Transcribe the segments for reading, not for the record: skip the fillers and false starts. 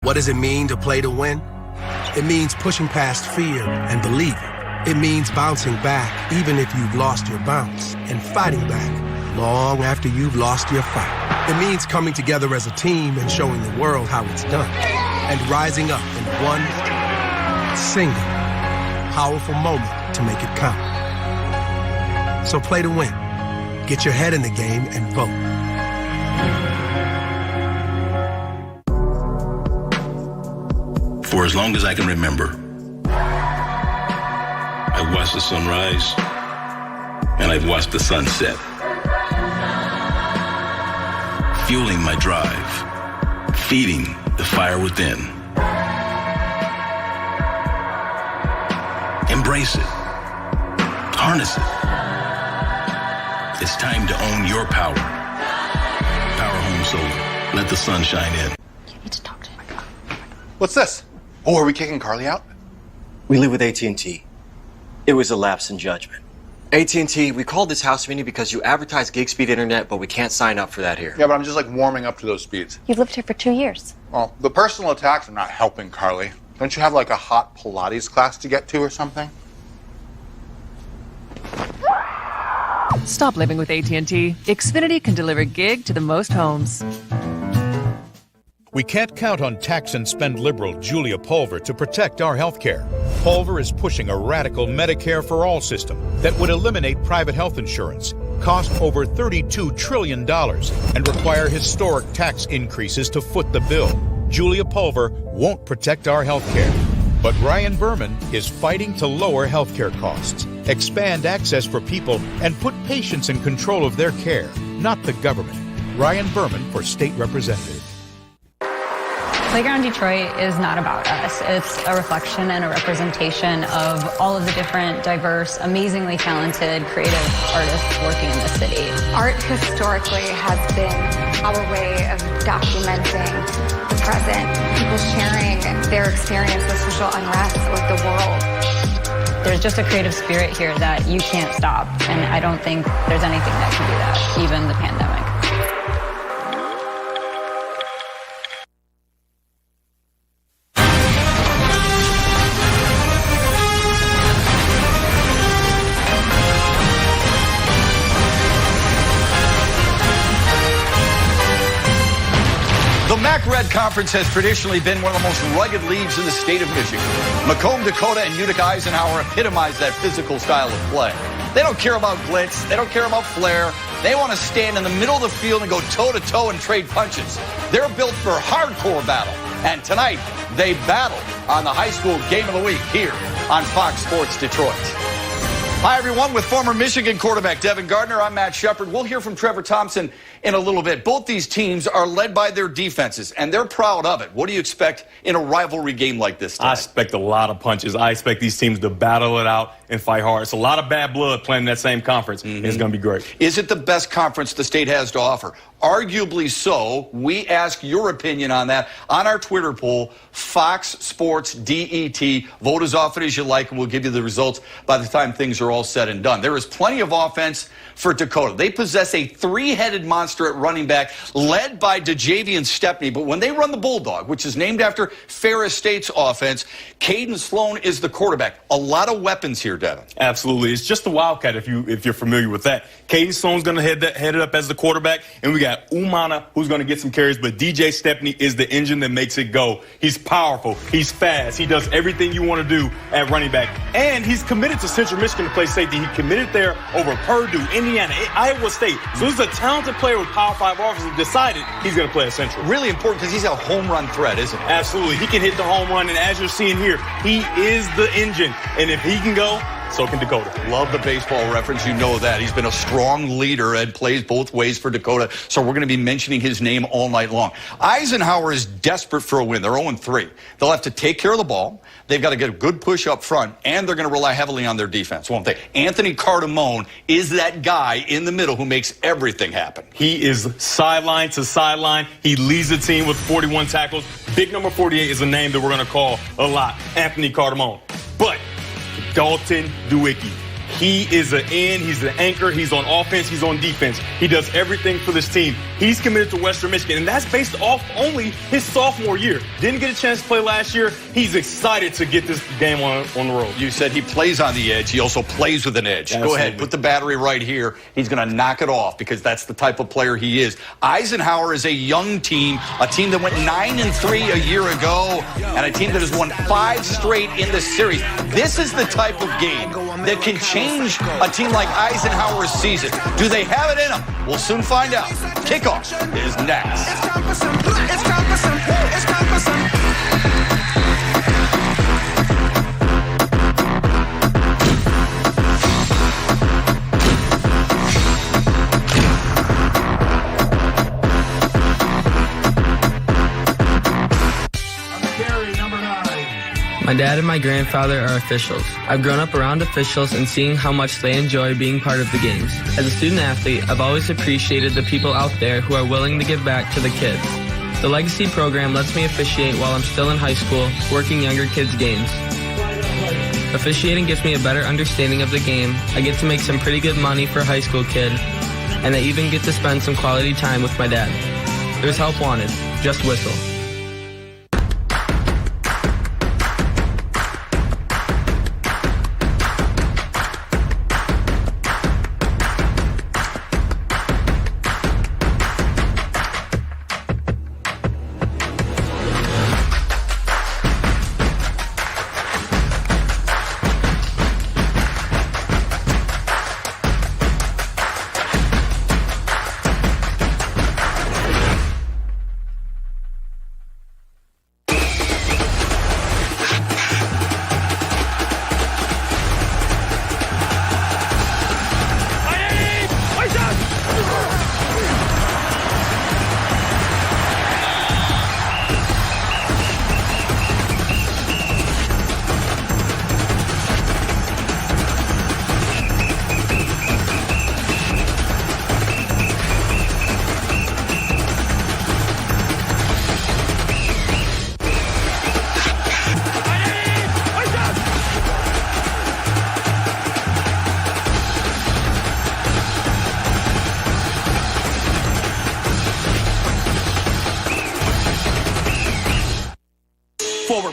What does it mean to play to win? It means pushing past fear and believing. It means bouncing back even if you've lost your bounce and fighting back long after you've lost your fight. It means coming together as a team and showing the world how it's done. And rising up in one single powerful moment to make it count. So play to win. Get your head in the game and vote. For as long as I can remember, I've watched the sunrise and I've watched the sunset, fueling my drive, feeding the fire within. Embrace it. Harness it. It's time to own your power. Power Home Solar. Let the sun shine in. You need to talk to him. What's this? Oh, are we kicking Carly out? We live with AT&T. It was a lapse in judgment. AT&T, we called this house meeting because you advertise gig speed internet, but we can't sign up for that here. Yeah, but I'm just like warming up to those speeds. You've lived here for 2 years. Well, the personal attacks are not helping, Carly. Don't you have like a hot Pilates class to get to or something? Stop living with AT&T. Xfinity can deliver gig to the most homes. We can't count on tax and spend liberal Julia Pulver to protect our health care. Pulver is pushing a radical Medicare for All system that would eliminate private health insurance, cost over $32 trillion, and require historic tax increases to foot the bill. Julia Pulver won't protect our health care. But Ryan Berman is fighting to lower health care costs, expand access for people, and put patients in control of their care, not the government. Ryan Berman for State Representative. Playground Detroit is not about us. It's a reflection and a representation of all of the different, diverse, amazingly talented, creative artists working in the city. Art historically has been our way of documenting the present, people sharing their experience with social unrest with the world. There's just a creative spirit here that you can't stop, and I don't think there's anything that can do that, even the pandemic. The MAC-Red Conference has traditionally been one of the most rugged leagues in the state of Michigan. Macomb, Dakota, and Utica, Eisenhower epitomize that physical style of play. They don't care about glitz. They don't care about flair. They want to stand in the middle of the field and go toe-to-toe and trade punches. They're built for hardcore battle. And tonight, they battle on the high school game of the week here on Fox Sports Detroit. Hi, everyone. With former Michigan quarterback Devin Gardner, I'm Matt Shepard. We'll hear from Trevor Thompson in a little bit. Both these teams are led by their defenses, and they're proud of it. What do you expect in a rivalry game like this tonight? I expect a lot of punches. I expect these teams to battle it out and fight hard. It's a lot of bad blood playing in that same conference. It's going to be great. Is it the best conference the state has to offer? Arguably so. We ask your opinion on that on our Twitter poll, Fox Sports DET. Vote as often as you like, and we'll give you the results by the time things are all said and done. There is plenty of offense for Dakota. They possess a three-headed monster at running back led by DeJavian Stepney. But when they run the Bulldog, which is named after Ferris State's offense, Caden Sloan is the quarterback. A lot of weapons here, Devin. Absolutely. It's just the Wildcat if you're familiar with that. Caden Sloan's going to head it up as the quarterback, and we got Umana who's going to get some carries, but DJ Stepney is the engine that makes it go. He's powerful. He's fast. He does everything you want to do at running back. And he's committed to Central Michigan to play safety. He committed there over Purdue, Indiana, Iowa State. So this is a talented player with Power 5 offers who decided he's going to play at Central. Really important because he's a home run threat, isn't he? Absolutely. He can hit the home run, and as you're seeing here, he is the engine. And if he can go, so can Dakota. Love the baseball reference. You know that. He's been a strong leader and plays both ways for Dakota, so we're going to be mentioning his name all night long. Eisenhower is desperate for a win. They're 0-3. They'll have to take care of the ball. They've got to get a good push up front, and they're going to rely heavily on their defense, won't they? Anthony Cardamone is that guy in the middle who makes everything happen. He is sideline to sideline. He leads the team with 41 tackles. Big number 48 is a name that we're going to call a lot, Anthony Cardamone. But Dalton Duicki, He is an end. He's an anchor. He's on offense. He's on defense. He does everything for this team. He's committed to Western Michigan, and that's based off only his sophomore year. Didn't get a chance to play last year. He's excited to get this game on the road. You said he plays on the edge. He also plays with an edge. Absolutely. Go ahead, put the battery right here. He's going to knock it off because that's the type of player he is. Eisenhower is a young team, a team that went 9-3 a year ago, and a team that has won 5 straight in the series. This is the type of game that can change a team like Eisenhower's season. Do they have it in them? We'll soon find out. Kickoff is next. My dad and my grandfather are officials. I've grown up around officials and seeing how much they enjoy being part of the games. As a student athlete, I've always appreciated the people out there who are willing to give back to the kids. The Legacy program lets me officiate while I'm still in high school, working younger kids' games. Officiating gives me a better understanding of the game. I get to make some pretty good money for a high school kid, and I even get to spend some quality time with my dad. There's help wanted. Just whistle.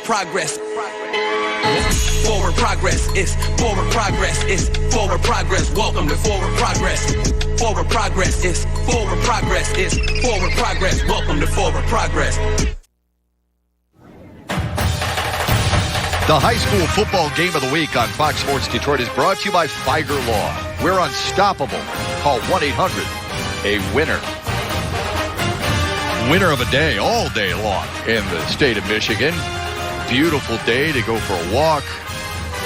Progress. Forward progress is forward progress is forward progress. Welcome to forward progress. Forward progress is forward progress is forward progress. Welcome to forward progress. The high school football game of the week on Fox Sports Detroit is brought to you by Figer Law. We're unstoppable. Call 1-800-A-WINNER. Winner of a day all day long in the state of Michigan. Beautiful day to go for a walk,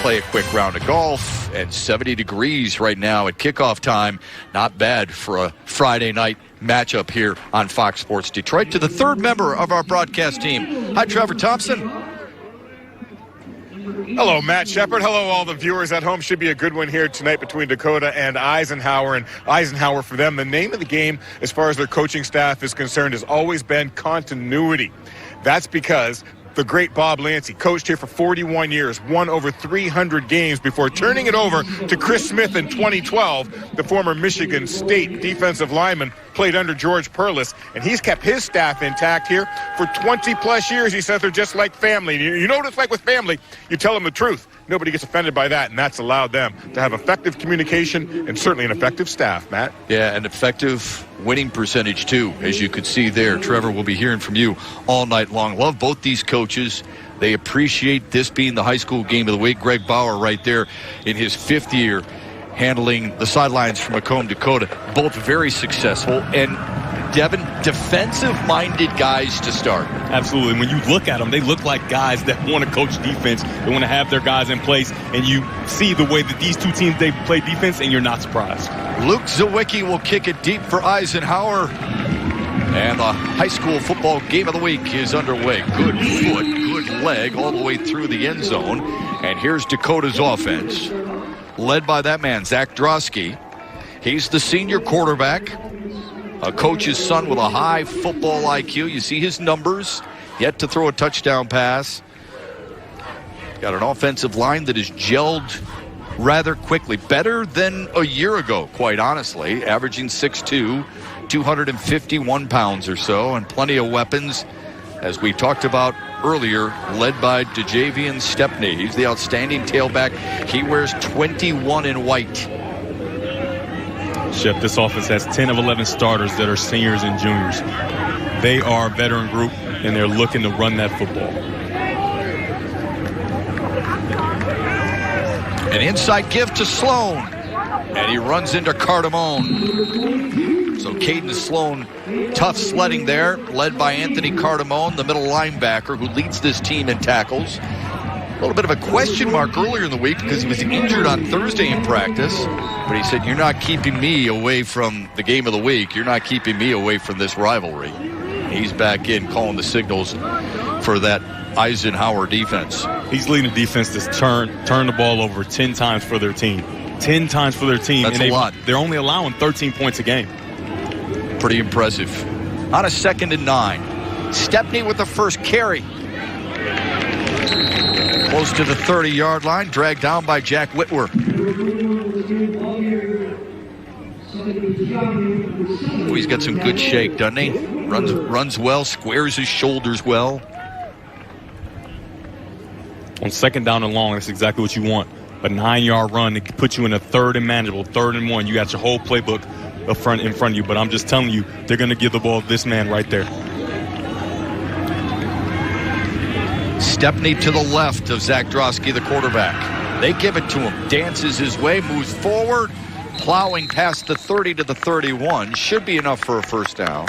play a quick round of golf, and 70 degrees right now at kickoff time. Not bad for a Friday night matchup here on Fox Sports Detroit. To the third member of our broadcast team. Hi, Trevor Thompson. Hello, Matt Shepard. Hello, all the viewers at home. Should be a good one here tonight between Dakota and Eisenhower. And Eisenhower, for them, the name of the game, as far as their coaching staff is concerned, has always been continuity. That's because the great Bob Lancey coached here for 41 years, won over 300 games before turning it over to Chris Smith in 2012. The former Michigan State defensive lineman played under George Perlis, and he's kept his staff intact here for 20-plus years. He says they're just like family. You know what it's like with family? You tell them the truth. Nobody gets offended by that, and that's allowed them to have effective communication and certainly an effective staff, Matt. Yeah, an effective winning percentage, too, as you could see there. Trevor, will be hearing from you all night long. Love both these coaches. They appreciate this being the high school game of the week. Greg Bauer right there in his 5th year handling the sidelines for Macomb, Dakota. Both very successful. And Devin, defensive-minded guys to start. Absolutely. When you look at them, they look like guys that want to coach defense. They want to have their guys in place. And you see the way that these two teams, they play defense, and you're not surprised. Luke Zawicki will kick it deep for Eisenhower. And the high school football game of the week is underway. Good foot, good leg, all the way through the end zone. And here's Dakota's offense, led by that man, Zach Drosky. He's the senior quarterback, a coach's son with a high football IQ. You see his numbers, yet to throw a touchdown pass. Got an offensive line that is gelled rather quickly. Better than a year ago, quite honestly, averaging 6'2", 251 pounds or so, and plenty of weapons, as we talked about earlier, led by DeJavian Stepney. He's the outstanding tailback. He wears 21 in white. Shep, this offense has 10 of 11 starters that are seniors and juniors. They are a veteran group, and they're looking to run that football. An inside give to Sloan, and he runs into Cardamone. So Caden Sloan, tough sledding there, led by Anthony Cardamone, the middle linebacker who leads this team in tackles. A little bit of a question mark earlier in the week because he was injured on Thursday in practice, but he said, "You're not keeping me away from the game of the week. You're not keeping me away from this rivalry." He's back in calling the signals for that Eisenhower defense. He's leading a defense that's turned the ball over 10 times for their team. 10 times for their team. That's a lot. They're only allowing 13 points a game. Pretty impressive. On a 2nd and 9. Stepney with the first carry. Close to the 30-yard line, dragged down by Jack Whitwer. Oh, he's got some good shake, doesn't he? Runs well, squares his shoulders well. On 2nd down and long, that's exactly what you want. A 9-yard run to put you in a 3rd and manageable, 3rd and 1. You got your whole playbook in front of you, but I'm just telling you, they're going to give the ball to this man right there. Stepney to the left of Zach Drosky, the quarterback. They give it to him. Dances his way, moves forward, plowing past the 30 to the 31. Should be enough for a first down.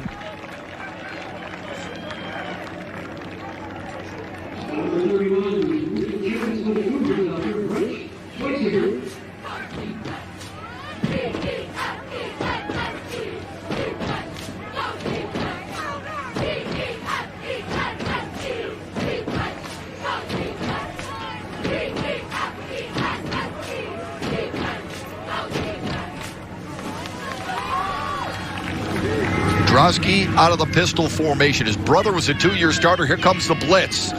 Drosky out of the pistol formation. His brother was a 2-year starter. Here comes the blitz.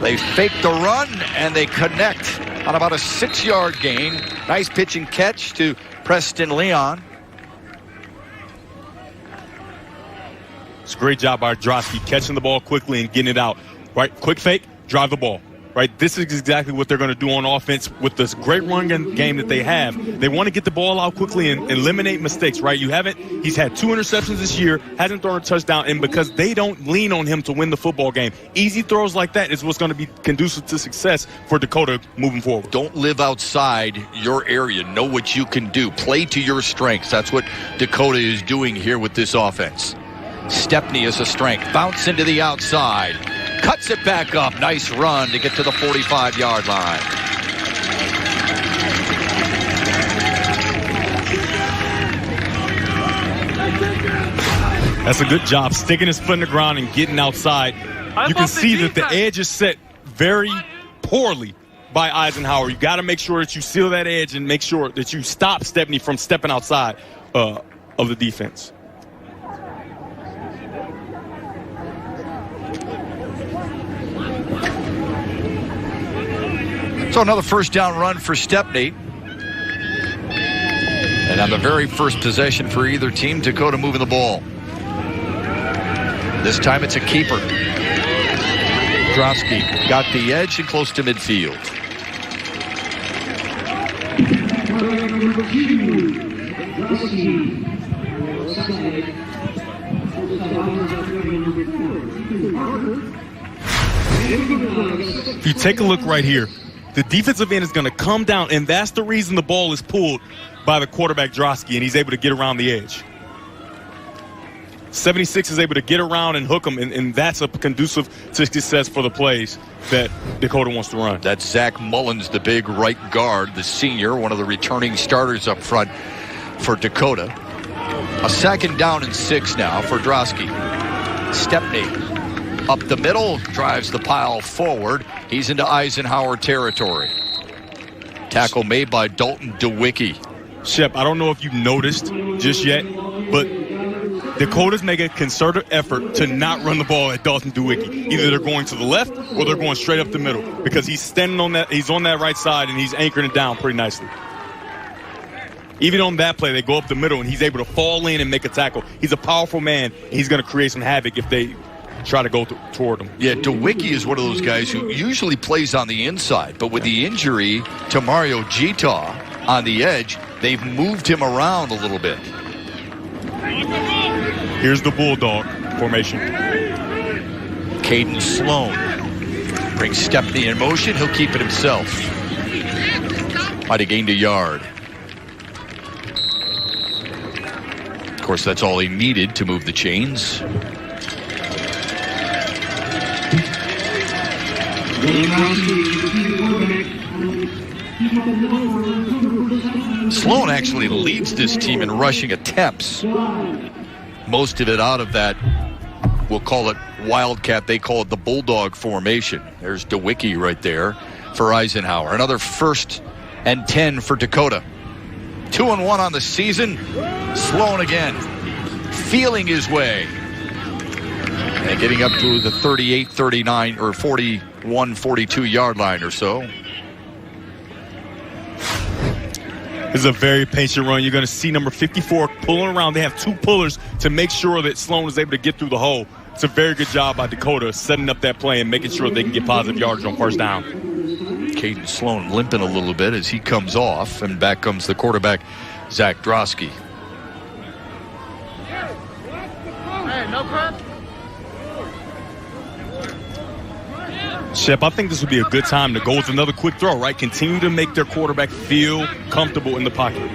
They fake the run, and they connect on about a 6-yard gain. Nice pitch and catch to Preston Leon. It's a great job by Drosky, catching the ball quickly and getting it out. Right, quick fake, drive the ball. Right, this is exactly what they're going to do on offense with this great run game that they have. They want to get the ball out quickly and eliminate mistakes, right? He's had 2 interceptions this year, hasn't thrown a touchdown, and because they don't lean on him to win the football game, easy throws like that is what's going to be conducive to success for Dakota moving forward. Don't live outside your area. Know what you can do. Play to your strengths. That's what Dakota is doing here with this offense. Stepney is a strength. Bounce into the outside. Cuts it back up. Nice run to get to the 45-yard line. That's a good job, sticking his foot in the ground and getting outside. You can see that the edge is set very poorly by Eisenhower. You got to make sure that you seal that edge and make sure that you stop Stepney from stepping outside of the defense. So another first down run for Stepney. And on the very first possession for either team, Dakota moving the ball. This time it's a keeper. Drosky got the edge and close to midfield. If you take a look right here, the defensive end is going to come down, and that's the reason the ball is pulled by the quarterback, Drosky, and he's able to get around the edge. 76 is able to get around and hook him, and that's a conducive to success for the plays that Dakota wants to run. That's Zach Mullins, the big right guard, the senior, one of the returning starters up front for Dakota. A 2nd down and 6 now for Drosky. Stepney up the middle, drives the pile forward. He's into Eisenhower territory. Tackle made by Dalton DeWicki. Shep, I don't know if you've noticed just yet, but Dakota's making a concerted effort to not run the ball at Dawson Dewicki. Either they're going to the left or they're going straight up the middle because he's standing on that. He's on that right side and he's anchoring it down pretty nicely. Even on that play, they go up the middle and he's able to fall in and make a tackle. He's a powerful man. And he's going to create some havoc if they try to go toward him. Yeah, Dewicki is one of those guys who usually plays on the inside, but with the injury to Mario Gita on the edge, they've moved him around a little bit. Here's the Bulldog formation. Caden Sloan brings Stepney in motion. He'll keep it himself. Might have gained a yard. Of course, that's all he needed to move the chains. Sloan actually leads this team in rushing attempts. Most of it out of that, we'll call it Wildcat, they call it the Bulldog formation. There's Dewicki right there for Eisenhower. Another 1st and 10 for Dakota. 2-1 on the season. Sloan again, feeling his way. And getting up to the 38, 39, or 41, 42 yard line or so. This is a very patient run. You're going to see number 54 pulling around. They have 2 pullers to make sure that Sloan is able to get through the hole. It's a very good job by Dakota setting up that play and making sure they can get positive yardage on first down. Caden Sloan limping a little bit as he comes off, and back comes the quarterback, Zach Drosky. Hey, no crap. Shep, I think this would be a good time to go with another quick throw, right? Continue to make their quarterback feel comfortable in the pocket.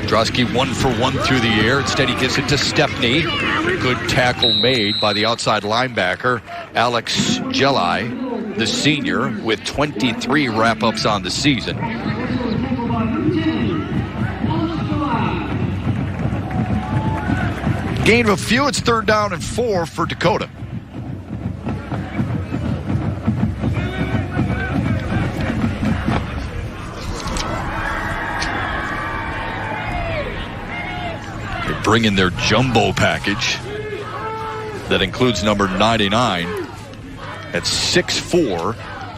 Drosky 1 for 1 through the air. Instead, he gets it to Stepney. Good tackle made by the outside linebacker, Alex Jelai, the senior, with 23 wrap-ups on the season. Gain of a few. It's 3rd down and 4 for Dakota. Bring in their jumbo package that includes number 99 at 6'4",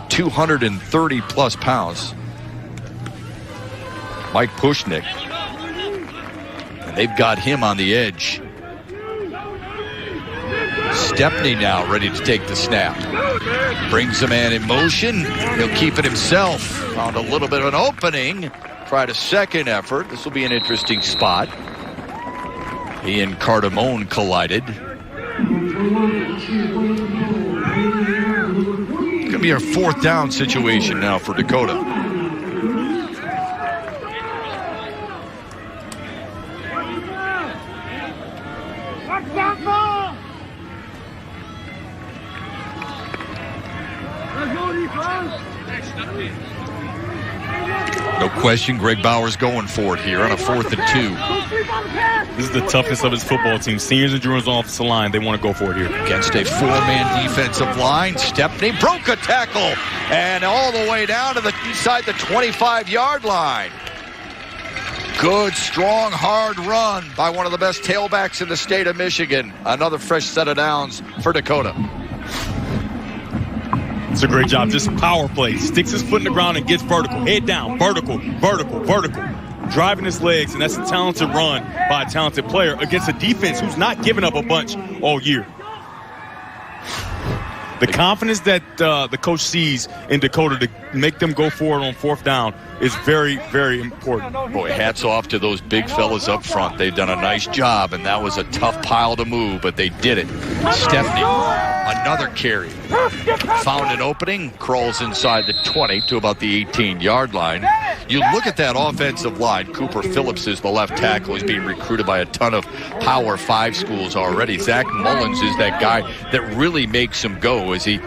230 plus pounds. Mike Pushnick. And they've got him on the edge. Stepney now ready to take the snap. Brings the man in motion. He'll keep it himself. Found a little bit of an opening. Tried a second effort. This will be an interesting spot. He and Cardamone collided. It's going to be a 4th down situation now for Dakota. No question, Greg Bauer's going for it here on a 4th and 2. This is the toughness of his football team. Seniors and juniors on offensive line, they want to go for it here. Against a 4-man defensive line, Stepney broke a tackle and all the way down to the inside the 25-yard line. Good, strong, hard run by one of the best tailbacks in the state of Michigan. Another fresh set of downs for Dakota. It's a great job. Just power play. Sticks his foot in the ground and gets vertical. Head down. Vertical, vertical, vertical. Driving his legs, and that's a talented run by a talented player against a defense who's not giving up a bunch all year. The confidence that the coach sees in Dakota to make them go forward on 4th down is very, very important. Boy, hats off to those big fellas up front. They've done a nice job, and that was a tough pile to move, but they did it. Stepney, another carry. Found an opening, crawls inside the 20 to about the 18-yard line. You look at that offensive line. Cooper Phillips is the left tackle. He's being recruited by a ton of Power 5 schools already. Zach Mullins is that guy that really makes him go as he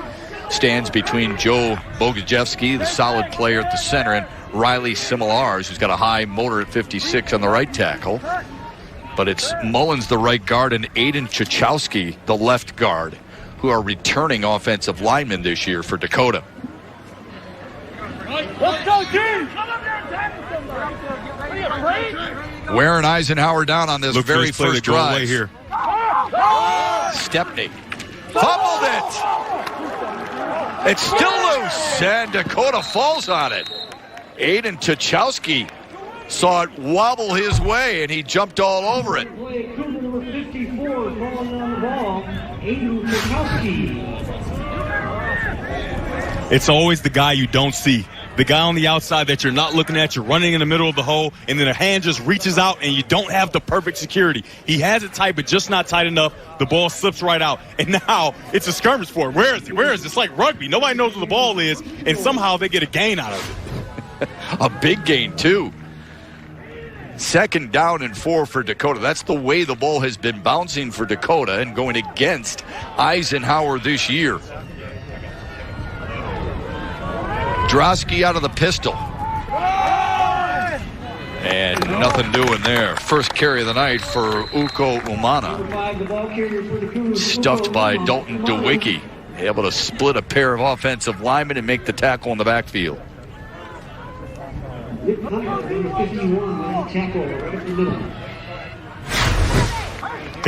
stands between Joe Bogajewski, the solid player at the center, and Riley Similars, who's got a high motor at 56 on the right tackle. But it's Mullins, the right guard, and Aiden Chachowski, the left guard, who are returning offensive linemen this year for Dakota. Let's go, team! Come up there and tackle somebody. Wearing Eisenhower down on this very first drive. Away here. Stepney fumbled it. It's still loose, and Dakota falls on it. Aiden Tuchowski saw it wobble his way, and he jumped all over it. Number 54 falling on the ball, Aiden Tuchowski. It's always the guy you don't see. The guy on the outside that you're not looking at, you're running in the middle of the hole, and then a hand just reaches out, and you don't have the perfect security. He has it tight, but just not tight enough. The ball slips right out, and now it's a skirmish for him. Where is he? Where is it? It's like rugby. Nobody knows where the ball is, and somehow they get a gain out of it. A big gain, too. 2nd down and 4 for Dakota. That's the way the ball has been bouncing for Dakota and going against Eisenhower this year. Drosky out of the pistol. And nothing doing there. First carry of the night for Uko Umana. Stuffed by Dalton DeWicki. Able to split a pair of offensive linemen and make the tackle in the backfield. Here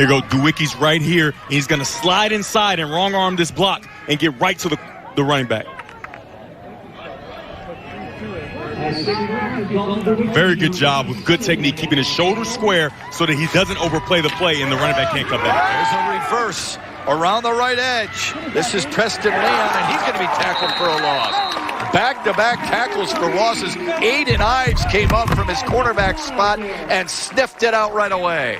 go DeWicki's right here. He's going to slide inside and wrong arm this block and get right to the running back. Very good job with good technique, keeping his shoulders square so that he doesn't overplay the play and the running back can't come back. There's a reverse around the right edge. This is Preston Leon, and he's going to be tackled for a loss. Back-to-back tackles for losses. Aiden Ives came up from his cornerback spot and sniffed it out right away.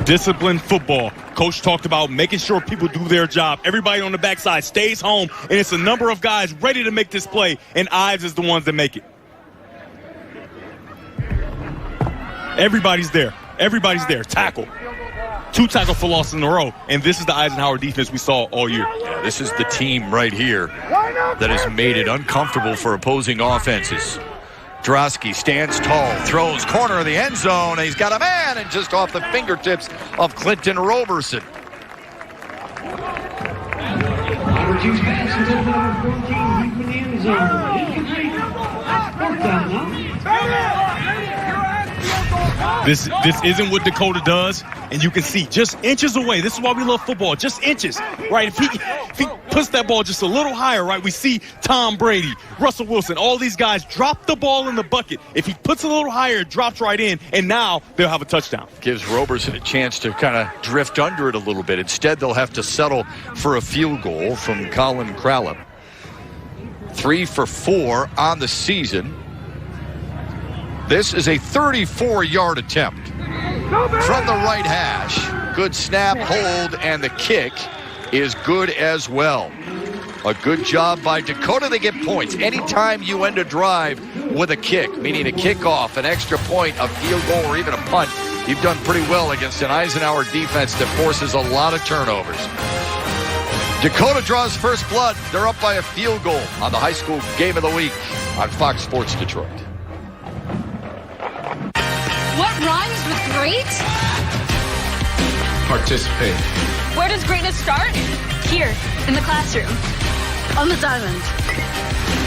Disciplined football. Coach talked about making sure people do their job. Everybody on the backside stays home, and it's a number of guys ready to make this play, and Ives is the ones that make it. Everybody's there. Everybody's there. Tackle. 2 tackles for loss in a row, and this is the Eisenhower defense we saw all year. Yeah, this is the team right here that has made it uncomfortable for opposing offenses. Drosky stands tall, throws corner of the end zone, and he's got a man, and just off the fingertips of Clinton Roberson. Number 2 pass is over number 14, deep in the end zone. Incomplete. 4th down now. This isn't what Dakota does, and you can see just inches away. This is why we love football, just inches, right? If he puts that ball just a little higher, right, we see Tom Brady, Russell Wilson, all these guys drop the ball in the bucket. If he puts a little higher, it drops right in, and now they'll have a touchdown. Gives Roberson a chance to kind of drift under it a little bit. Instead, they'll have to settle for a field goal from Colin Kralip. 3 for 4 on the season. This is a 34-yard attempt from the right hash. Good snap, hold, and the kick is good as well. A good job by Dakota. They get points. Anytime you end a drive with a kick, meaning a kickoff, an extra point, a field goal, or even a punt, you've done pretty well against an Eisenhower defense that forces a lot of turnovers. Dakota draws first blood. They're up by a field goal on the high school game of the week on Fox Sports Detroit. What rhymes with great? Participate. Where does greatness start? Here, in the classroom. On the diamond.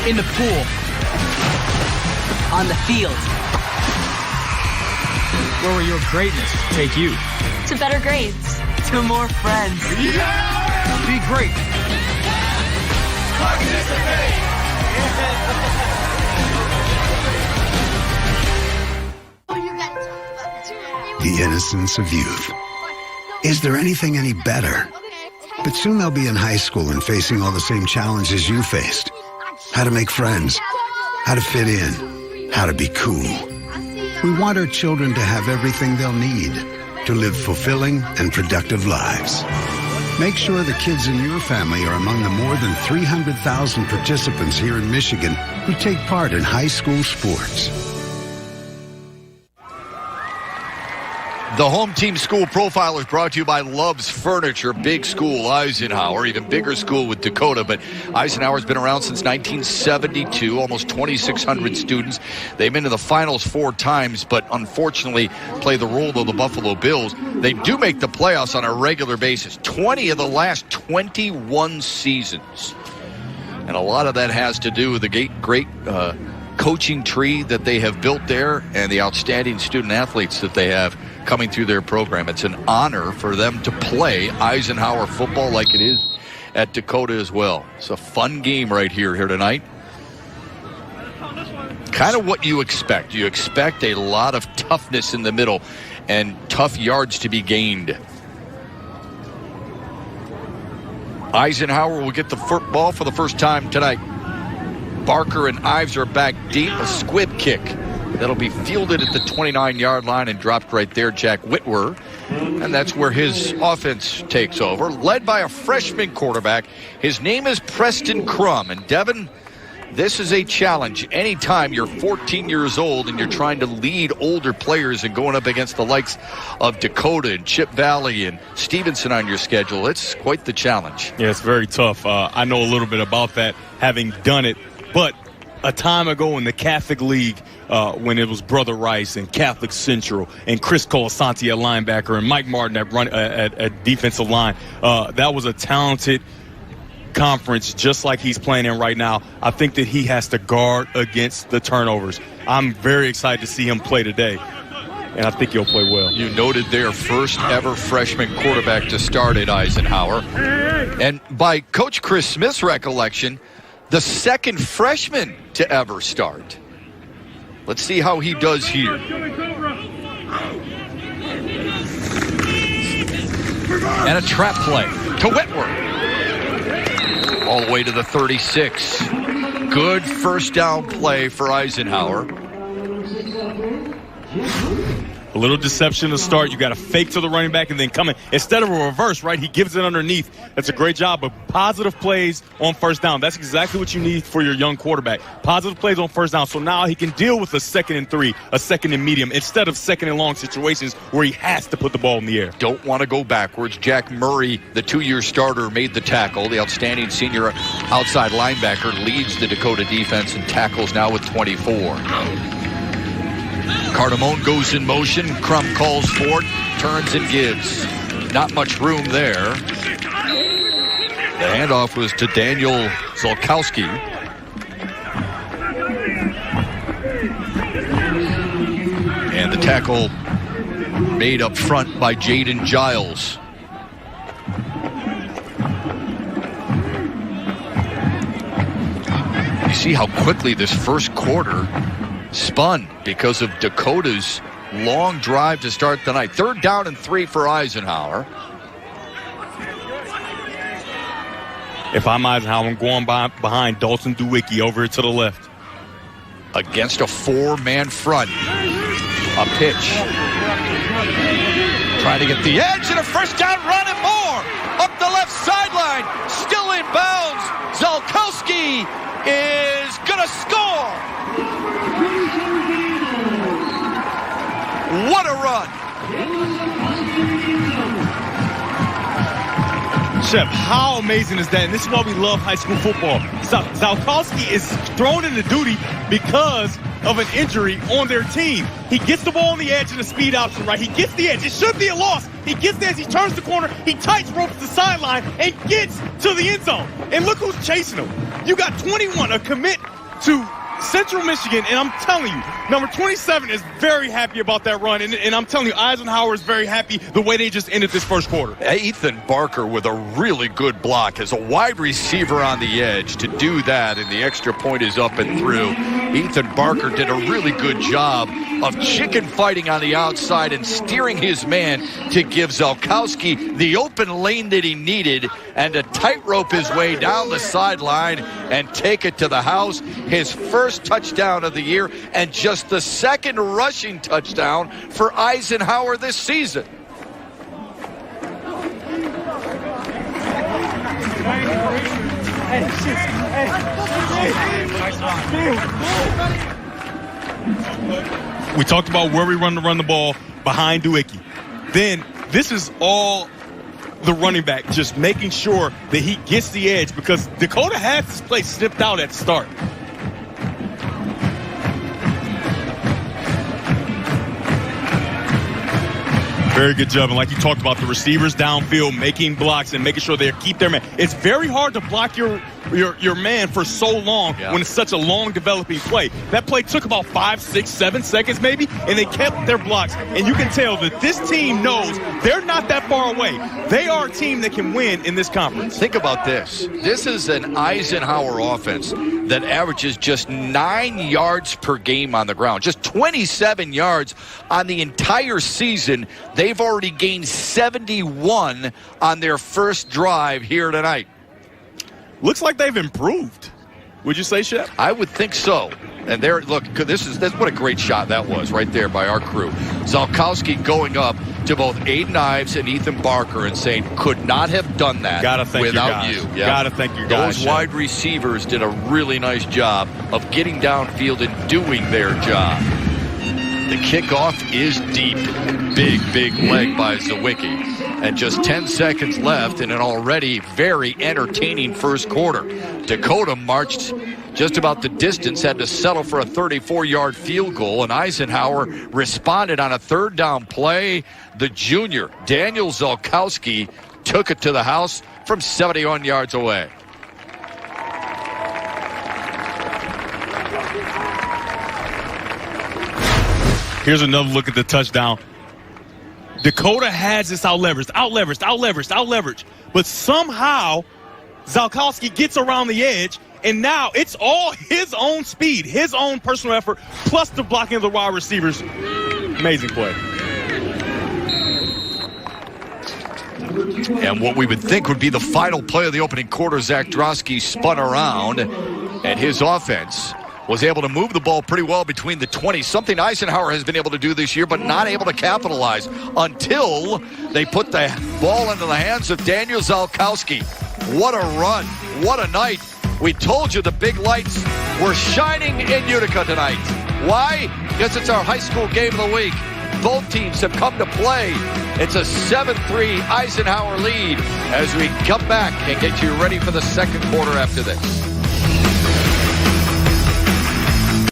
In the pool. On the field. Where will your greatness take you? To better grades. To more friends. Yeah! Be great. Participate. The innocence of youth. Is there anything any better? But soon they'll be in high school and facing all the same challenges you faced. How to make friends, how to fit in, how to be cool. We want our children to have everything they'll need to live fulfilling and productive lives. Make sure the kids in your family are among the more than 300,000 participants here in Michigan who take part in high school sports. The Home Team School Profile is brought to you by Love's Furniture. Big school, Eisenhower. Even bigger school with Dakota. But Eisenhower's been around since 1972. Almost 2,600 students. They've been to the finals 4 times, but unfortunately play the role of the Buffalo Bills. They do make the playoffs on a regular basis. 20 of the last 21 seasons. And a lot of that has to do with the great coaching tree that they have built there and the outstanding student athletes that they have coming through their program. It's an honor for them to play Eisenhower football like it is at Dakota as well. It's a fun game right here tonight. Kind of what you expect. You expect a lot of toughness in the middle and tough yards to be gained. Eisenhower will get the football for the first time tonight. Barker and Ives are back deep. A squib kick that'll be fielded at the 29-yard line and dropped right there, Jack Whitwer. And that's where his offense takes over, led by a freshman quarterback. His name is Preston Crum. And Devin, this is a challenge. Anytime you're 14 years old and you're trying to lead older players and going up against the likes of Dakota and Chip Valley and Stevenson on your schedule, it's quite the challenge. Yeah, it's very tough. I know a little bit about that, having done it. But a time ago in the Catholic League, when it was Brother Rice and Catholic Central and Chris Colasanti at linebacker and Mike Martin at defensive line, that was a talented conference, just like he's playing in right now. I think that he has to guard against the turnovers. I'm very excited to see him play today, and I think he'll play well. You noted their first ever freshman quarterback to start at Eisenhower. And by Coach Chris Smith's recollection, the second freshman to ever start. Let's see how he does here. And a trap play to Whitworth. All the way to the 36. Good first down play for Eisenhower. A little deception to start. You got to fake to the running back and then come in. Instead of a reverse, right, he gives it underneath. That's a great job of positive plays on first down. That's exactly what you need for your young quarterback. Positive plays on first down. So now he can deal with a 2nd and 3, a 2nd and medium, instead of 2nd and long situations where he has to put the ball in the air. Don't want to go backwards. Jack Murray, the 2-year starter, made the tackle. The outstanding senior outside linebacker leads the Dakota defense and tackles now with 24. Cardamone goes in motion. Crum calls for it, turns and gives. Not much room there. The handoff was to Daniel Zolkowski. And the tackle made up front by Jaden Giles. You see how quickly this first quarter spun because of Dakota's long drive to start the night. 3rd down and 3 for Eisenhower. If I'm Eisenhower, I'm going behind Dalton Dewicki over to the left. Against a 4-man front. A pitch. Trying to get the edge and a first down run and more. Up the left sideline. Still in bounds. Zolkowski is going to score. What a run! Chef, how amazing is that? And this is why we love high school football. Zolkowski is thrown into duty because of an injury on their team. He gets the ball on the edge in the speed option, right? He gets the edge. It should be a loss. He gets the edge. He turns the corner. He tights ropes the sideline and gets to the end zone. And look who's chasing him. You got 21, a commit to Central Michigan, and I'm telling you, number 27 is very happy about that run, and I'm telling you, Eisenhower is very happy the way they just ended this first quarter. Ethan Barker with a really good block as a wide receiver on the edge to do that, and the extra point is up and through. Ethan Barker did a really good job of chicken fighting on the outside and steering his man to give Zolkowski the open lane that he needed and to tightrope his way down the sideline and take it to the house. His first touchdown of the year and just the 2nd rushing touchdown for Eisenhower this season. We talked about where we run the ball behind Dewicki. Then this is all the running back just making sure that he gets the edge because Dakota has this play snipped out at the start. Very good job. And like you talked about, the receivers downfield making blocks and making sure they keep their man. It's very hard to block your man for so long when it's such a long developing play. That play took about 5, 6, 7 seconds maybe, and they kept their blocks. And you can tell that this team knows they're not that far away. They are a team that can win in this conference. Think about this. This is an Eisenhower offense that averages just 9 yards per game on the ground. Just 27 yards on the entire season. They've already gained 71 on their first drive here tonight. Looks like they've improved. Would you say, Shep? I would think so. And there, look, that's what a great shot that was right there by our crew. Zalkowski going up to both Aiden Ives and Ethan Barker and saying, could not have done that without you. Yeah. Gotta thank you guys. Those wide receivers did a really nice job of getting downfield and doing their job. The kickoff is deep. Big leg by Zawicki. And just 10 seconds left in an already very entertaining first quarter. Dakota marched just about the distance, had to settle for a 34-yard field goal, and Eisenhower responded on a third down play. The junior, Daniel Zalkowski, took it to the house from 71 yards away. Here's another look at the touchdown. Dakota has this out-leveraged. But somehow, Zalkowski gets around the edge, and now it's all his own speed, his own personal effort, plus the blocking of the wide receivers. Amazing play. And what we would think would be the final play of the opening quarter, Zach Drosky spun around, and his offense was able to move the ball pretty well between the 20, something Eisenhower has been able to do this year, but not able to capitalize until they put the ball into the hands of Daniel Zalkowski. What a run. What a night. We told you the big lights were shining in Utica tonight. Why? Because it's our high school game of the week. Both teams have come to play. It's a 7-3 Eisenhower lead as we come back and get you ready for the second quarter after this.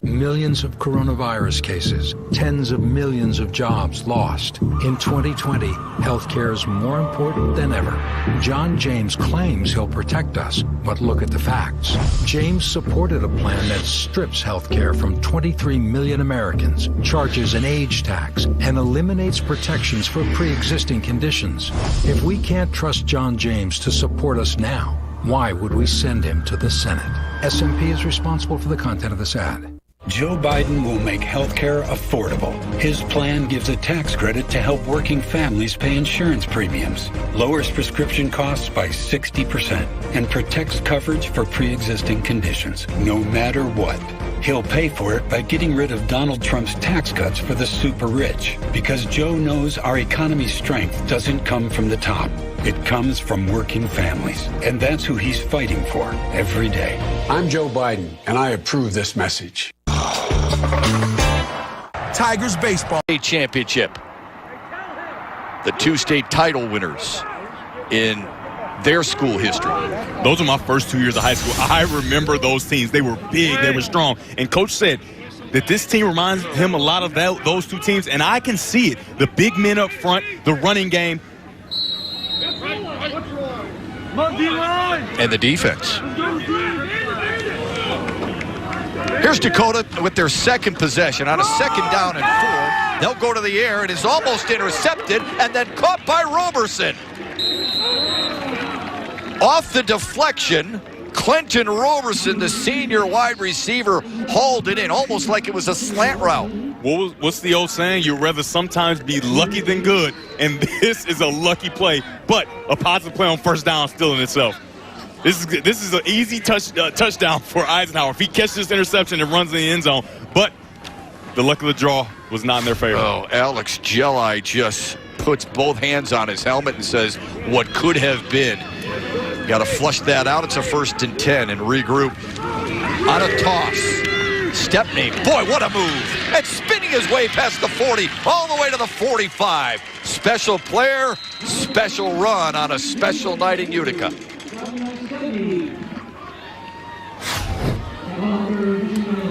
Millions of coronavirus cases, tens of millions of jobs lost. In 2020, healthcare is more important than ever. John James claims he'll protect us, but look at the facts. James supported a plan that strips healthcare from 23 million Americans, charges an age tax, and eliminates protections for pre-existing conditions. If we can't trust John James to support us now, why would we send him to the Senate? SMP is responsible for the content of this ad. Joe Biden will make healthcare affordable. His plan gives a tax credit to help working families pay insurance premiums, lowers prescription costs by 60%, and protects coverage for pre-existing conditions, no matter what. He'll pay for it by getting rid of Donald Trump's tax cuts for the super rich, because Joe knows our economy's strength doesn't come from the top. It comes from working families, and that's who he's fighting for every day. I'm Joe Biden, and I approve this message. Tigers baseball championship. The two state title winners in their school history. Those are my first 2 years of high school. I remember those teams. They were big. They were strong. And Coach said that this team reminds him a lot of those two teams, and I can see it. The big men up front, the running game. And the defense. Here's Dakota with their second possession on a second down and 4. They'll go to the air. It is almost intercepted and then caught by Roberson. Off the deflection, Clinton Roberson, the senior wide receiver, hauled it in almost like it was a slant route. What's the old saying? You'd rather sometimes be lucky than good. And this is a lucky play, but a positive play on first down still in itself. This is an easy touchdown for Eisenhower. If he catches this interception, it runs in the end zone. But the luck of the draw was not in their favor. Oh, Alex Jelli just puts both hands on his helmet and says, what could have been. Got to flush that out. It's a 1st and 10 and regroup. On a toss. Stepney, boy, what a move. And spinning his way past the 40, all the way to the 45. Special player, special run on a special night in Utica.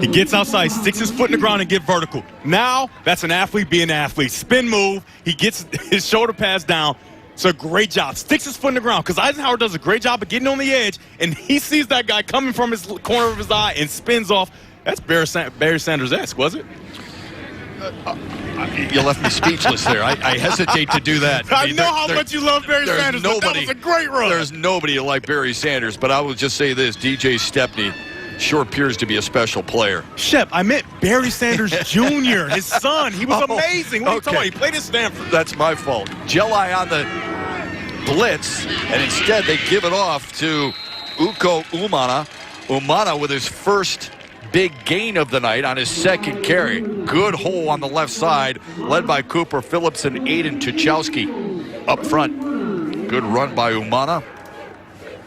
He gets outside, sticks his foot in the ground and get vertical. Now, that's an athlete being an athlete. Spin move. He gets his shoulder pass down. It's a great job. Sticks his foot in the ground because Eisenhower does a great job of getting on the edge, and he sees that guy coming from his corner of his eye and spins off. That's Barry Sanders-esque, was it? You left me speechless there. I hesitate to do that. I know how much you love Barry Sanders, but that was a great run. There's nobody like Barry Sanders, but I will just say this, DJ Stepney sure appears to be a special player. Shep, I meant Barry Sanders Jr., his son. He was amazing. What are you talking about? He played at Stanford. That's my fault. Jelai on the blitz, and instead they give it off to Uko Umana. Umana with his first big gain of the night on his second carry. Good hole on the left side, led by Cooper Phillips and Aiden Tuchowski up front. Good run by Umana.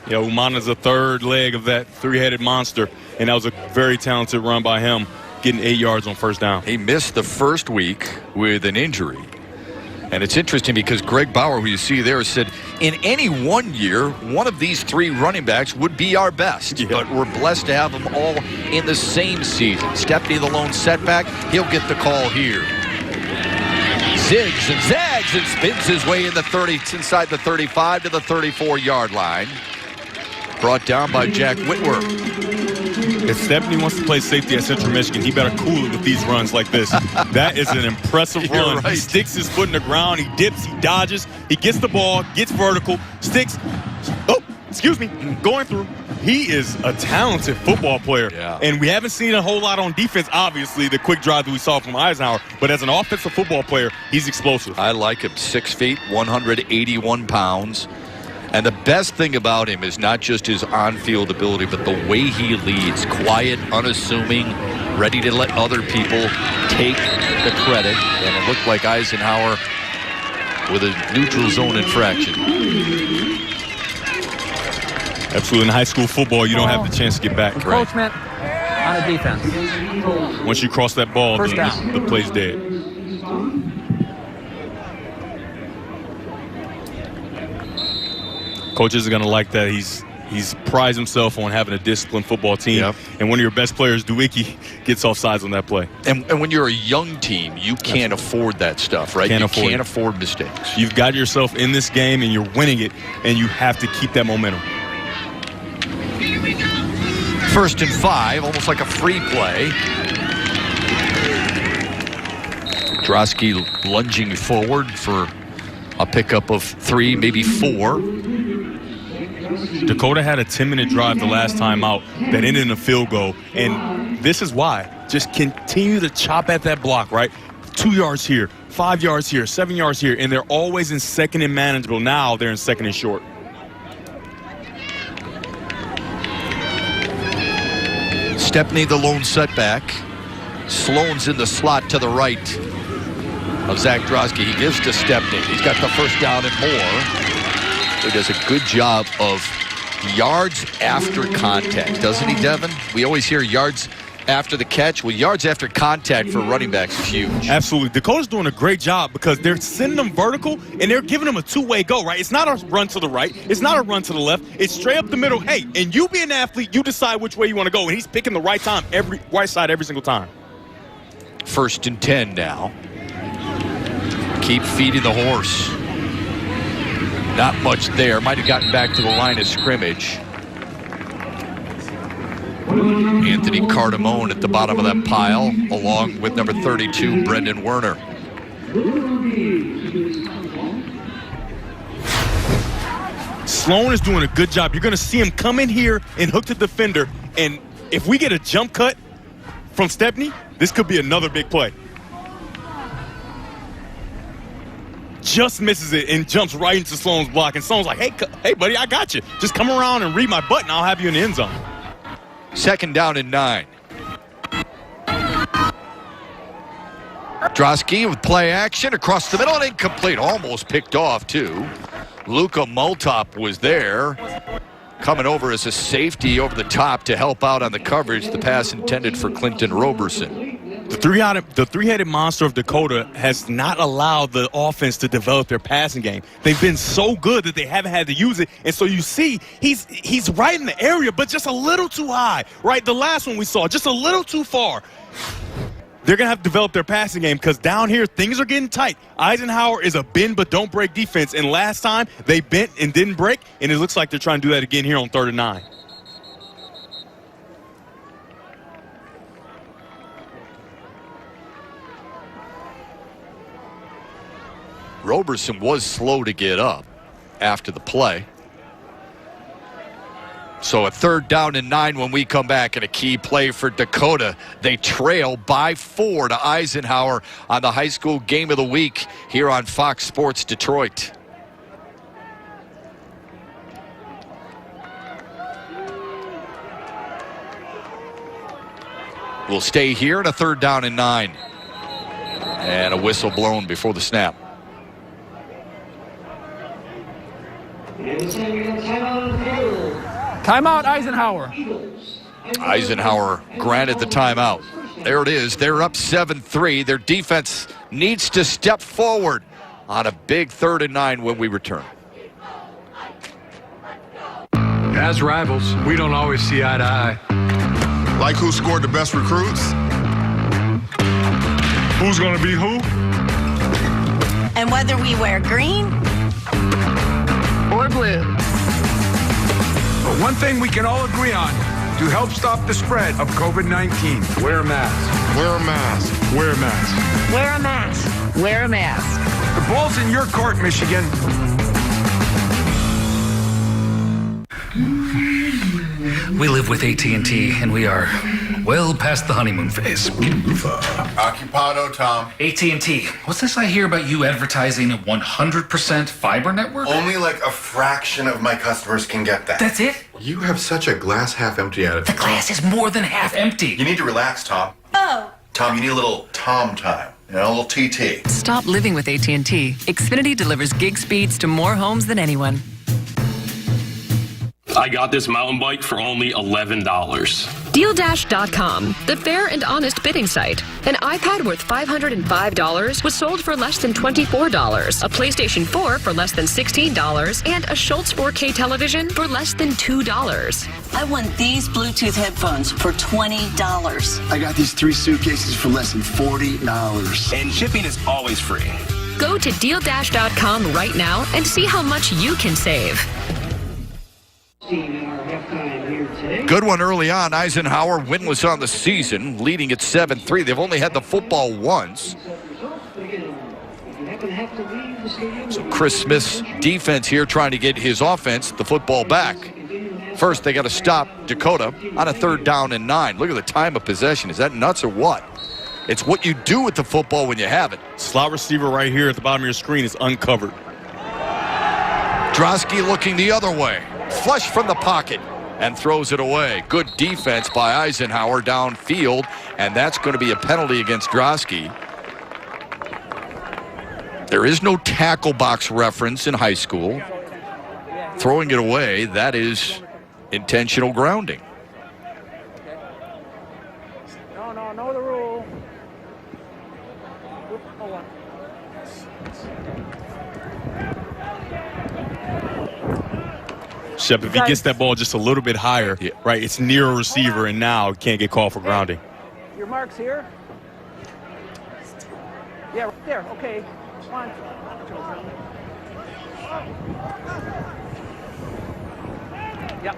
Yeah, Umana's the third leg of that three-headed monster, and that was a very talented run by him, getting 8 yards on first down. He missed the first week with an injury. And it's interesting because Greg Bauer, who you see there, said in any one year, one of these three running backs would be our best. Yeah. But we're blessed to have them all in the same season. Stepney, the lone setback, he'll get the call here. Zigs and zags and spins his way in the 30, inside the 35 to the 34-yard line. Brought down by Jack Whitworth. If Stepney wants to play safety at Central Michigan, he better cool it with these runs like this. That is an impressive run. Right. He sticks his foot in the ground. He dips. He dodges. He gets the ball, gets vertical, sticks. Oh, excuse me, going through. He is a talented football player. Yeah. And we haven't seen a whole lot on defense, obviously, the quick drive that we saw from Eisenhower. But as an offensive football player, he's explosive. I like him. 6 feet, 181 pounds. And the best thing about him is not just his on-field ability, but the way he leads. Quiet, unassuming, ready to let other people take the credit. And it looked like Eisenhower with a neutral zone infraction. Absolutely. In high school football, you don't have the chance to get back. Encroachment on a defense. Once you cross that ball, the play's dead. Coaches are going to like that. He's prides himself on having a disciplined football team. Yep. And one of your best players, Dewicki, gets offsides on that play. And when you're a young team, you can't afford that stuff, right? You can't afford mistakes. You've got yourself in this game, and you're winning it, and you have to keep that momentum. 1st and 5, almost like a free play. Drosky lunging forward for a pickup of 3, maybe 4. Dakota had a 10-minute drive the last time out that ended in a field goal, and this is why. Just continue to chop at that block, right? 2 yards here, 5 yards here, 7 yards here, and they're always in second and manageable. Now they're in second and short. Stepney, the lone setback. Sloan's in the slot to the right of Zach Drosky. He gives to Stepney. He's got the first down and more. He does a good job of yards after contact, doesn't he, Devin? We always hear yards after the catch. Well, yards after contact for running backs is huge. Absolutely. Dakota's doing a great job because they're sending them vertical, and they're giving them a two-way go, right? It's not a run to the right. It's not a run to the left. It's straight up the middle. Hey, and you be an athlete, you decide which way you want to go, and he's picking the right side every single time. 1st and 10 now. Keep feeding the horse. Not much there. Might have gotten back to the line of scrimmage. Anthony Cardamone at the bottom of that pile, along with number 32, Brendan Werner. Sloan is doing a good job. You're going to see him come in here and hook the defender. And if we get a jump cut from Stepney, this could be another big play. Just misses it and jumps right into Sloan's block. And Sloan's like, hey, buddy, I got you. Just come around and read my button. I'll have you in the end zone. 2nd down and 9. Drosky with play action across the middle and incomplete. Almost picked off, too. Luka Multop was there. Coming over as a safety over the top to help out on the coverage. The pass intended for Clinton Roberson. The three-headed monster of Dakota has not allowed the offense to develop their passing game. They've been so good that they haven't had to use it. And so you see he's right in the area, but just a little too high, right? The last one we saw, just a little too far. They're going to have to develop their passing game because down here things are getting tight. Eisenhower is a bend but don't break defense. And last time they bent and didn't break, and it looks like they're trying to do that again here on 3rd and 9. Roberson was slow to get up after the play. So a 3rd down and 9 when we come back, and a key play for Dakota. They trail by 4 to Eisenhower on the high school game of the week here on Fox Sports Detroit. We'll stay here in a 3rd down and 9. And a whistle blown before the snap. Timeout, Eisenhower. Eisenhower granted the timeout. There it is. They're up 7-3. Their defense needs to step forward on a big 3rd and 9 when we return. As rivals, we don't always see eye to eye. Like who scored the best recruits? Who's going to be who? And whether we wear green or blue. But one thing we can all agree on, to help stop the spread of COVID-19, wear a mask. Wear a mask. Wear a mask. wear a mask. Wear a mask. The ball's in your court, Michigan. We live with AT&T, and we are well past the honeymoon phase. Occupado, Tom. AT&T, what's this I hear about you advertising a 100% fiber network? Only like a fraction of my customers can get that. That's it? You have such a glass half empty attitude. The glass is more than half empty. You need to relax, Tom. Oh. Tom, you need a little Tom time. You know, a little TT. Stop living with AT&T. Xfinity delivers gig speeds to more homes than anyone. I got this mountain bike for only $11. DealDash.com, the fair and honest bidding site. An iPad worth $505 was sold for less than $24, a PlayStation 4 for less than $16, and a Schultz 4K television for less than $2. I won these Bluetooth headphones for $20. I got these 3 suitcases for less than $40. And shipping is always free. Go to DealDash.com right now and see how much you can save. Good one early on. Eisenhower winless on the season, leading at 7-3. They've only had the football once. So Chris Smith's defense here trying to get his offense, the football back. First, they got to stop Dakota on a 3rd down and 9. Look at the time of possession. Is that nuts or what? It's what you do with the football when you have it. Slot receiver right here at the bottom of your screen is uncovered. Drosky looking the other way. Flush from the pocket and throws it away. Good defense by Eisenhower downfield, and that's going to be a penalty against Drosky. There is no tackle box reference in high school. Throwing it away, that is intentional grounding. No, know the rule. Shep, if he gets that ball just a little bit higher, right, it's near a receiver, and now can't get called for grounding. Your mark's here? Yeah, right there. Okay. Come on. Yep.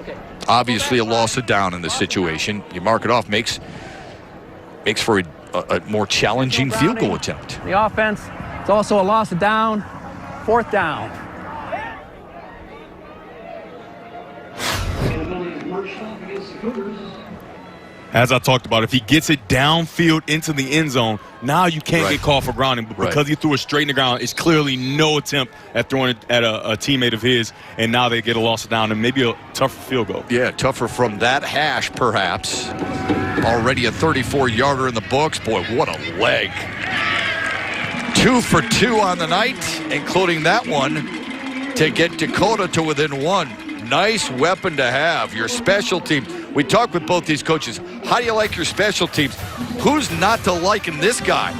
Okay. Obviously a loss of down in this situation. You mark it off, makes for a more challenging field goal attempt. The offense, it's also a loss of down. 4th down. As I talked about, if he gets it downfield into the end zone, now you can't get called for grounding. But because he threw it straight in the ground, it's clearly no attempt at throwing it at a teammate of his, and now they get a loss of down and maybe a tougher field goal. Yeah, tougher from that hash, perhaps. Already a 34-yarder in the books. Boy, what a leg. 2 for 2 on the night, including that one to get Dakota to within 1. Nice weapon to have. Your special team. We talked with both these coaches. How do you like your special teams? Who's not to like in this guy?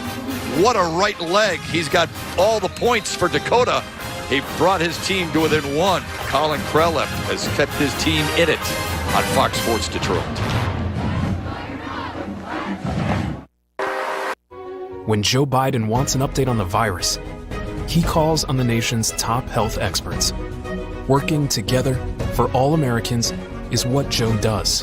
What a right leg. He's got all the points for Dakota. He brought his team to within one. Colin Krelep has kept his team in it on Fox Sports Detroit. When Joe Biden wants an update on the virus, he calls on the nation's top health experts. Working together for all Americans is what Joe does.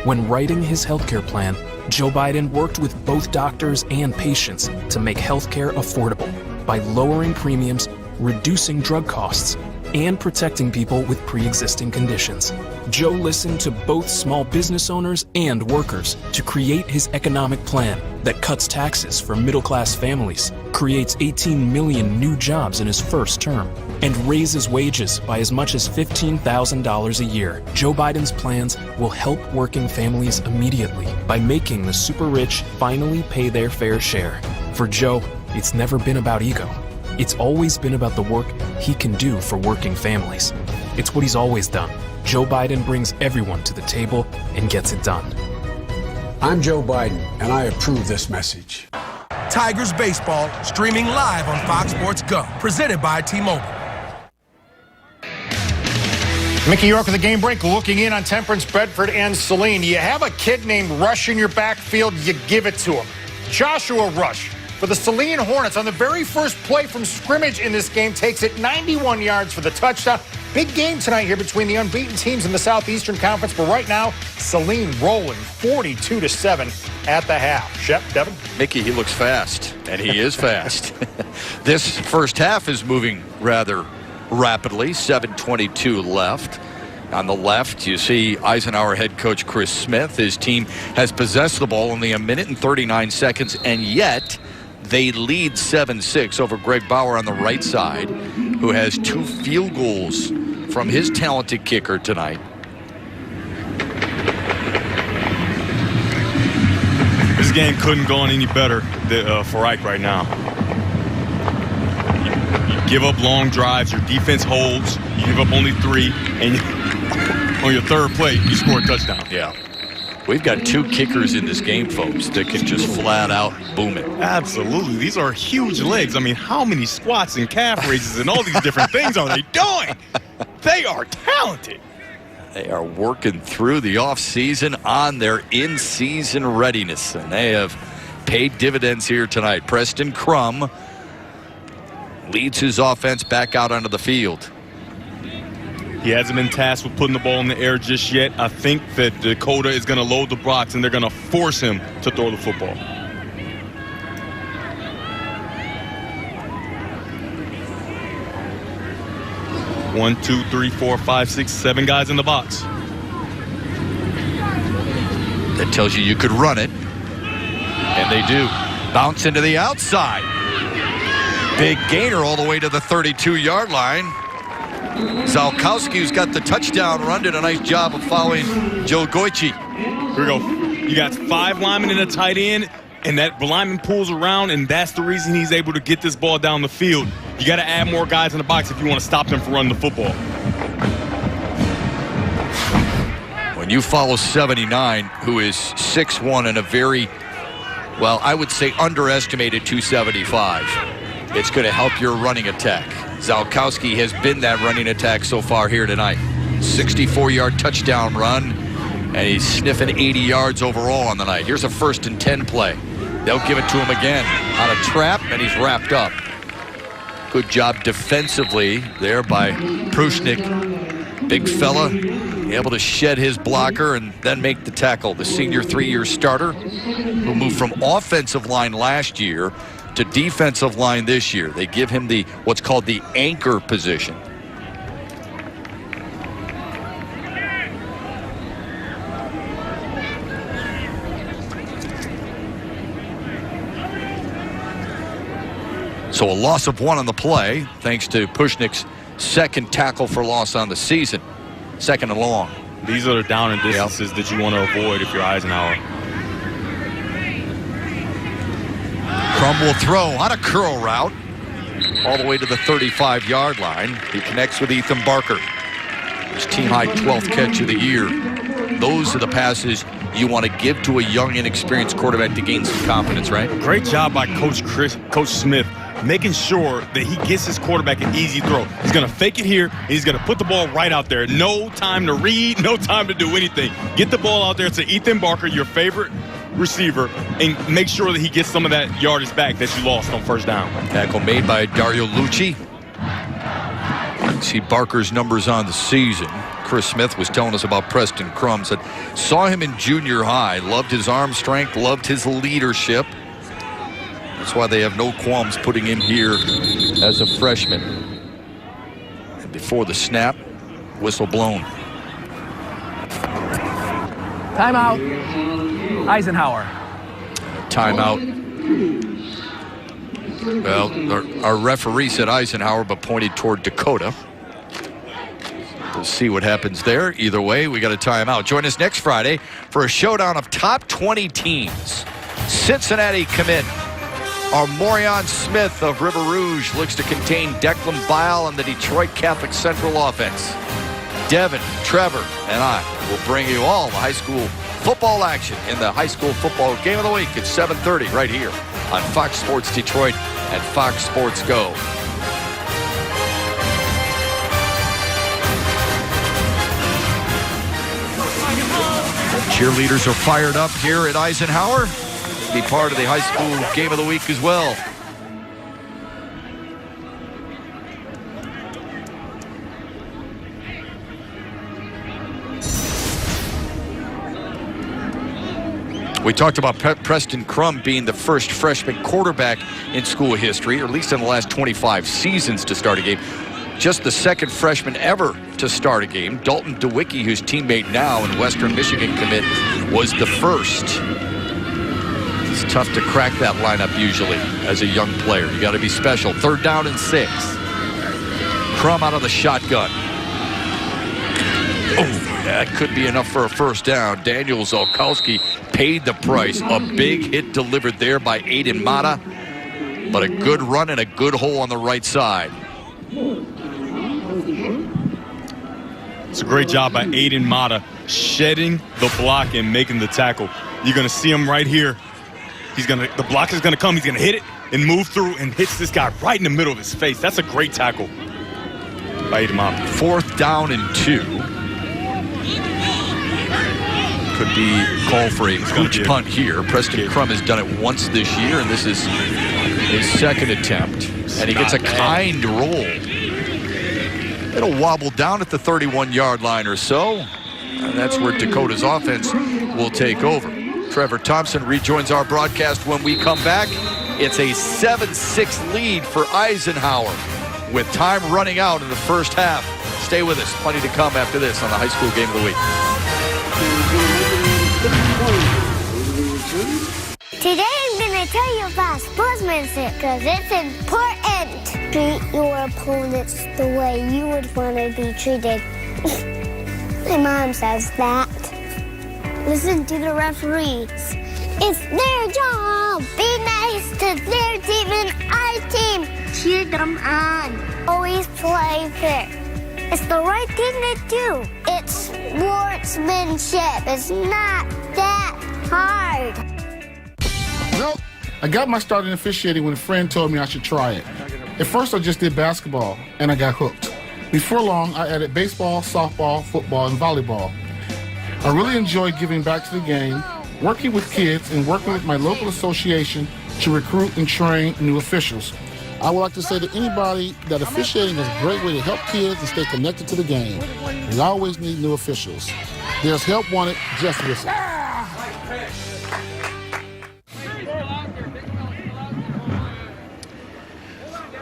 When writing his healthcare plan, Joe Biden worked with both doctors and patients to make healthcare affordable by lowering premiums, reducing drug costs, and protecting people with pre-existing conditions. Joe listened to both small business owners and workers to create his economic plan that cuts taxes for middle-class families, creates 18 million new jobs in his first term, and raises wages by as much as $15,000 a year. Joe Biden's plans will help working families immediately by making the super rich finally pay their fair share. For Joe, it's never been about ego. It's always been about the work he can do for working families. It's what he's always done. Joe Biden brings everyone to the table and gets it done. I'm Joe Biden, and I approve this message. Tigers baseball streaming live on Fox Sports Go, presented by T-Mobile. Mickey York with the Game Break, looking in on Temperance, Bedford, and Saline. You have a kid named Rush in your backfield, you give it to him. Joshua Rush for the Saline Hornets on the very first play from scrimmage in this game takes it 91 yards for the touchdown. Big game tonight here between the unbeaten teams in the Southeastern Conference, but right now, Saline rolling 42-7 at the half. Shep, Devin? Mickey, he looks fast, and he is fast. This first half is moving rather rapidly, 7:22 left. On the left, you see Eisenhower head coach Chris Smith. His team has possessed the ball only 1 minute and 39 seconds, and yet they lead 7-6 over Greg Bauer on the right side, who has 2 field goals from his talented kicker tonight. This game couldn't go on any better for Ike right now. You give up long drives, your defense holds, you give up only 3, and on your third play, you score a touchdown. Yeah. We've got 2 kickers in this game, folks, that can just flat out boom it. Absolutely. These are huge legs. I mean, how many squats and calf raises and all these different things are they doing? They are talented. They are working through the offseason on their in-season readiness, and they have paid dividends here tonight. Preston Crum leads his offense back out onto the field. He hasn't been tasked with putting the ball in the air just yet. I think that Dakota is going to load the box, and they're going to force him to throw the football. One, two, three, four, five, six, 7 guys in the box. That tells you could run it, and they do. Bounce into the outside. Big gainer all the way to the 32-yard line. Zalkowski's got the touchdown run, did a nice job of following Joe Goichi. Here we go. You got 5 linemen and a tight end, and that lineman pulls around, and that's the reason he's able to get this ball down the field. You got to add more guys in the box if you want to stop them from running the football. When you follow 79, who is 6'1" and a very, well, I would say underestimated 275, it's going to help your running attack. Zalkowski has been that running attack so far here tonight. 64-yard touchdown run, and he's sniffing 80 yards overall on the night. Here's a 1st and 10 play. They'll give it to him again on a trap, and he's wrapped up. Good job defensively there by Prushnik. Big fella, able to shed his blocker and then make the tackle. The senior 3-year starter who moved from offensive line last year to defensive line this year. They give him the what's called the anchor position. So a loss of 1 on the play, thanks to Pushnik's 2nd tackle for loss on the season. 2nd and long. These are the down and distances that you want to avoid if you're Eisenhower. Crum will throw on a curl route all the way to the 35-yard line. He connects with Ethan Barker. His team-high 12th catch of the year. Those are the passes you want to give to a young, inexperienced quarterback to gain some confidence, right? Great job by Coach Smith, making sure that he gets his quarterback an easy throw. He's going to fake it here, and he's going to put the ball right out there. No time to read, no time to do anything. Get the ball out there to Ethan Barker, your favorite receiver, and make sure that he gets some of that yardage back that you lost on first down. Tackle made by Dario Lucci. See Barker's numbers on the season. Chris Smith was telling us about Preston Crum. Said, saw him in junior high, loved his arm strength, loved his leadership. That's why they have no qualms putting him here as a freshman. And before the snap, whistle blown. Timeout. Eisenhower. Timeout. Well, our referee said Eisenhower, but pointed toward Dakota. We'll see what happens there. Either way, we got a timeout. Join us next Friday for a showdown of top 20 teams. Cincinnati commit Armorion Smith of River Rouge looks to contain Declan Bile and the Detroit Catholic Central offense. Devin, Trevor, and I will bring you all the high school football action in the high school football game of the week at 7:30 right here on Fox Sports Detroit and Fox Sports Go. Cheerleaders are fired up here at Eisenhower. Be part of the high school game of the week as well. We talked about Preston Crum being the first freshman quarterback in school history, or at least in the last 25 seasons to start a game. Just the second freshman ever to start a game. Dalton DeWicki, whose teammate now and Western Michigan commit, was the first. It's tough to crack that lineup usually as a young player. You got to be special. 3rd down and 6. Crum out of the shotgun. Oh, that could be enough for a first down. Daniel Zolkowski paid the price. A big hit delivered there by Aiden Mata, but a good run and a good hole on the right side. It's a great job by Aiden Mata shedding the block and making the tackle. You're going to see him right here. The block is going to come. He's going to hit it and move through and hits this guy right in the middle of his face. That's a great tackle by Aiden Mata. 4th down and 2. Could be called for a hooch punt here. Preston Crum has done it once this year, and this is his second attempt. And he gets a kind roll. It'll wobble down at the 31-yard line or so. And that's where Dakota's offense will take over. Trevor Thompson rejoins our broadcast when we come back. It's a 7-6 lead for Eisenhower with time running out in the first half. Stay with us. Plenty to come after this on the high school game of the week. Today I'm going to tell you about sportsmanship because it's important. Treat your opponents the way you would want to be treated. My mom says that. Listen to the referees. It's their job. Be nice to their team and our team. Cheer them on. Always play fair. It's the right thing to do. It's sportsmanship. It's not that hard. Well, I got my start in officiating when a friend told me I should try it. At first, I just did basketball, and I got hooked. Before long, I added baseball, softball, football, and volleyball. I really enjoyed giving back to the game, working with kids, and working with my local association to recruit and train new officials. I would like to say to anybody that officiating is a great way to help kids and stay connected to the game. We always need new officials. There's help wanted, just listen.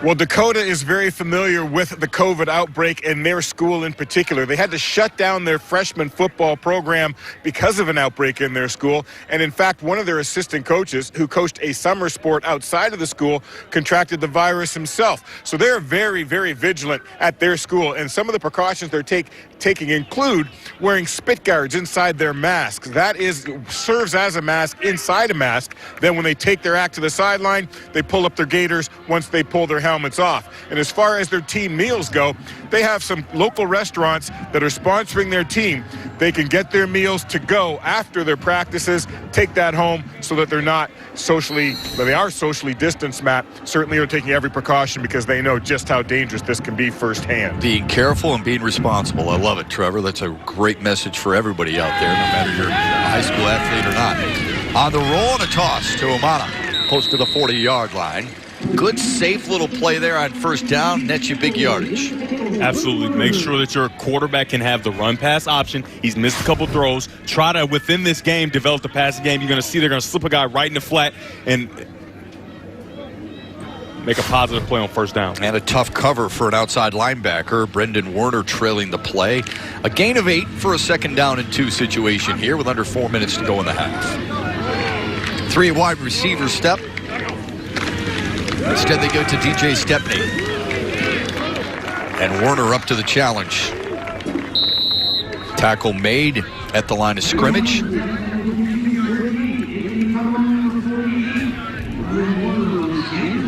Well, Dakota is very familiar with the COVID outbreak in their school in particular. They had to shut down their freshman football program because of an outbreak in their school. And in fact, one of their assistant coaches, who coached a summer sport outside of the school, contracted the virus himself. So they're very, very vigilant at their school. And some of the precautions they're taking include wearing spit guards inside their masks. That serves as a mask inside a mask. Then when they take their act to the sideline, they pull up their gaiters. Once they pull their helmet helmets off. And as far as their team meals go, they have some local restaurants that are sponsoring their team. They can get their meals to go after their practices, take that home so that they are socially distanced, Matt. Certainly are taking every precaution because they know just how dangerous this can be firsthand. Being careful and being responsible. I love it, Trevor. That's a great message for everybody out there, no matter you're a high school athlete or not. On the roll and a toss to Umana, close to the 40-yard line. Good, safe little play there on first down. Nets you big yardage. Absolutely. Make sure that your quarterback can have the run-pass option. He's missed a couple throws. Try to, within this game, develop the passing game. You're going to see they're going to slip a guy right in the flat and make a positive play on first down. And a tough cover for an outside linebacker. Brendan Werner trailing the play. A gain of 8 for a 2nd down and 2 situation here with under 4 minutes to go in the half. 3 wide receiver step. Instead, they go to DJ Stepney. And Werner up to the challenge. Tackle made at the line of scrimmage.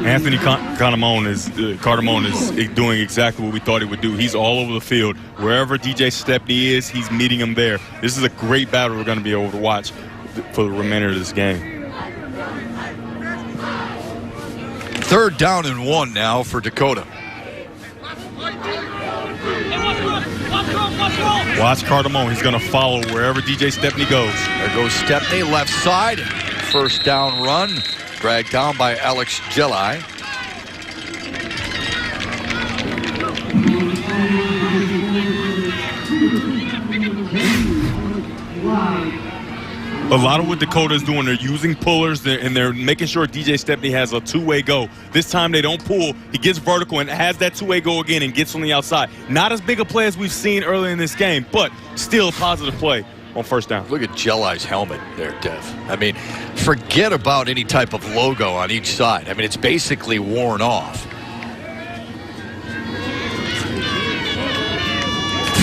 Anthony Cardamone is doing exactly what we thought he would do. He's all over the field. Wherever DJ Stepney is, he's meeting him there. This is a great battle we're going to be able to watch for the remainder of this game. 3rd down and 1 now for Dakota. Watch Cardamone. He's going to follow wherever DJ Stepney goes. There goes Stepney, left side. First down run. Dragged down by Alex Jelai. A lot of what Dakota is doing, they're using pullers and they're making sure DJ Stepney has a two-way go. This time they don't pull. He gets vertical and has that two-way go again and gets on the outside. Not as big a play as we've seen earlier in this game, but still a positive play on first down. Look at Jelai's helmet there, Dev. I mean, forget about any type of logo on each side. I mean, it's basically worn off.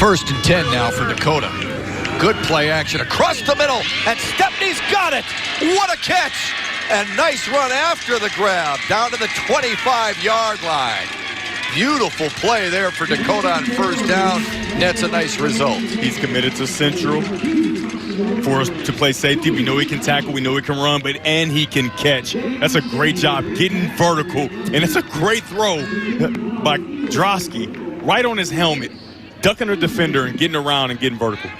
1st and 10 now for Dakota. Good play action across the middle, and Stepney's got it. What a catch! And nice run after the grab, down to the 25-yard line. Beautiful play there for Dakota on first down. That's a nice result. He's committed to Central for us to play safety. We know he can tackle, we know he can run, and he can catch. That's a great job getting vertical, and it's a great throw by Drosky right on his helmet, ducking a defender and getting around and getting vertical.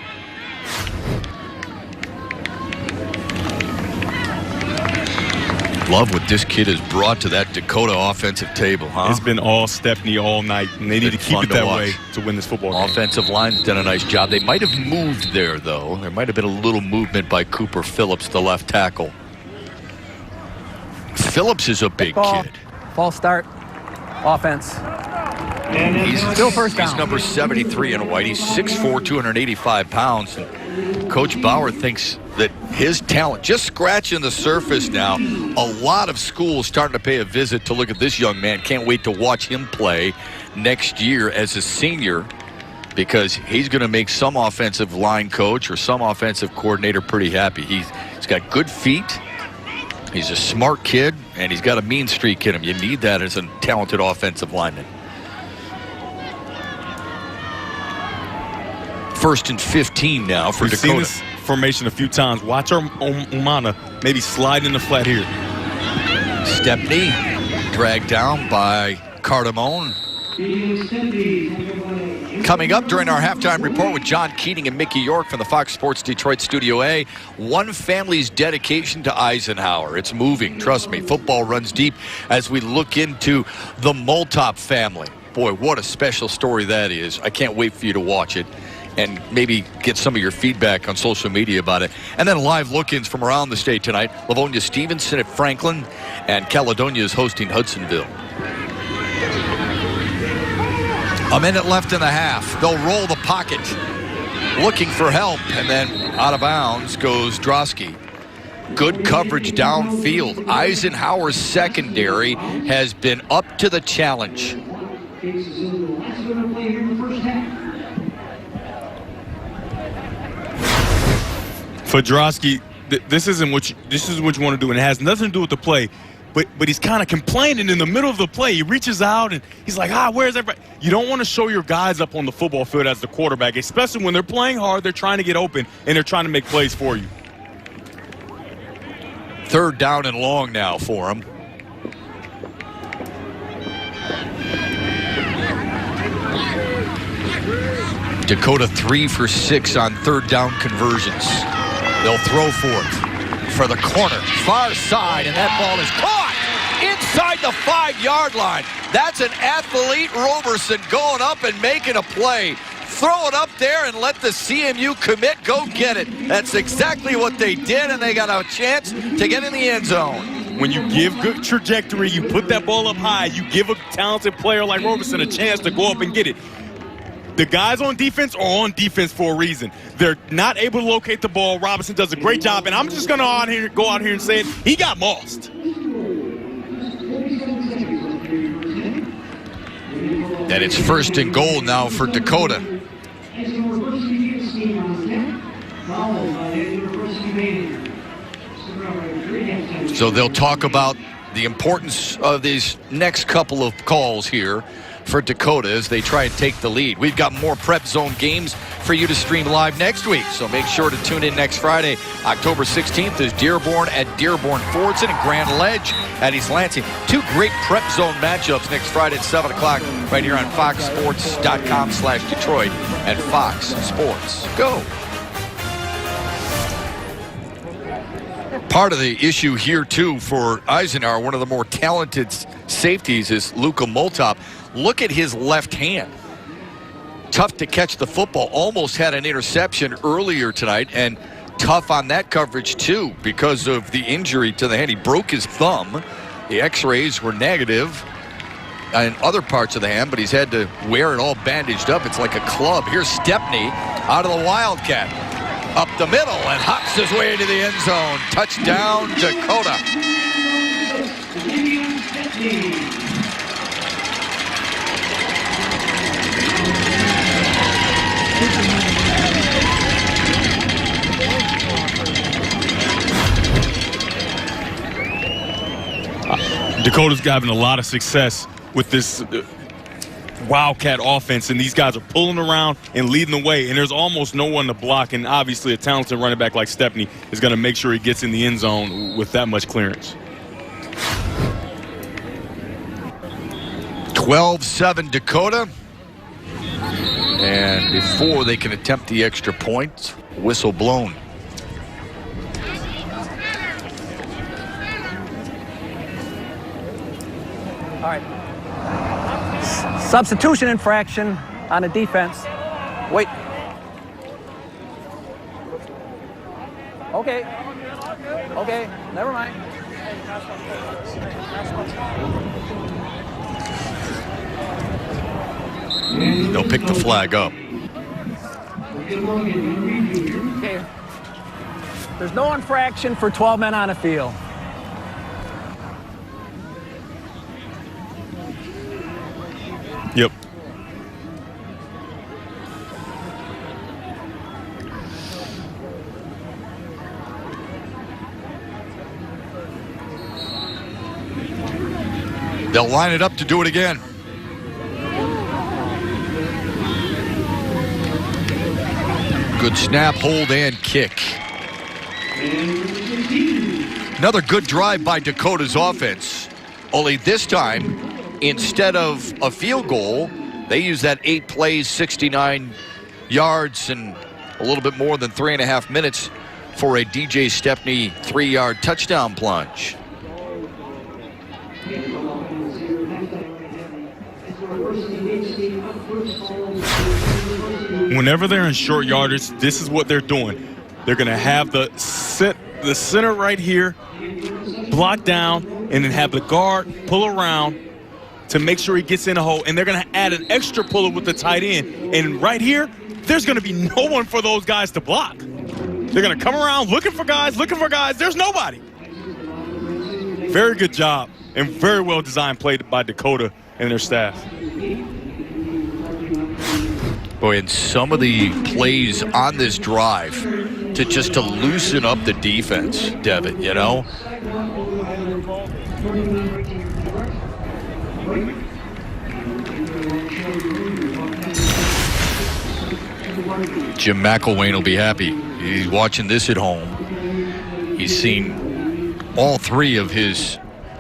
Love what this kid has brought to that Dakota offensive table, huh? It's been all Stepney all night, and they need to keep it that way to win this football game. Offensive line's done a nice job. They might have moved there, though. There might have been a little movement by Cooper Phillips, the left tackle. Phillips is a big kid. False start. Offense. He's still first down. He's number 73 in white. He's 6'4", 285 pounds. And Coach Bauer thinks that his talent, just scratching the surface now, a lot of schools starting to pay a visit to look at this young man. Can't wait to watch him play next year as a senior, because he's going to make some offensive line coach or some offensive coordinator pretty happy. He's got good feet. He's a smart kid, and he's got a mean streak in him. You need that as a talented offensive lineman. 1st and 15 now for Dakota. We've seen this formation a few times. Watch our Umana maybe slide in the flat here. Stepney dragged down by Cardamone. Coming up during our halftime report with John Keating and Mickey York from the Fox Sports Detroit Studio A, one family's dedication to Eisenhower. It's moving, trust me. Football runs deep as we look into the Moltop family. Boy, what a special story that is. I can't wait for you to watch it and maybe get some of your feedback on social media about it. And then live look-ins from around the state tonight. Livonia Stevenson at Franklin, and Caledonia is hosting Hudsonville. A minute left in the half. They'll roll the pocket, looking for help, and then out of bounds goes Drosky. Good coverage downfield. Eisenhower's secondary has been up to the challenge. For Drosky, this is what you want to do, and it has nothing to do with the play. but he's kind of complaining in the middle of the play. He reaches out, and he's like, where's everybody? You don't want to show your guys up on the football field as the quarterback, especially when they're playing hard, they're trying to get open, and they're trying to make plays for you. 3rd down and long now for him. Dakota 3 for 6 on 3rd down conversions. They'll throw for the corner, far side, and that ball is caught inside the 5-yard line. That's an athlete, Roberson, going up and making a play. Throw it up there and let the CMU commit go get it. That's exactly what they did, and they got a chance to get in the end zone. When you give good trajectory, you put that ball up high, you give a talented player like Roberson a chance to go up and get it. The guys on defense are on defense for a reason. They're not able to locate the ball. Robinson does a great job, and I'm just going to go out here and say it. He got mossed. And it's 1st and goal now for Dakota. So they'll talk about the importance of these next couple of calls here for Dakota as they try and take the lead. We've got more Prep Zone games for you to stream live next week, so make sure to tune in next Friday. October 16th is Dearborn at Dearborn-Fordson and Grand Ledge at East Lansing. 2 great Prep Zone matchups next Friday at 7 o'clock right here on foxsports.com/Detroit and Fox Sports Go. Part of the issue here, too, for Eisenhower, one of the more talented safeties is Luka Moltop. Look at his left hand. Tough to catch the football. Almost had an interception earlier tonight, and tough on that coverage, too, because of the injury to the hand. He broke his thumb. The x-rays were negative in other parts of the hand, but he's had to wear it all bandaged up. It's like a club. Here's Stepney out of the Wildcat. Up the middle and hops his way into the end zone. Touchdown, Dakota. Dakota's having a lot of success with this Wildcat offense, and these guys are pulling around and leading the way, and there's almost no one to block, and obviously a talented running back like Stepney is going to make sure he gets in the end zone with that much clearance. 12-7 Dakota. And before they can attempt the extra point, whistle blown. All right. Substitution infraction on the defense. Wait. Okay. Okay, never mind. They'll pick the flag up. Okay. There's no infraction for 12 men on the field. Yep. They'll line it up to do it again. Good snap, hold, and kick. Another good drive by Dakota's offense. Only this time, instead of a field goal, they use that 8 plays, 69 yards, and a little bit more than 3.5 minutes for a DJ Stepney 3-yard touchdown plunge. Whenever they're in short yardage, this is what they're doing. They're going to have the center right here block down, and then have the guard pull around to make sure he gets in a hole, and they're going to add an extra puller with the tight end. And right here, there's going to be no one for those guys to block. They're going to come around looking for guys. There's nobody. Very good job and very well designed play by Dakota and their staff. Boy, and some of the plays on this drive to loosen up the defense, Devin, you know? Jim McElwain will be happy. He's watching this at home. He's seen all three of his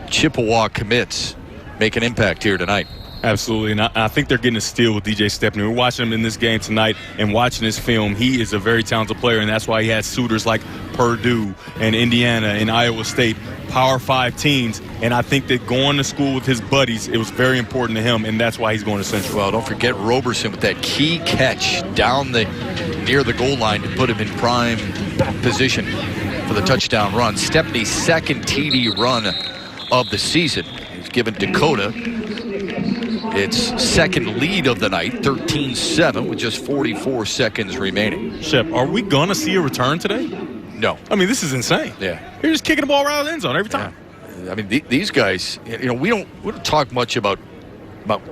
Chippewa commits make an impact here tonight. Absolutely, and I think they're getting a steal with DJ Stepney. We're watching him in this game tonight and watching his film. He is a very talented player, and that's why he has suitors like Purdue and Indiana and Iowa State, Power 5 teams. And I think that going to school with his buddies, it was very important to him, and that's why he's going to Central. Well, don't forget Roberson with that key catch down near the goal line to put him in prime position for the touchdown run. Stepney's second TD run of the season. He's given Dakota its second lead of the night, 13-7, with just 44 seconds remaining. Shep, are we going to see a return today? No. I mean, this is insane. Yeah. You're just kicking the ball right out of the end zone every time. Yeah. I mean, these guys, we don't talk much about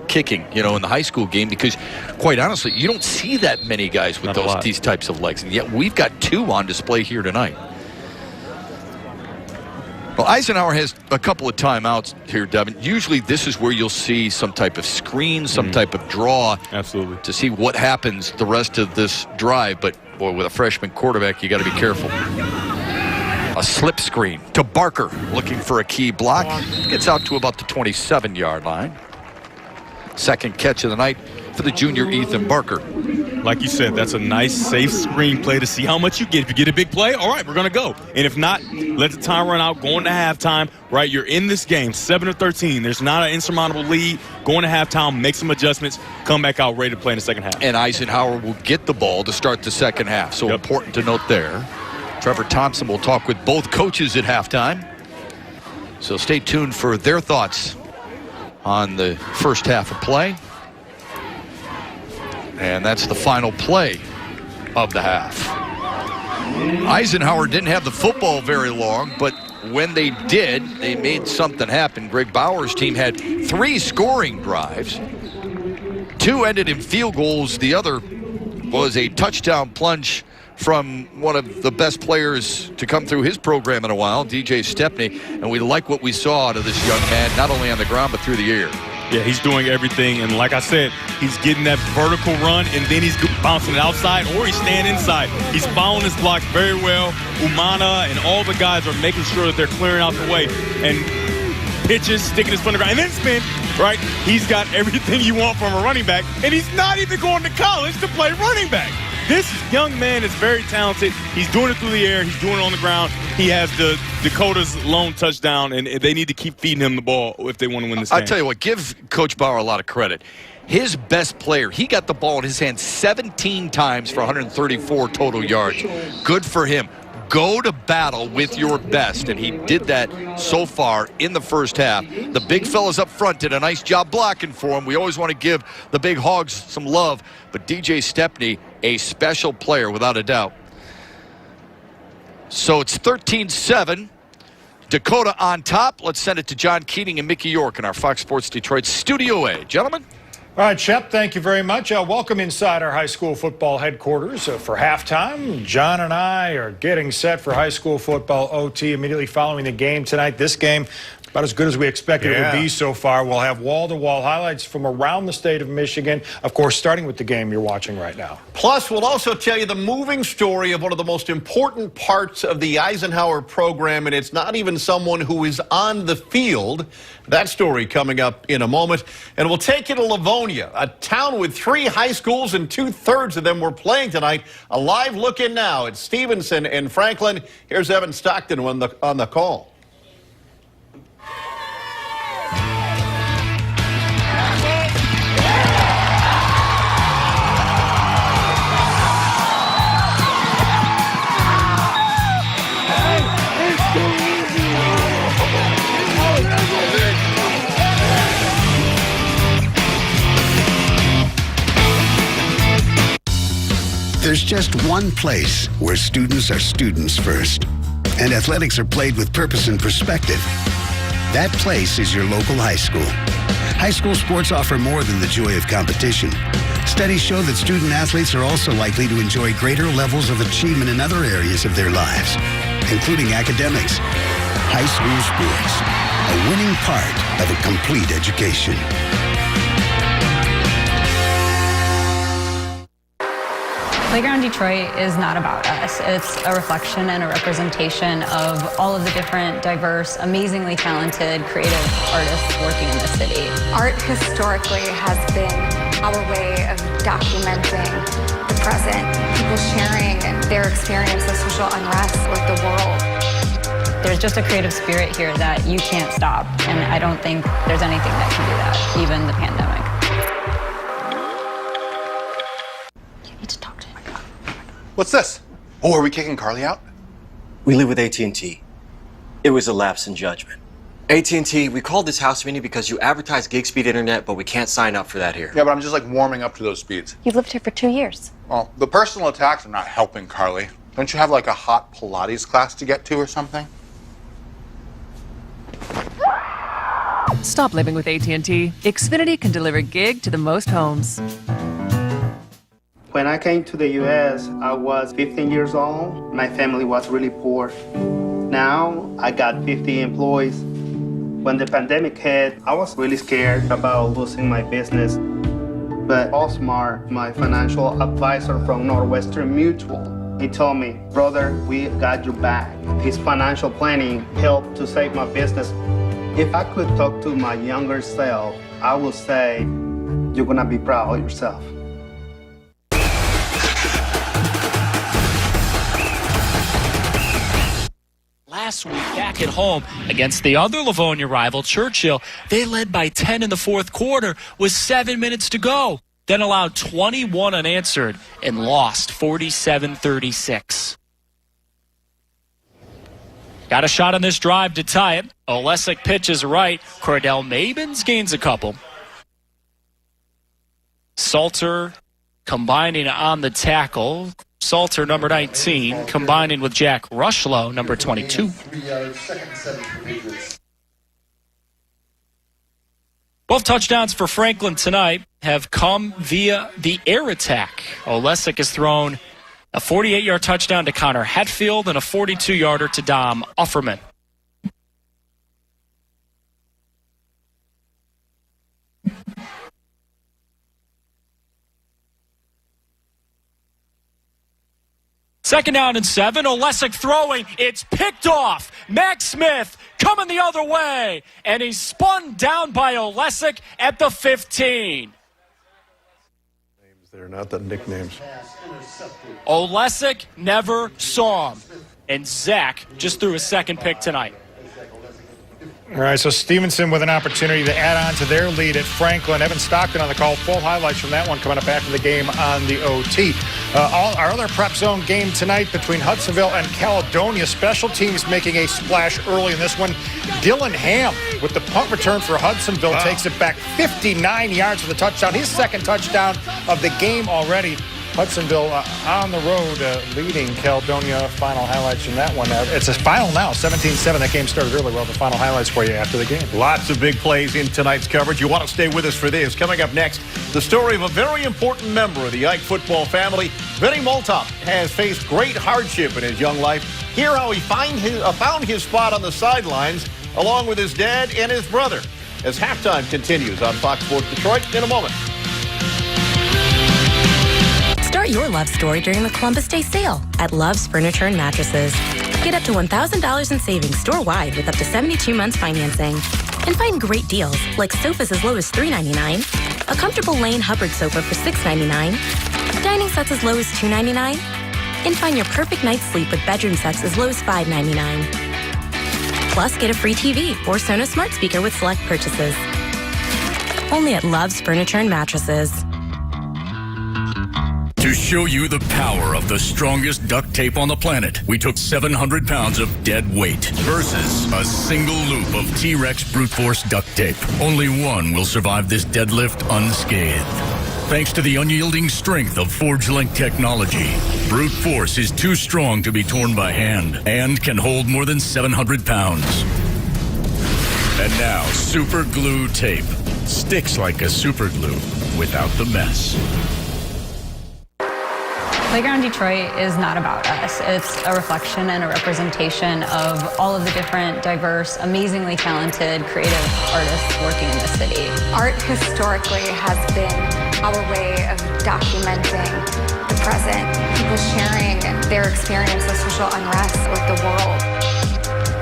kicking, in the high school game, because quite honestly, you don't see that many guys with these types of legs. And yet we've got two on display here tonight. Well, Eisenhower has a couple of timeouts here, Devin. Usually this is where you'll see some type of screen, some type of draw. Absolutely. To see what happens the rest of this drive. But, boy, with a freshman quarterback, you got to be careful. A slip screen to Barker, looking for a key block. Gets out to about the 27-yard line. Second catch of the night for the junior Ethan Barker. Like you said, that's a nice, safe screen play to see how much you get. If you get a big play, all right, we're going to go. And if not, let the time run out, going to halftime, right? You're in this game, 7-13. There's not an insurmountable lead. Going to halftime, make some adjustments, come back out ready to play in the second half. And Eisenhower will get the ball to start the second half. So important to note there. Trevor Thompson will talk with both coaches at halftime. So stay tuned for their thoughts on the first half of play. And that's the final play of the half. Eisenhower didn't have the football very long, but when they did, they made something happen. Greg Bauer's team had 3 scoring drives. 2 ended in field goals. The other was a touchdown plunge from one of the best players to come through his program in a while, DJ Stepney. And we like what we saw out of this young man, not only on the ground, but through the air. Yeah, he's doing everything, and like I said, he's getting that vertical run, and then he's bouncing it outside, or he's staying inside. He's following his blocks very well. Umana and all the guys are making sure that they're clearing out the way, and pitches, sticking his foot in the ground, and then spin, right? He's got everything you want from a running back, and he's not even going to college to play running back. This young man is very talented. He's doing it through the air. He's doing it on the ground. He has the Dakota's lone touchdown, and they need to keep feeding him the ball if they want to win this game. I'll tell you what, give Coach Bauer a lot of credit. His best player, he got the ball in his hands 17 times for 134 total yards. Good for him. Go to battle with your best, and he did that so far in the first half. The big fellas up front did a nice job blocking for him. We always want to give the big hogs some love, but DJ Stepney, a special player without a doubt. So it's 13-7. Dakota on top. Let's send it to John Keating and Mickey York in our Fox Sports Detroit Studio A. Gentlemen. All right, Shep, thank you very much. Welcome inside our high school football headquarters for halftime. John and I are getting set for high school football OT immediately following the game tonight. This game, about as good as we expected it would be so far. We'll have wall-to-wall highlights from around the state of Michigan, of course, starting with the game you're watching right now. Plus, we'll also tell you the moving story of one of the most important parts of the Eisenhower program, and it's not even someone who is on the field. That story coming up in a moment. And we'll take you to Livonia, a town with 3 high schools, and 2/3 of them were playing tonight. A live look in now at Stevenson and Franklin. Here's Evan Stockton on the call. There's just one place where students are students first, and athletics are played with purpose and perspective. That place is your local high school. High school sports offer more than the joy of competition. Studies show that student athletes are also likely to enjoy greater levels of achievement in other areas of their lives, including academics. High school sports. a winning part of a complete education. Playground Detroit is not about us. It's a reflection and a representation of all of the different, diverse, amazingly talented, creative artists working in the city. Art historically has been our way of documenting the present, people sharing their experience of social unrest with the world. There's just a creative spirit here that you can't stop, and I don't think there's anything that can do that, even the pandemic. What's this? Oh, are we kicking Carly out? We live with AT&T. It was a lapse in judgment. AT&T, we called this house meeting because you advertise gig speed internet, but we can't sign up for that here. Yeah, but I'm just like warming up to those speeds. You've lived here for 2 years. Well, the personal attacks are not helping, Carly. Don't you have like a hot Pilates class to get to or something? Stop living with AT&T. Xfinity can deliver gig to the most homes. When I came to the U.S., I was 15 years old. My family was really poor. Now, I got 50 employees. When the pandemic hit, I was really scared about losing my business. But Osmar, my financial advisor from Northwestern Mutual, he told me, brother, we got your back. His financial planning helped to save my business. If I could talk to my younger self, I would say, you're gonna be proud of yourself. Last week, back at home against the other Livonia rival, Churchill, they led by 10 in the fourth quarter with 7 minutes to go, then allowed 21 unanswered and lost 47-36. Got a shot on this drive to tie it. Olesic pitches right. Cordell Mabins gains a couple. Salter combining on the tackle. Salter, number 19, combining with Jack Rushlow, number 22. Both touchdowns for Franklin tonight have come via the air attack. Olesic has thrown a 48-yard touchdown to Connor Hetfield and a 42-yarder to Dom Ufferman. Second down and 7. Olesic throwing. It's picked off. Max Smith coming the other way. And he's spun down by Olesic at the 15. They're not the nicknames. Olesic never saw him. And Zach just threw his second pick tonight. All right, so Stevenson with an opportunity to add on to their lead at Franklin. Evan Stockton on the call. Full highlights from that one coming up after the game on the OT. Our other prep zone game tonight between Hudsonville and Caledonia. Special teams making a splash early in this one. Dylan Ham with the punt return for Hudsonville takes it back 59 yards for the touchdown. His second touchdown of the game already. Hudsonville on the road leading Caledonia. Final highlights from that one. It's a final now, 17-7. That game started really well. The final highlights for you after the game. Lots of big plays in tonight's coverage. You want to stay with us for this. Coming up next, the story of a very important member of the Ike football family. Vinny Moltop has faced great hardship in his young life. Hear how he found his spot on the sidelines along with his dad and his brother as halftime continues on Fox Sports Detroit in a moment. Start your love story during the Columbus Day sale at Love's Furniture and Mattresses. Get up to $1,000 in savings store-wide with up to 72 months financing. And find great deals like sofas as low as $399, a comfortable Lane Hubbard sofa for $699, dining sets as low as $299, and find your perfect night's sleep with bedroom sets as low as $599. Plus, get a free TV or Sonos smart speaker with select purchases. Only at Love's Furniture and Mattresses. To show you the power of the strongest duct tape on the planet, we took 700 pounds of dead weight versus a single loop of T-Rex brute force duct tape. Only one will survive this deadlift unscathed. Thanks to the unyielding strength of Forge Link technology, brute force is too strong to be torn by hand and can hold more than 700 pounds. And now, Super Glue Tape sticks like a super glue without the mess. Playground Detroit is not about us. It's a reflection and a representation of all of the different, diverse, amazingly talented, creative artists working in this city. Art historically has been our way of documenting the present, people sharing their experience of social unrest with the world.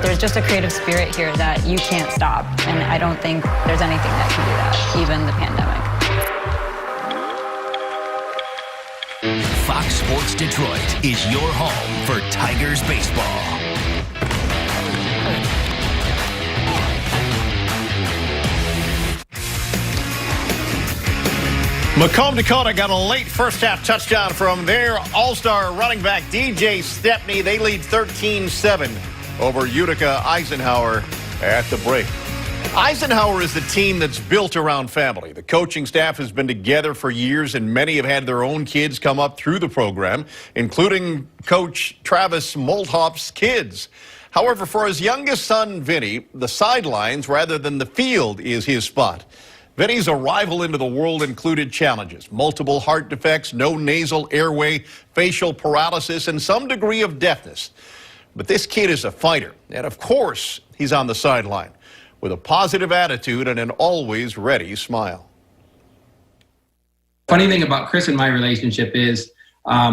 There's just a creative spirit here that you can't stop, and I don't think there's anything that can do that, even the pandemic. Fox Sports Detroit is your home for Tigers baseball. Macomb, Dakota got a late first-half touchdown from their all-star running back, DJ Stepney. They lead 13-7 over Utica Eisenhower at the break. Eisenhower is the team that's built around family. The coaching staff has been together for years, and many have had their own kids come up through the program, including Coach Travis Molthoff's kids. However, for his youngest son, Vinny, the sidelines rather than the field is his spot. Vinny's arrival into the world included challenges: multiple heart defects, no nasal airway, facial paralysis, and some degree of deafness. But this kid is a fighter, and of course, he's on the sideline with a positive attitude and an always ready smile. Funny thing about Chris and my relationship is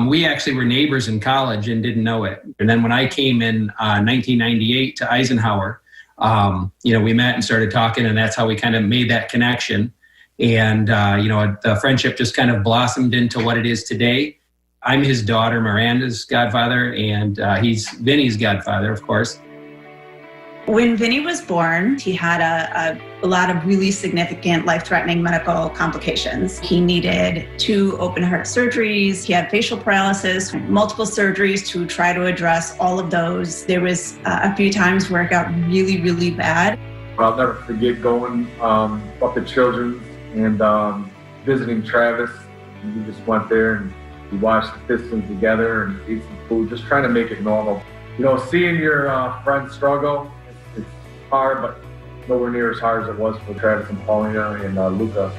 we actually were neighbors in college and didn't know it. And then when I came in 1998 to Eisenhower, we met and started talking, and that's how we kind of made that connection. And, the friendship just kind of blossomed into what it is today. I'm his daughter, Miranda's godfather, and he's Vinny's godfather, of course. When Vinny was born, he had a lot of really significant life-threatening medical complications. He needed 2 open heart surgeries. He had facial paralysis, multiple surgeries to try to address all of those. There was a few times where it got really, really bad. I'll never forget going up to Children's and visiting Travis. We just went there and we watched the Pistons together and ate some food, just trying to make it normal. Seeing your friends struggle, it's hard, but nowhere near as hard as it was for Travis and Paulina and Luca.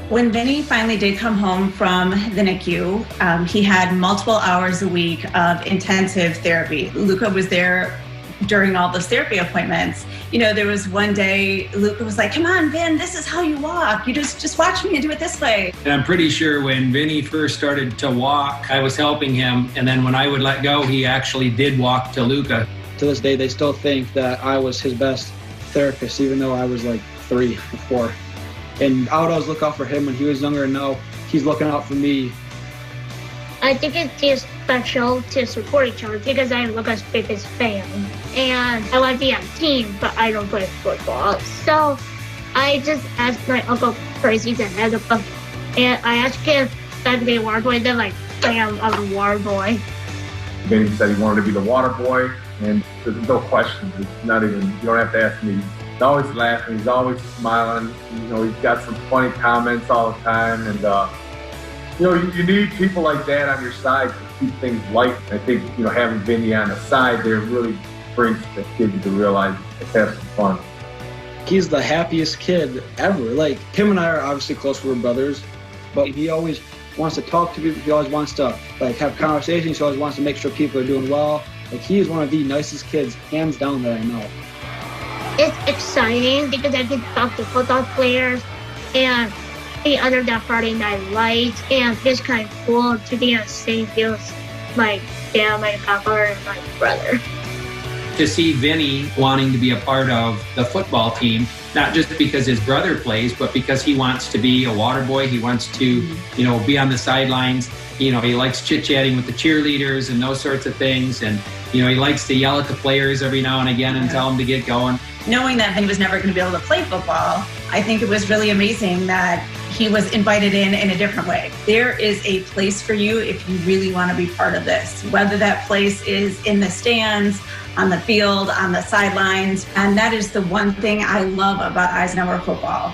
When Vinny finally did come home from the NICU, he had multiple hours a week of intensive therapy. Luca was there during all those therapy appointments. There was one day Luca was like, "Come on, Vin, this is how you walk. You just watch me and do it this way." And I'm pretty sure when Vinny first started to walk, I was helping him. And then when I would let go, he actually did walk to Luca. To this day, they still think that I was his best therapist, even though I was like 3 or 4. And I would always look out for him when he was younger, and now he's looking out for me. I think it's just special to support each other because I'm Luca's biggest fan. And I want to be on a team, but I don't play football. So I just asked my uncle Tracy to head up, and I asked him to be a water boy. They're like, "Damn, I'm a water boy." Vinny said he wanted to be the water boy, and there's no question. It's not even, you don't have to ask me. He's always laughing, he's always smiling. He's got some funny comments all the time, and you need people like that on your side to keep things light. I think, having Vinny on the side there really brings the kids to realize to have some fun. He's the happiest kid ever. Like, him and I are obviously close, we're brothers, but he always wants to talk to people. He always wants to have conversations. He always wants to make sure people are doing well. He is one of the nicest kids, hands down, that I know. It's exciting because I can talk to football players and the other Friday Night Lights, and it's kind of cool to be on the same field as my dad, my papa, and my brother. To see Vinny wanting to be a part of the football team, not just because his brother plays, but because he wants to be a water boy. He wants to, be on the sidelines. He likes chit-chatting with the cheerleaders and those sorts of things. And, he likes to yell at the players every now and again and tell them to get going. Knowing that Vinny was never going to be able to play football, I think it was really amazing that he was invited in a different way. There is a place for you if you really want to be part of this, whether that place is in the stands, on the field, on the sidelines. And that is the one thing I love about Eisenhower football.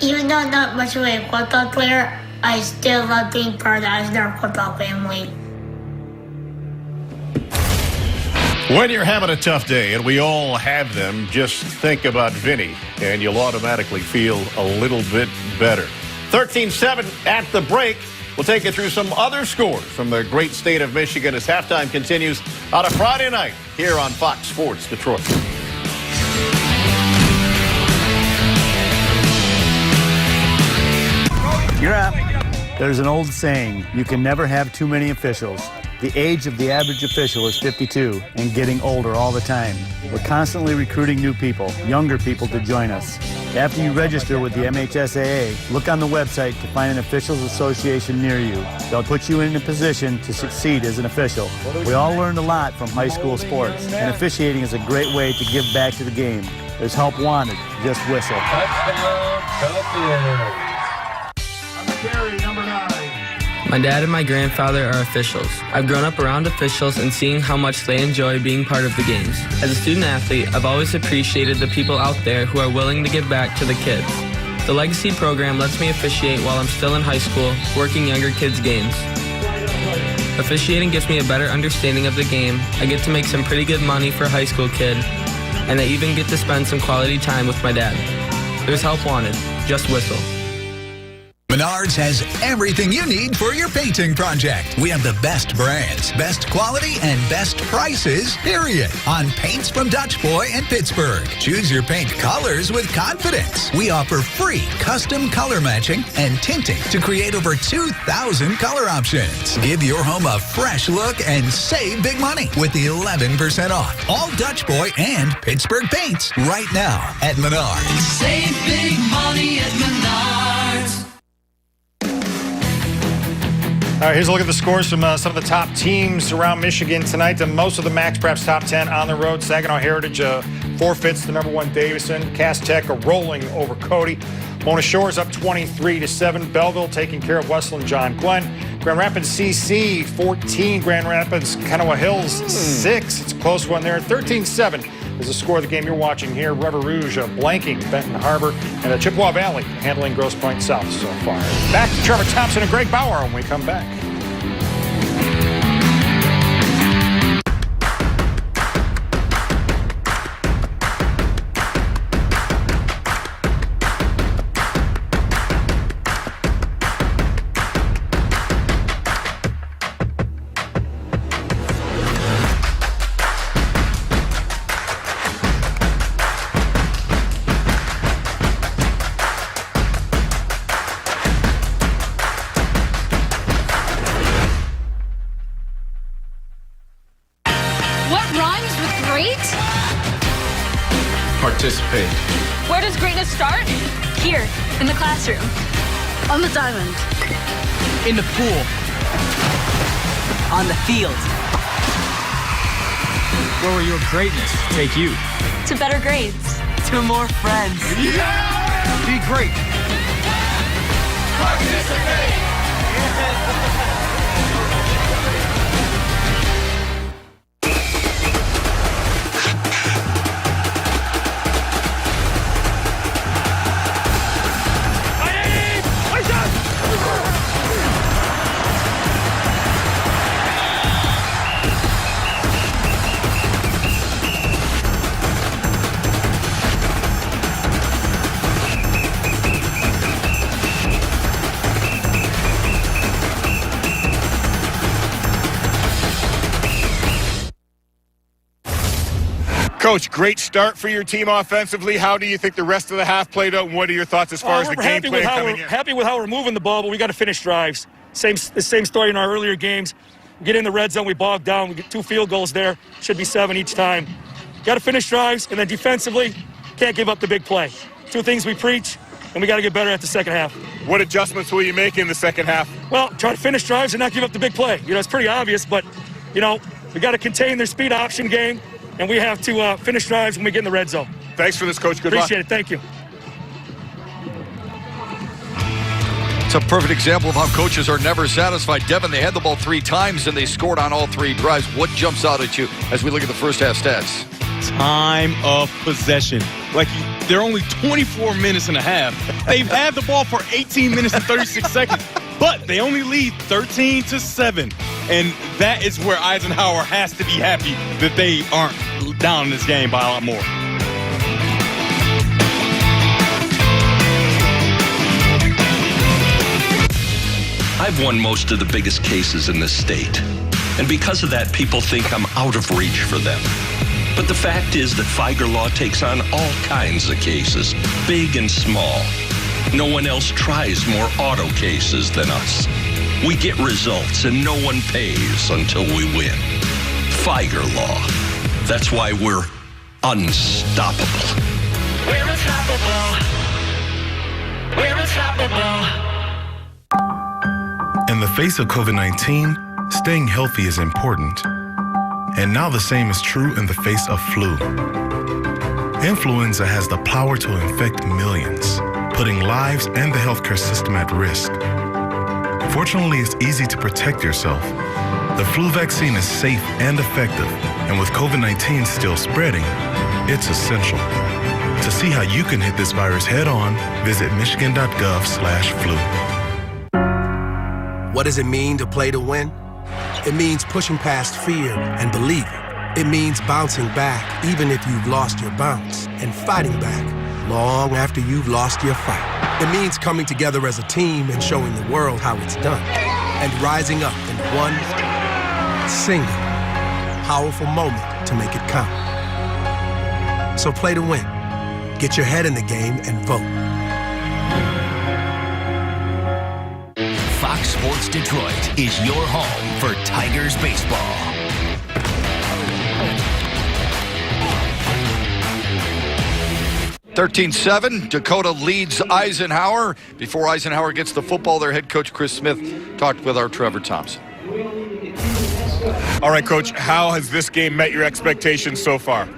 Even though I'm not much of a football player, I still love being part of the Eisenhower football family. When you're having a tough day, and we all have them, just think about Vinny, and you'll automatically feel a little bit better. 13-7 at the break. We'll take you through some other scores from the great state of Michigan as halftime continues on a Friday night here on Fox Sports Detroit. You're up. There's an old saying, you can never have too many officials. The age of the average official is 52 and getting older all the time. We're constantly recruiting new people, younger people to join us. After you register with the MHSAA, look on the website to find an officials association near you. They'll put you in a position to succeed as an official. We all learned a lot from high school sports, and officiating is a great way to give back to the game. There's help wanted. Just whistle. My dad and my grandfather are officials. I've grown up around officials and seeing how much they enjoy being part of the games. As a student athlete, I've always appreciated the people out there who are willing to give back to the kids. The Legacy program lets me officiate while I'm still in high school, working younger kids' games. Officiating gives me a better understanding of the game. I get to make some pretty good money for a high school kid, and I even get to spend some quality time with my dad. There's help wanted. Just whistle. Menards has everything you need for your painting project. We have the best brands, best quality, and best prices, period, on paints from Dutch Boy and Pittsburgh. Choose your paint colors with confidence. We offer free custom color matching and tinting to create over 2,000 color options. Give your home a fresh look and save big money with the 11% off all Dutch Boy and Pittsburgh paints right now at Menards. Save big money at Menards. All right, here's a look at the scores from some of the top teams around Michigan tonight. Most of the Max Preps top 10 on the road. Saginaw Heritage forfeits the #1 Davison. Cass Tech rolling over Cody. Mona Shores up 23-7. Belleville taking care of Westland John Glenn. Grand Rapids CC 14. Grand Rapids Kanawha Hills 6. It's a close one there. 13-7 is the score of the game you're watching here. River Rouge blanking Benton Harbor, and Chippewa Valley handling Grosse Pointe South so far. Back to Trevor Thompson and Greg Bauer when we come back. Participate. Where does greatness start? Here, in the classroom. On the diamond. In the pool. On the field. Where will your greatness take you? To better grades. To more friends. Yeah! Be great. Participate. Coach, great start for your team offensively. How do you think the rest of the half played out, and what are your thoughts as far as the game plan coming in? Happy with how we're moving the ball, but we got to finish drives. The same story in our earlier games. We get in the red zone, we bog down, we get 2 field goals there. Should be 7 each time. Got to finish drives, and then defensively, can't give up the big play. 2 things we preach, and we got to get better at the second half. What adjustments will you make in the second half? Well, try to finish drives and not give up the big play. It's pretty obvious, but, we got to contain their speed option game. And we have to finish drives when we get in the red zone. Thanks for this, Coach. Good luck. Appreciate it. Thank you. It's a perfect example of how coaches are never satisfied. Devin, they had the ball 3 times, and they scored on all 3 drives. What jumps out at you as we look at the first half stats? Time of possession. Like, they're only 24 minutes and a half. They've had the ball for 18 minutes and 36 seconds. But they only lead 13-7. And that is where Eisenhower has to be happy that they aren't down in this game by a lot more. I've won most of the biggest cases in this state. And because of that, people think I'm out of reach for them. But the fact is that Figer Law takes on all kinds of cases, big and small. No one else tries more auto cases than us. We get results and no one pays until we win. Figer Law. That's why we're unstoppable. We're unstoppable. We're unstoppable. In the face of COVID-19, staying healthy is important. And now the same is true in the face of flu. Influenza has the power to infect millions, putting lives and the healthcare system at risk. Fortunately, it's easy to protect yourself. The flu vaccine is safe and effective, and with COVID-19 still spreading, it's essential. To see how you can hit this virus head on, visit michigan.gov/flu. What does it mean to play to win? It means pushing past fear and believing. It means bouncing back even if you've lost your bounce and fighting back long after you've lost your fight. It means coming together as a team and showing the world how it's done and rising up in one single powerful moment to make it count. So play to win. Get your head in the game and vote. Fox Sports Detroit is your home for Tigers baseball. (13-7), Dakota leads Eisenhower. Before Eisenhower gets the football, their head coach Chris Smith talked with our Trevor Thompson. All right, Coach, how has this game met your expectations so far?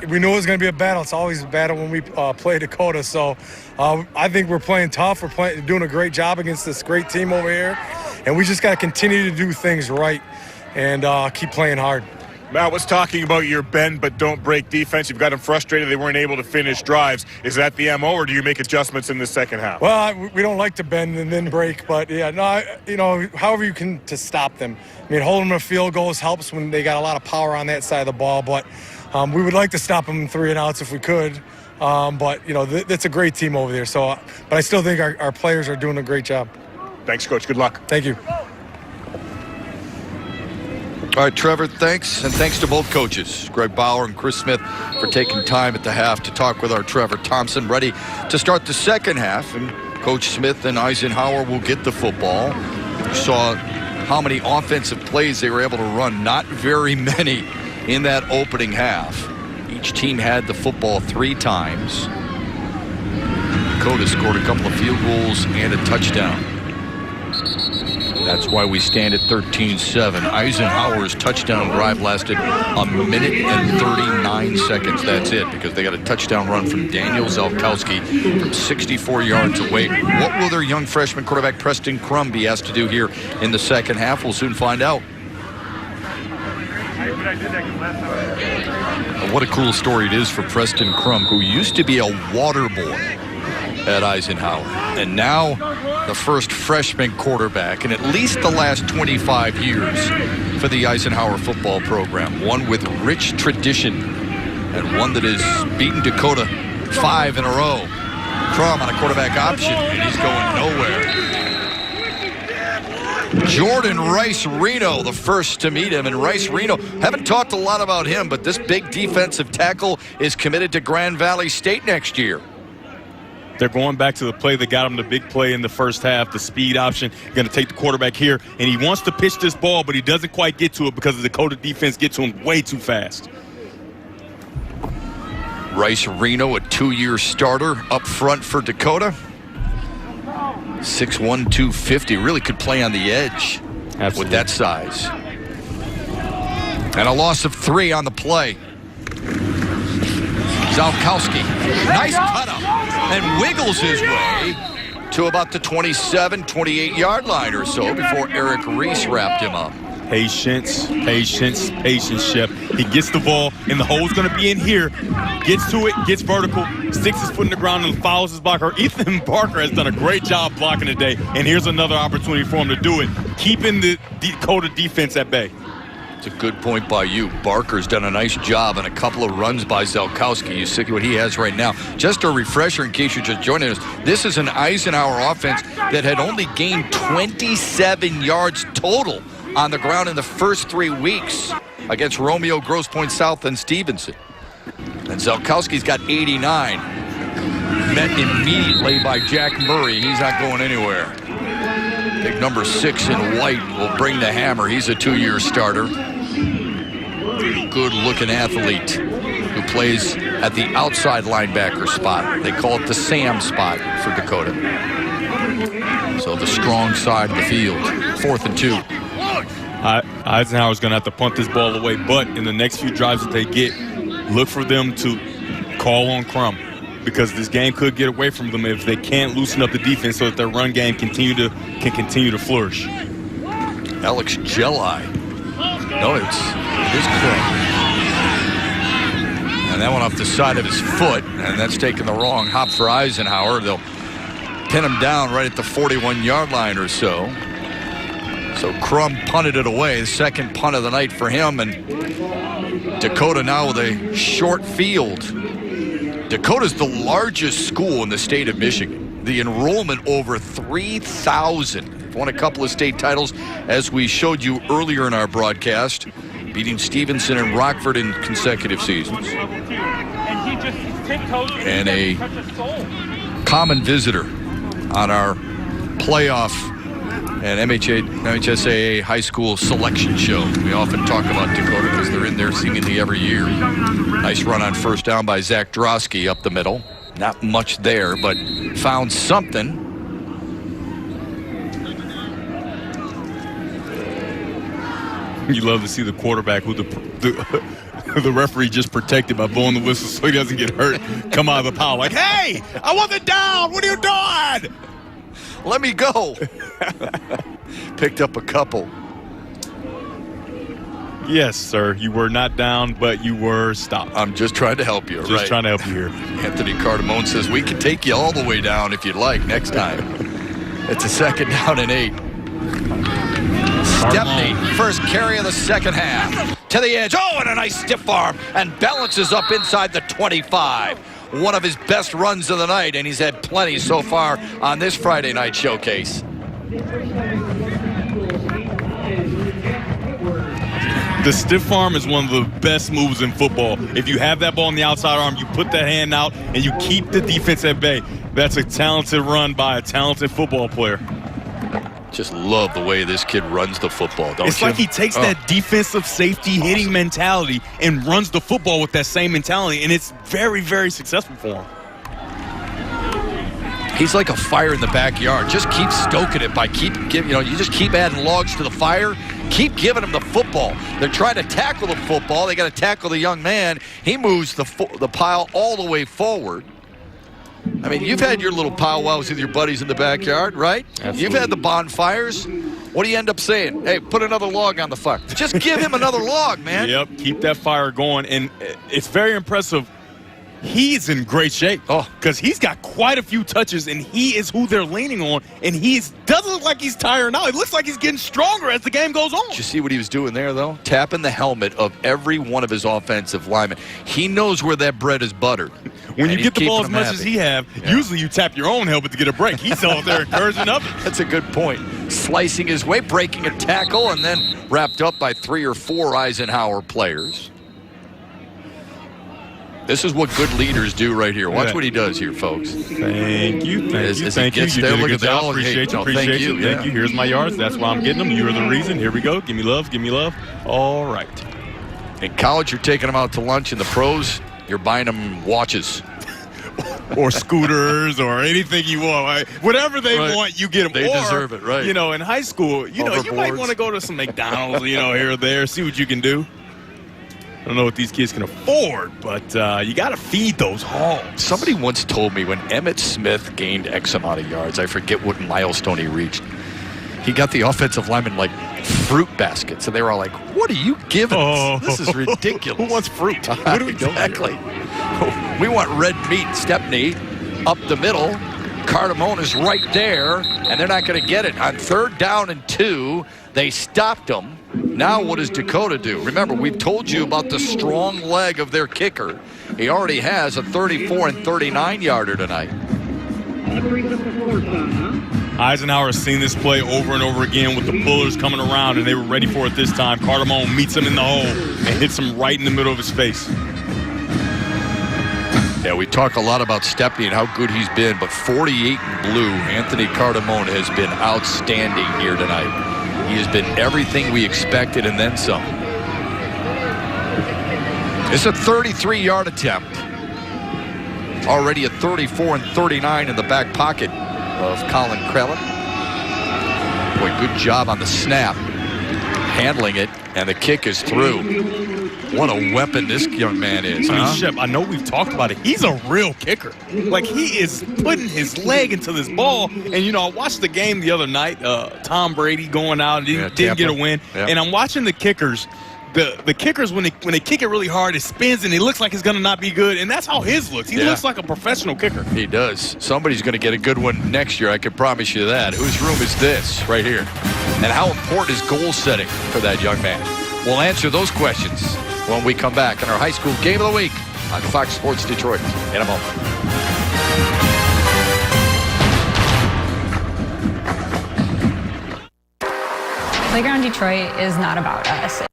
We knew it was going to be a battle. It's always a battle when we play Dakota. So I think we're playing tough. We're doing a great job against this great team over here. And we just got to continue to do things right and keep playing hard. Matt was talking about your bend but don't break defense. You've got them frustrated they weren't able to finish drives. Is that the MO, or do you make adjustments in the second half? Well, we don't like to bend and then break, but yeah, no, however you can to stop them. I mean, holding them to field goals helps when they got a lot of power on that side of the ball, but we would like to stop them in 3 and outs if we could. But that's a great team over there. So, but I still think our players are doing a great job. Thanks, Coach. Good luck. Thank you. All right, Trevor, thanks. And thanks to both coaches, Greg Bauer and Chris Smith, for taking time at the half to talk with our Trevor Thompson, ready to start the second half. And Coach Smith and Eisenhower will get the football. You saw how many offensive plays they were able to run. Not very many in that opening half. Each team had the football 3 times. Dakota scored a couple of field goals and a touchdown. That's why we stand at 13-7. Eisenhower's touchdown drive lasted 1 minute and 39 seconds. That's it, because they got a touchdown run from Daniel Zalkowski from 64 yards away. What will their young freshman quarterback Preston Crum be asked to do here in the second half? We'll soon find out. What a cool story it is for Preston Crum, who used to be a water boy at Eisenhower, and now the first freshman quarterback in at least the last 25 years for the Eisenhower football program. One with rich tradition and one that has beaten Dakota 5 in a row. Crum on a quarterback option, and he's going nowhere. Jordan Rice Reno, the first to meet him, and Rice Reno, haven't talked a lot about him, but this big defensive tackle is committed to Grand Valley State next year. They're going back to the play that got him the big play in the first half, the speed option. Going to take the quarterback here, and he wants to pitch this ball, but he doesn't quite get to it because the Dakota defense gets to him way too fast. Rice Reno, a 2-year starter up front for Dakota. 6'1", 250, really could play on the edge. Absolutely. With that size. And a loss of 3 on the play. Zalkowski, nice cut up, and wiggles his way to about the 27, 28-yard line or so before Eric Reese wrapped him up. Patience, patience, patience, Shep. He gets the ball, and the hole's going to be in here. Gets to it, gets vertical, sticks his foot in the ground, and fouls his blocker. Ethan Barker has done a great job blocking today, and here's another opportunity for him to do it, keeping the Dakota defense at bay. It's a good point by you. Barker's done a nice job and a couple of runs by Zelkowski. You see what he has right now. Just a refresher in case you're just joining us. This is an Eisenhower offense that had only gained 27 yards total on the ground in the first 3 weeks against Romeo, Grosse Pointe South, and Stevenson. And Zelkowski's got 89. Met immediately by Jack Murray. He's not going anywhere. Big number 6 in white will bring the hammer. He's a 2-year starter. Good-looking athlete who plays at the outside linebacker spot. They call it the Sam spot for Dakota. So the strong side of the field. 4th and 2. Eisenhower's going to have to punt this ball away, but in the next few drives that they get, look for them to call on Crum, because this game could get away from them if they can't loosen up the defense so that their run game can continue to flourish. Alex Jelli. No, it is Crum. And that went off the side of his foot, and that's taking the wrong hop for Eisenhower. They'll pin him down right at the 41-yard line or so. So Crum punted it away, the second punt of the night for him, and Dakota now with a short field. Dakota's the largest school in the state of Michigan. The enrollment over 3,000. Won a couple of state titles, as we showed you earlier in our broadcast, beating Stevenson and Rockford in consecutive seasons. And a common visitor on our playoff and MHSAA high school selection show. We often talk about Dakota because they're in there seemingly every year. Nice run on first down by Zach Drosky up the middle. Not much there, but found something. You love to see the quarterback who the referee just protected by blowing the whistle so he doesn't get hurt, come out of the pile like, hey, I wasn't down. What are you doing? Let me go. Picked up a couple. Yes, sir. You were not down, but you were stopped. I'm just trying to help you. Just trying to help you here. Anthony Cardamone says we can take you all the way down if you'd like next time. It's a 2nd down and 8. Stepney, first carry of the second half. To the edge. Oh, and a nice stiff arm. And balances up inside the 25. One of his best runs of the night, and he's had plenty so far on this Friday night showcase. The stiff arm is one of the best moves in football. If you have that ball on the outside arm, you put that hand out, and you keep the defense at bay. That's a talented run by a talented football player. Just love the way this kid runs the football, don't you? It's like he takes that defensive safety hitting mentality and runs the football with that same mentality, and it's very, very successful for him. He's like a fire in the backyard. Just keep stoking it by you just keep adding logs to the fire. Keep giving him the football. They're trying to tackle the football. They got to tackle the young man. He moves the pile all the way forward. I mean, you've had your little powwows with your buddies in the backyard, right? Absolutely. You've had the bonfires. What do you end up saying? Hey, put another log on the fire. Just give him another log, man. Yep, keep that fire going. And it's very impressive. He's in great shape because he's got quite a few touches, and he is who they're leaning on. And doesn't look like he's tired now. It looks like he's getting stronger as the game goes on. Did you see what he was doing there, though? Tapping the helmet of every one of his offensive linemen. He knows where that bread is buttered. When you get the ball as much as he have, usually you tap your own helmet to get a break. He's out there encouraging others. That's a good point. Slicing his way, breaking a tackle, and then wrapped up by 3 or 4 Eisenhower players. This is what good leaders do right here. Watch what he does here, folks. Thank you. Thank you. You did a good job. Appreciate you. Thank you. Here's my yards. That's why I'm getting them. You're the reason. Here we go. Give me love. Give me love. All right. In college, you're taking them out to lunch. In the pros, you're buying them watches. Or scooters or anything you want. Right? Whatever they want, you get them. They deserve it, right? In high school, you might want to go to some McDonald's, here or there, see what you can do. I don't know what these kids can afford, but you got to feed those hogs. Somebody once told me when Emmitt Smith gained X amount of yards, I forget what milestone he reached, he got the offensive linemen like fruit baskets, and they were all like, what are you giving us? This is ridiculous. Who wants fruit? What do we do? Exactly. We want red meat. Stepney up the middle. Cardamone is right there, and they're not going to get it. On 3rd down and 2, they stopped him. Now what does Dakota do? Remember, we've told you about the strong leg of their kicker. He already has a 34 and 39 yarder tonight. Eisenhower has seen this play over and over again with the pullers coming around, and they were ready for it this time. Cardamone meets him in the hole and hits him right in the middle of his face. Yeah, we talk a lot about Stepney and how good he's been, but 48 in blue, Anthony Cardamone has been outstanding here tonight. He has been everything we expected and then some. It's a 33-yard attempt. Already a 34 and 39 in the back pocket of Colin Krellin. Boy, good job on the snap, handling it, and the kick is through. What a weapon this young man is. I mean, Shep, I know we've talked about it. He's a real kicker. Like, he is putting his leg into this ball. And, you know, I watched the game the other night, Tom Brady going out and didn't get a win. Yeah. And I'm watching the kickers. The kickers, when they kick it really hard, it spins and it looks like it's going to not be good. And that's how his looks. He looks like a professional kicker. He does. Somebody's going to get a good one next year, I can promise you that. Whose room is this right here? And how important is goal setting for that young man? We'll answer those questions when we come back in our high school game of the week on Fox Sports Detroit in a moment. Playground Detroit is not about us.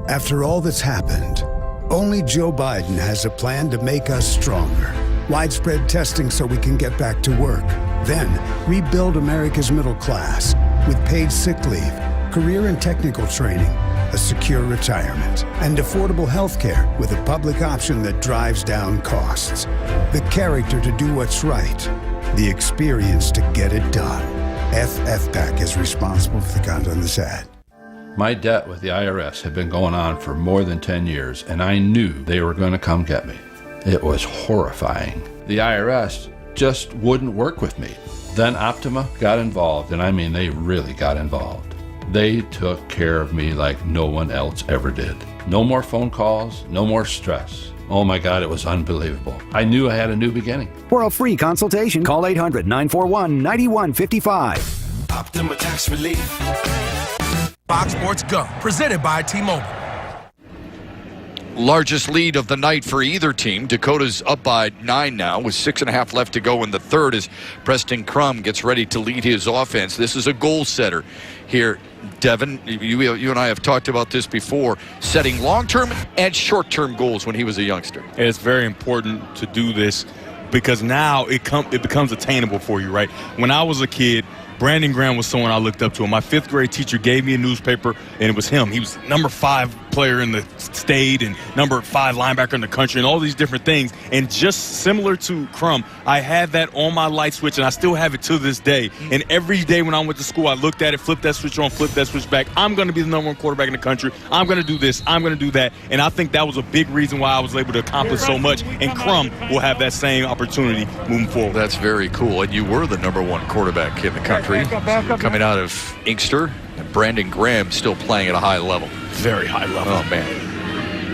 After all that's happened, only Joe Biden has a plan to make us stronger. Widespread testing so we can get back to work. Then, rebuild America's middle class with paid sick leave, career and technical training, a secure retirement, and affordable health care with a public option that drives down costs. The character to do what's right. The experience to get it done. FFPAC is responsible for the content of this ad. My debt with the IRS had been going on for more than 10 years, and I knew they were going to come get me. It was horrifying. The IRS just wouldn't work with me. Then Optima got involved, and I mean, they really got involved. They took care of me like no one else ever did. No more phone calls, no more stress. Oh my God, it was unbelievable. I knew I had a new beginning. For a free consultation, call 800-941-9155. Optima Tax Relief. Fox Sports Go, presented by T-Mobile. Largest lead of the night for either team. Dakota's up by 9 now with 6.5 left to go in the third as Preston Crum gets ready to lead his offense. This is a goal setter here. Devin, you and I have talked about this before, setting long-term and short-term goals when he was a youngster. It's very important to do this because now it becomes attainable for you, right? When I was a kid, Brandon Graham was someone I looked up to. My 5th grade teacher gave me a newspaper, and it was him. He was number 5 player in the state and number 5 linebacker in the country and all these different things. And just similar to Crum, I had that on my light switch, and I still have it to this day. And every day when I went to school, I looked at it, flipped that switch on, flipped that switch back. I'm going to be the number 1 quarterback in the country. I'm going to do this. I'm going to do that. And I think that was a big reason why I was able to accomplish so much. And Crum will have that same opportunity moving forward. That's very cool. And you were the number 1 quarterback in the country. Coming out of Inkster, and Brandon Graham still playing at a high level. Very high level. Oh, man.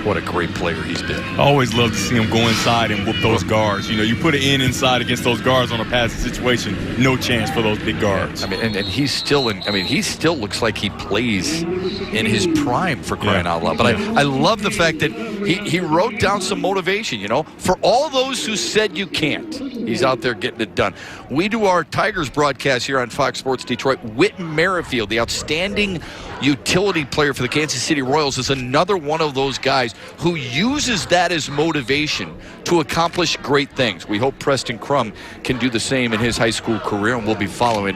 What a great player he's been. I always love to see him go inside and whoop those guards. You know, you put it inside against those guards on a passing situation, no chance for those big guards. I mean, and he's still he still looks like he plays in his prime, for crying out loud. But I love the fact that he wrote down some motivation, you know, for all those who said you can't. He's out there getting it done. We do our Tigers broadcast here on Fox Sports Detroit. Whit Merrifield, the outstanding utility player for the Kansas City Royals, is another one of those guys who uses that as motivation to accomplish great things. We hope Preston Crum can do the same in his high school career, and we'll be following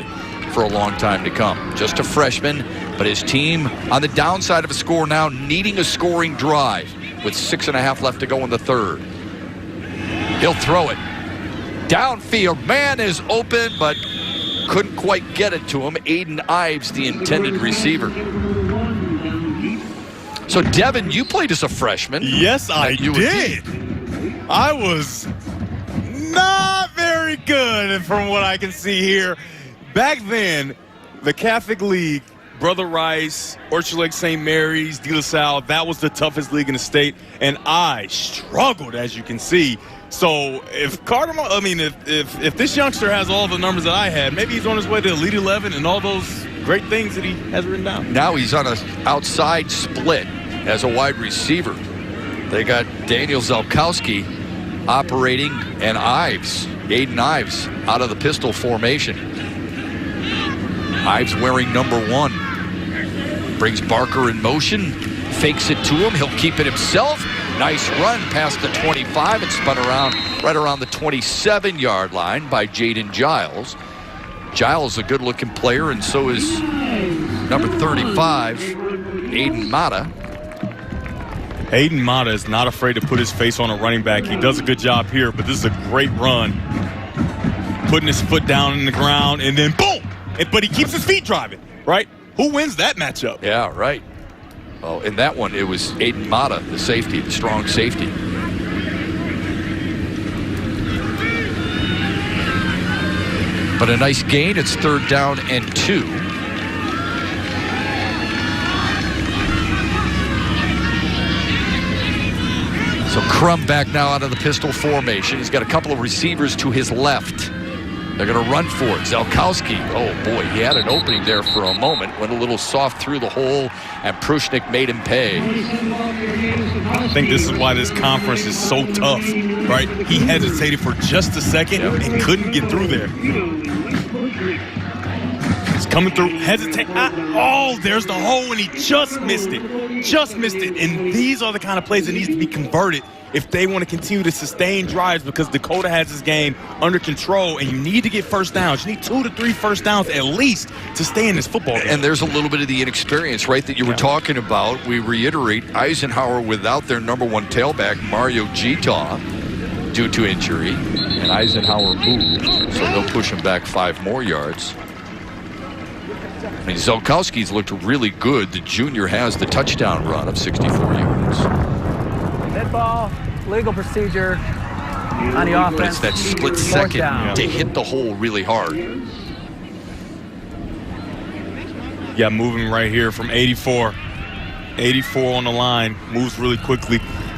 for a long time to come. Just a freshman, but his team on the downside of a score now, needing a scoring drive with 6.5 left to go in the third. He'll throw it. Downfield, man is open, but couldn't quite get it to him. Aiden Ives, the intended receiver. So, Devin, you played as a freshman. Yes, I did. I was not very good from what I can see here. Back then, the Catholic League, Brother Rice, Orchard Lake St. Mary's, De La Salle, that was the toughest league in the state, and I struggled, as you can see. So if if this youngster has all the numbers that I had, maybe he's on his way to Elite 11 and all those great things that he has written down. Now he's on an outside split as a wide receiver. They got Daniel Zelkowski operating and Aiden Ives out of the pistol formation. Ives wearing number 1. Brings Barker in motion, fakes it to him. He'll keep it himself. Nice run past the 25 and spun around right around the 27-yard line by Jaden Giles. Giles, a good-looking player, and so is number 35, Aiden Mata. Aiden Mata is not afraid to put his face on a running back. He does a good job here, but this is a great run. Putting his foot down in the ground, and then boom! But he keeps his feet driving, right? Who wins that matchup? Yeah, right. Oh, in that one, it was Aiden Mata, the safety, the strong safety. But a nice gain. It's 3rd down and 2. So Crum back now out of the pistol formation. He's got a couple of receivers to his left. They're going to run for it. Zelkowski, oh boy, he had an opening there for a moment. Went a little soft through the hole, and Prushnik made him pay. I think this is why this conference is so tough, right? He hesitated for just a second and couldn't get through there. He's coming through, hesitate. Oh, there's the hole, and he just missed it. Just missed it. And these are the kind of plays that needs to be converted if they want to continue to sustain drives, because Dakota has this game under control, and you need to get first downs. You need 2 to 3 first downs at least to stay in this football game. And there's a little bit of the inexperience, right, that you were talking about. We reiterate, Eisenhower without their number 1 tailback, Mario Gita, due to injury. And Eisenhower moved, so they'll push him back 5 more yards. I mean, Zelkowski's looked really good. The junior has the touchdown run of 64 yards. Dead ball, legal procedure on the offense. But it's that split second to hit the hole really hard. Yeah, moving right here from 84. 84 on the line, moves really quickly.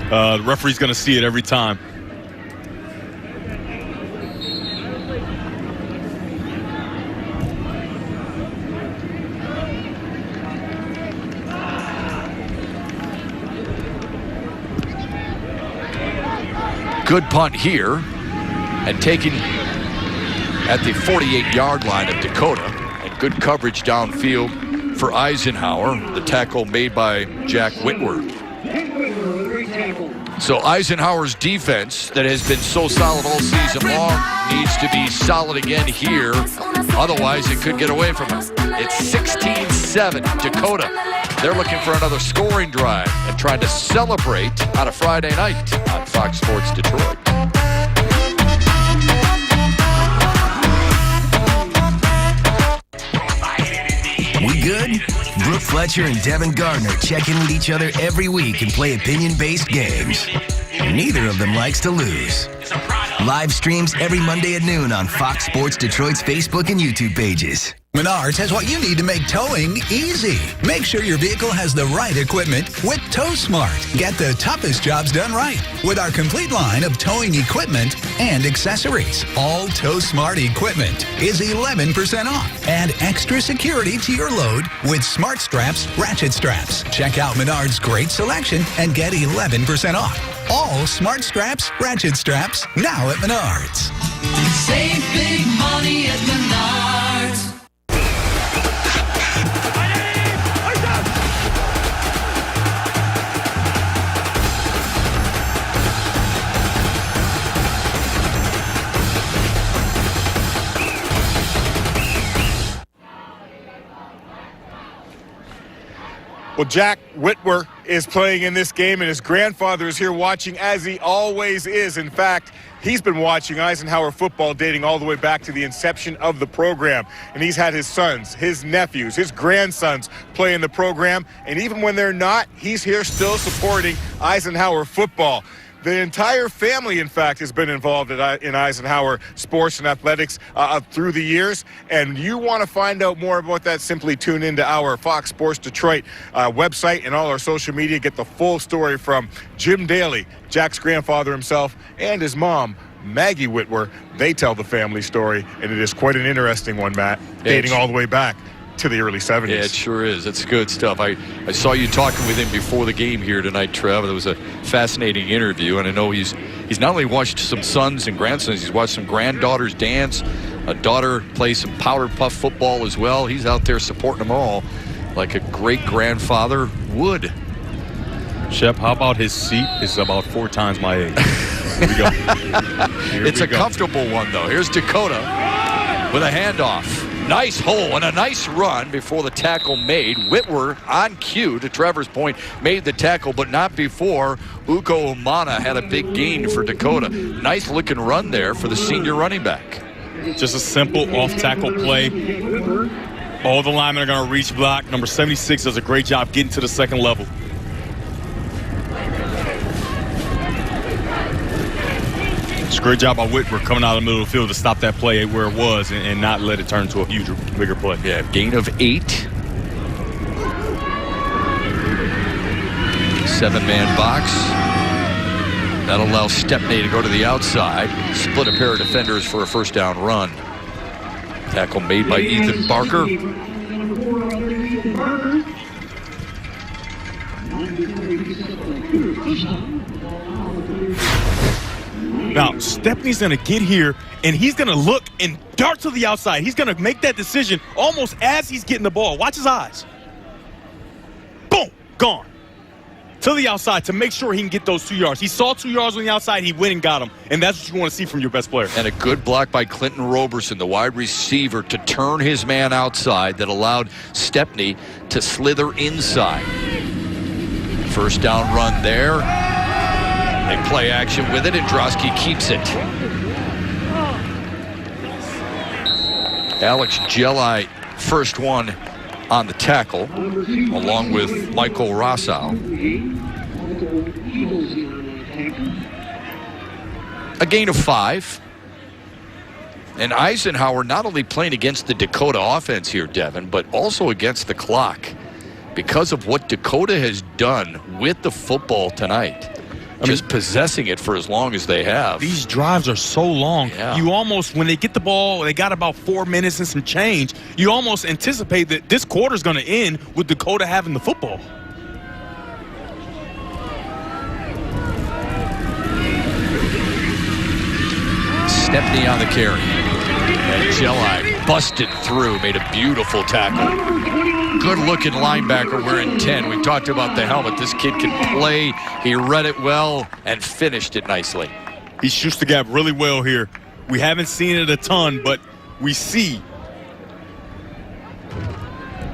The referee's going to see it every time. Good punt here, and taken at the 48-yard line of Dakota, and good coverage downfield for Eisenhower, the tackle made by Jack Whitworth. So Eisenhower's defense that has been so solid all season long needs to be solid again here, otherwise it could get away from him. It's 16-7 Dakota. They're looking for another scoring drive and trying to celebrate on a Friday night on Fox Sports Detroit. We good? Brooke Fletcher and Devin Gardner check in with each other every week and play opinion-based games. Neither of them likes to lose. Live streams every Monday at noon on Fox Sports Detroit's Facebook and YouTube pages. Menards has what you need to make towing easy. Make sure your vehicle has the right equipment with Tow Smart. Get the toughest jobs done right with our complete line of towing equipment and accessories. All Tow Smart equipment is 11% off. Add extra security to your load with Smart Straps ratchet straps. Check out Menards' great selection and get 11% off. All Smart Straps ratchet straps now at Menards. Save big money at Menards. Well, Jack Whitwer is playing in this game, and his grandfather is here watching, as he always is. In fact, he's been watching Eisenhower football dating all the way back to the inception of the program. And he's had his sons, his nephews, his grandsons play in the program. And even when they're not, he's here still supporting Eisenhower football. The entire family, in fact, has been involved in Eisenhower sports and athletics through the years. And you want to find out more about that, simply tune into our Fox Sports Detroit website and all our social media. Get the full story from Jim Daly, Jack's grandfather himself, and his mom, Maggie Whitwer. They tell the family story, and it is quite an interesting one, Matt, dating all the way back to the early 70s. Yeah, it sure is. It's good stuff. I saw you talking with him before the game here tonight, Trev. It was a fascinating interview, and I know he's not only watched some sons and grandsons, he's watched some granddaughters dance, a daughter play some powder puff football as well. He's out there supporting them all like a great-grandfather would. Shep, how about his seat is about 4 times my age? Here we go. It's a comfortable one, though. Here's Dakota with a handoff. Nice hole and a nice run before the tackle made. Whitwer on cue, to Trevor's point, made the tackle, but not before Uko Umana had a big gain for Dakota. Nice looking run there for the senior running back. Just a simple off-tackle play. All the linemen are going to reach block. Number 76 does a great job getting to the second level. It's a great job by Whitwer coming out of the middle of the field to stop that play where it was and not let it turn into a huge, bigger play. Yeah, gain of 8. 7-man box. That'll allow Stepney to go to the outside. Split a pair of defenders for a first down run. Tackle made by Ethan Barker. Now, Stepney's going to get here, and he's going to look and dart to the outside. He's going to make that decision almost as he's getting the ball. Watch his eyes. Boom, gone. To the outside to make sure he can get those 2 yards. He saw 2 yards on the outside. He went and got them, and that's what you want to see from your best player. And a good block by Clinton Roberson, the wide receiver, to turn his man outside that allowed Stepney to slither inside. First down run there. They play action with it, and Drosky keeps it. Alex Jelli, first one on the tackle, along with Michael Rossau. A gain of 5. And Eisenhower not only playing against the Dakota offense here, Devin, but also against the clock because of what Dakota has done with the football tonight. Just possessing it for as long as they have. These drives are so long. Yeah. You almost, when they get the ball, they got about 4 minutes and some change, you almost anticipate that this quarter's going to end with Dakota having the football. Stepney on the carry. And Jelli busted through, made a beautiful tackle. Good-looking linebacker wearing 10. We talked about the helmet. This kid can play. He read it well and finished it nicely. He shoots the gap really well here. We haven't seen it a ton, but we see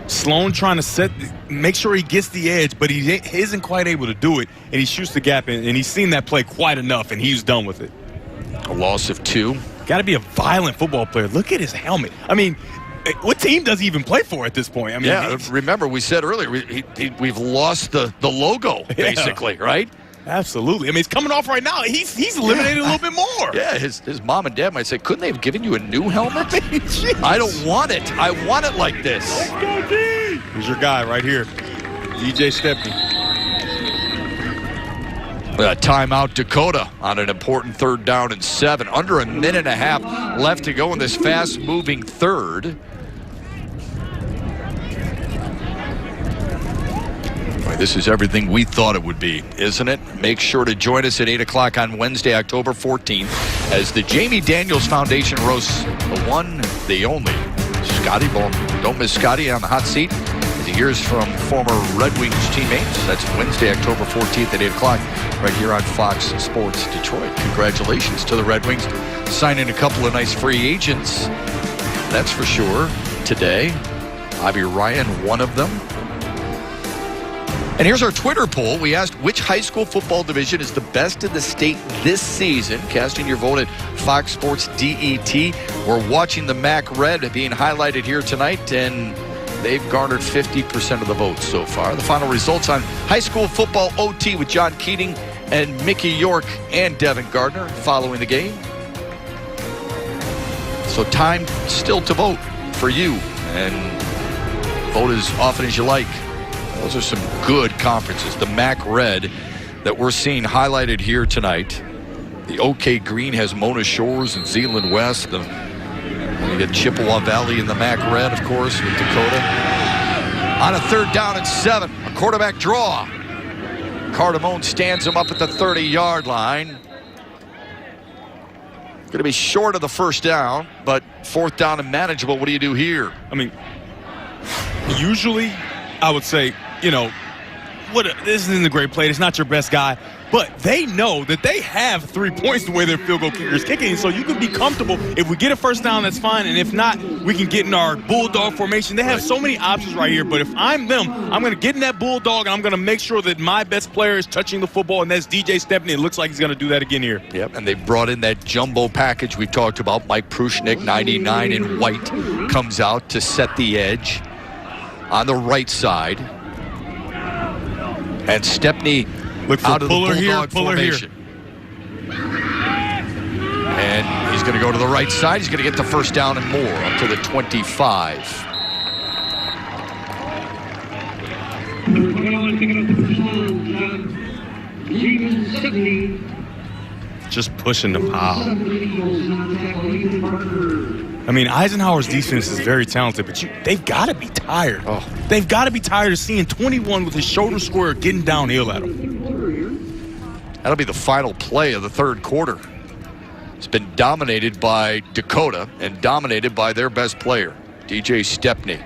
Sloan trying to make sure he gets the edge, but he isn't quite able to do it, and he shoots the gap, and he's seen that play quite enough, and he's done with it. A loss of 2. Got to be a violent football player. Look at his helmet. I mean, what team does he even play for at this point? I mean, yeah, remember we said earlier we've lost the logo, basically, right? Absolutely. I mean, he's coming off right now. He's eliminated a little bit more. Yeah, his mom and dad might say, couldn't they have given you a new helmet? I don't want it. I want it like this. Here's your guy right here, DJ Stepney. Timeout Dakota on an important 3rd down and 7. Under a minute and a half left to go in this fast-moving third. This is everything we thought it would be, isn't it? Make sure to join us at 8 o'clock on Wednesday, October 14th, as the Jamie Daniels Foundation roasts the one, the only, Scotty Bowman. Don't miss Scotty on the hot seat as he hears from former Red Wings teammates. That's Wednesday, October 14th at 8 o'clock, right here on Fox Sports Detroit. Congratulations to the Red Wings, signing a couple of nice free agents. That's for sure. Today, Avi Ryan, one of them. And here's our Twitter poll. We asked which high school football division is the best in the state this season. Casting your vote at Fox Sports DET. We're watching the MAC Red being highlighted here tonight, and they've garnered 50% of the votes so far. The final results on high school football OT with John Keating and Mickey York and Devin Gardner following the game. So time still to vote for you, and vote as often as you like. Those are some good conferences. The MAC Red that we're seeing highlighted here tonight. The OK Green has Mona Shores and Zeeland West. The You got Chippewa Valley in the MAC red, of course, with Dakota. On a 3rd down and 7, a quarterback draw. Cardamone stands him up at the 30-yard line. Going to be short of the 1st down, but 4th down and manageable. What do you do here? I mean, usually I would say, this isn't a great play. It's not your best guy. But they know that they have 3 points the way their field goal kicker is kicking. So you can be comfortable. If we get a 1st down, that's fine. And if not, we can get in our bulldog formation. They have so many options right here. But if I'm them, I'm going to get in that bulldog, and I'm going to make sure that my best player is touching the football, and that's DJ Stepney. It looks like he's going to do that again here. Yep, and they brought in that jumbo package we've talked about. Mike Prushnick, 99 in white, comes out to set the edge on the right side. And Stepney look for out of puller the bulldog formation. And he's going to go to the right side. He's going to get the 1st down and more up to the 25. Just pushing the pile. I mean, Eisenhower's defense is very talented, but they've got to be tired. Oh. They've got to be tired of seeing 21 with his shoulder square getting downhill at him. That'll be the final play of the 3rd quarter. It's been dominated by Dakota and dominated by their best player, DJ Stepney.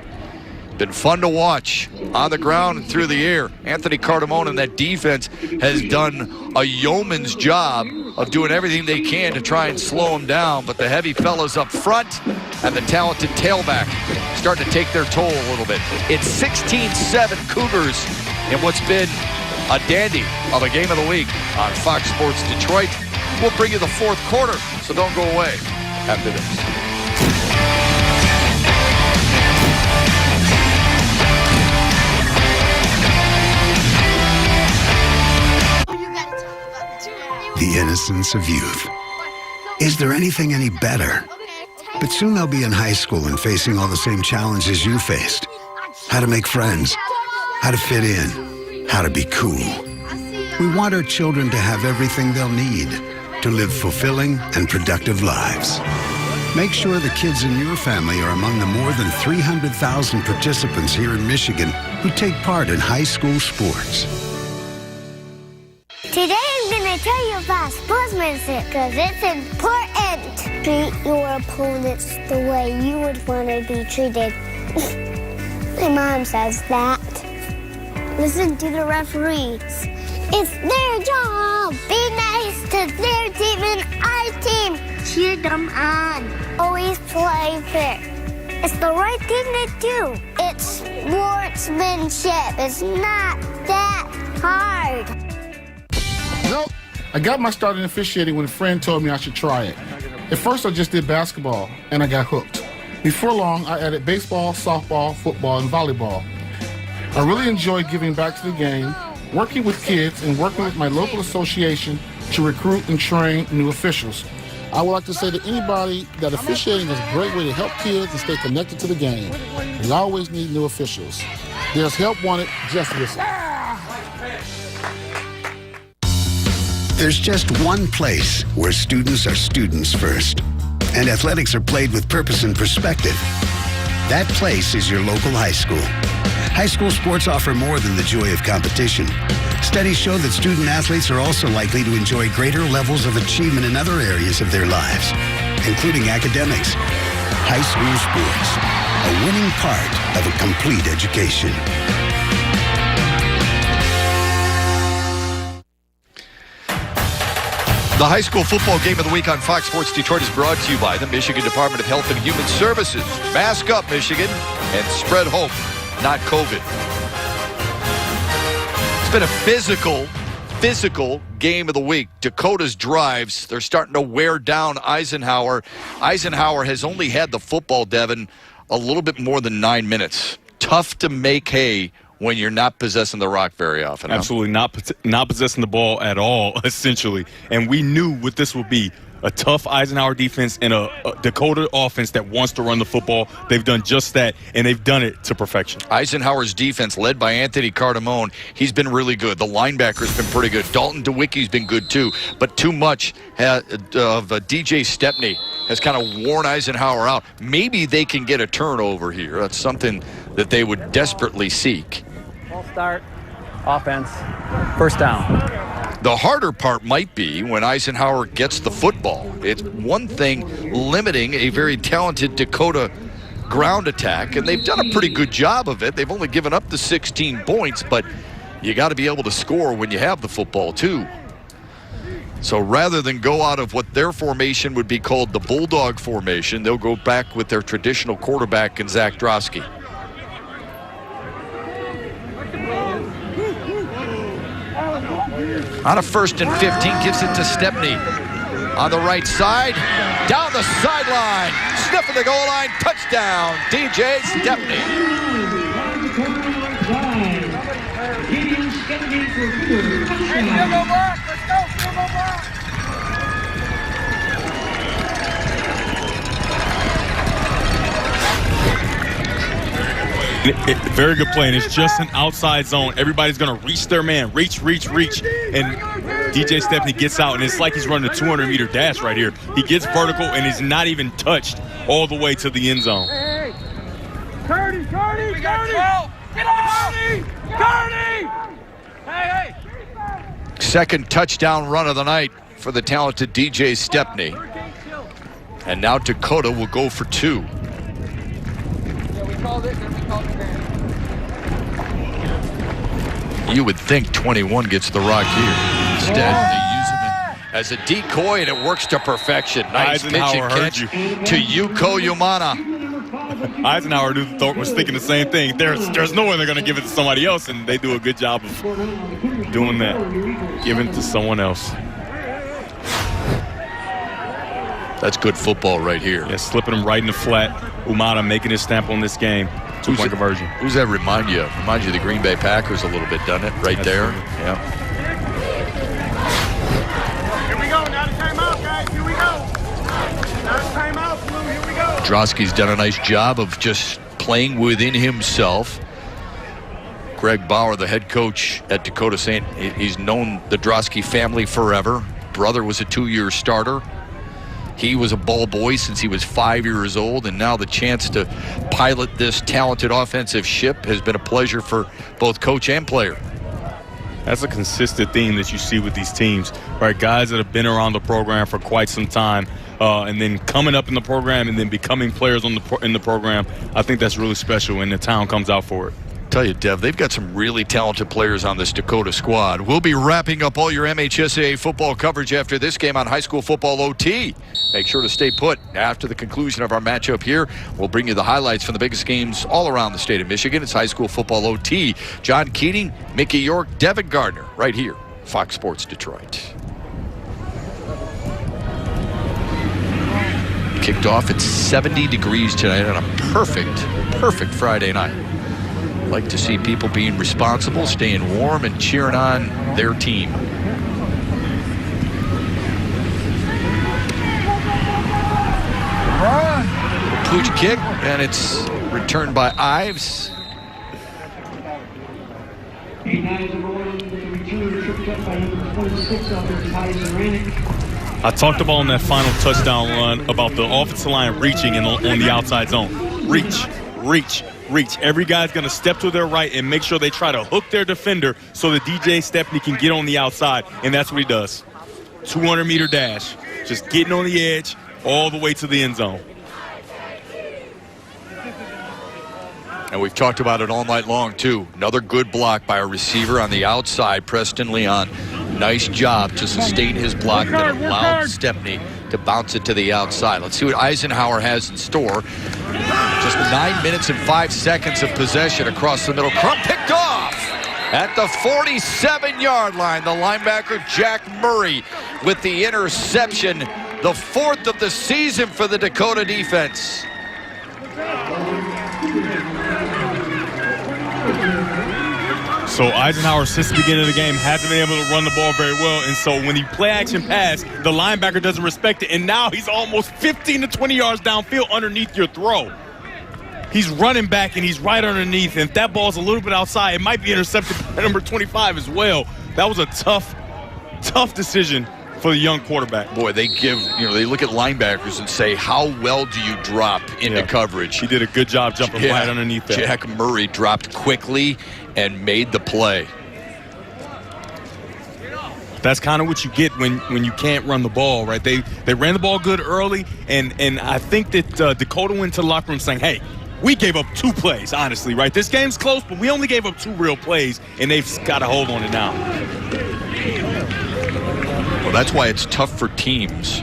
Been fun to watch on the ground and through the air. Anthony Cardamone and that defense has done a yeoman's job of doing everything they can to try and slow him down. But the heavy fellas up front and the talented tailback starting to take their toll a little bit. It's 16-7 Cougars in what's been a dandy of a game of the week on Fox Sports Detroit. We'll bring you the 4th quarter, so don't go away after this. The innocence of youth. Is there anything any better? But soon they'll be in high school and facing all the same challenges you faced. How to make friends, how to fit in, how to be cool. We want our children to have everything they'll need to live fulfilling and productive lives. Make sure the kids in your family are among the more than 300,000 participants here in Michigan who take part in high school sports. Today I'm going to tell you about sportsmanship because it's important. Treat your opponents the way you would want to be treated. My mom says that. Listen to the referees. It's their job. Be nice to their team and our team. Cheer them on. Always play fair. It's the right thing to do. It's sportsmanship. It's not that hard. I got my start in officiating when a friend told me I should try it. At first, I just did basketball, and I got hooked. Before long, I added baseball, softball, football, and volleyball. I really enjoyed giving back to the game, working with kids, and working with my local association to recruit and train new officials. I would like to say to anybody that officiating is a great way to help kids and stay connected to the game. We always need new officials. There's help wanted, just listen. There's just one place where students are students first, and athletics are played with purpose and perspective. That place is your local high school. High school sports offer more than the joy of competition. Studies show that student athletes are also likely to enjoy greater levels of achievement in other areas of their lives, including academics. High school sports, a winning part of a complete education. The high school football game of the week on Fox Sports Detroit is brought to you by the Michigan Department of Health and Human Services. Mask up, Michigan, and spread hope, not COVID. It's been a physical game of the week. Dakota's drives, they're starting to wear down Eisenhower. Eisenhower has only had the football, Devin, a little bit more than 9 minutes. Tough to make hay when you're not possessing the rock very often. Absolutely not possessing the ball at all, essentially. And we knew what this would be, a tough Eisenhower defense and a Dakota offense that wants to run the football. They've done just that, and they've done it to perfection. Eisenhower's defense, led by Anthony Cardamone, he's been really good. The linebacker's been pretty good. Dalton DeWicki's been good, too. But too much of DJ Stepney has kind of worn Eisenhower out. Maybe they can get a turnover here. That's something that they would desperately seek. Ball start, offense, first down. The harder part might be when Eisenhower gets the football. It's one thing limiting a very talented Dakota ground attack, and they've done a pretty good job of it. They've only given up the 16 points, but you got to be able to score when you have the football too. So rather than go out of what their formation would be called the Bulldog formation, they'll go back with their traditional quarterback in Zach Drosky. On a 1st and 15, gives it to Stepney. On the right side, down the sideline, sniffing the goal line, touchdown, DJ Stepney. Very good play, and it's just an outside zone. Everybody's going to reach their man, reach. And DJ Stepney gets out, and it's like he's running a 200-meter dash right here. He gets vertical, and he's not even touched all the way to the end zone. Hey, Curdy! Get off! Curdy! Hey! Second touchdown run of the night for the talented DJ Stepney. And now Dakota will go for 2. You would think 21 gets the rock here. Instead, they use him as a decoy, and it works to perfection. Nice pitch and catch to Yuko Yumana. Eisenhower was thinking the same thing. There's no way they're going to give it to somebody else, and they do a good job of doing that. Giving it to someone else. That's good football right here. Yeah, slipping him right in the flat. Umana making his stamp on this game. 2-point conversion. Who's that remind you of? Remind you of the Green Bay Packers a little bit, doesn't it? Right there. Yeah. Here we go. Now the timeout, guys. Here we go. Now the timeout, Blue. Here we go. Drosky's done a nice job of just playing within himself. Greg Bauer, the head coach at Dakota, saying he's known the Drosky family forever. Brother was a 2-year starter. He was a ball boy since he was 5 years old, and now the chance to pilot this talented offensive ship has been a pleasure for both coach and player. That's a consistent theme that you see with these teams, right? Guys that have been around the program for quite some time, and then coming up in the program and then becoming players in the program. I think that's really special, and the town comes out for it. Tell you, Dev, they've got some really talented players on this Dakota squad. We'll be wrapping up all your MHSAA football coverage after this game on High School Football OT. Make sure to stay put. After the conclusion of our matchup here, we'll bring you the highlights from the biggest games all around the state of Michigan. It's High School Football OT. John Keating, Mickey York, Devin Gardner, right here, Fox Sports Detroit. Kicked off at 70 degrees tonight on a perfect Friday night. Like to see people being responsible, staying warm, and cheering on their team. Pooch kick, and it's returned by Ives. I talked about on that final touchdown run about the offensive line reaching on the outside zone. Reach. Every guy's going to step to their right and make sure they try to hook their defender so that DJ Stepney can get on the outside, and that's what he does. 200-meter dash, just getting on the edge all the way to the end zone. And we've talked about it all night long, too. Another good block by a receiver on the outside, Preston Leon. Nice job to sustain his block that allowed Stepney to bounce it to the outside. Let's see what Eisenhower has in store. Just 9 minutes and 5 seconds of possession across the middle. Crump picked off at the 47-yard line. The linebacker, Jack Murray, with the interception. The 4th of the season for the Dakota defense. So Eisenhower, since the beginning of the game, hasn't been able to run the ball very well. And so when he play action pass, the linebacker doesn't respect it. And now he's almost 15 to 20 yards downfield underneath your throw. He's running back, and he's right underneath. And if that ball's a little bit outside, it might be intercepted by number 25 as well. That was a tough decision for the young quarterback. Boy, they look at linebackers and say, how well do you drop into coverage? He did a good job jumping right underneath that. Jack Murray dropped quickly and made the play. That's kind of what you get when you can't run the ball, right? They ran the ball good early, and I think that Dakota went to the locker room saying, hey, we gave up 2 plays, honestly, right? This game's close, but we only gave up 2 real plays, and they've got a hold on it now. Well, that's why it's tough for teams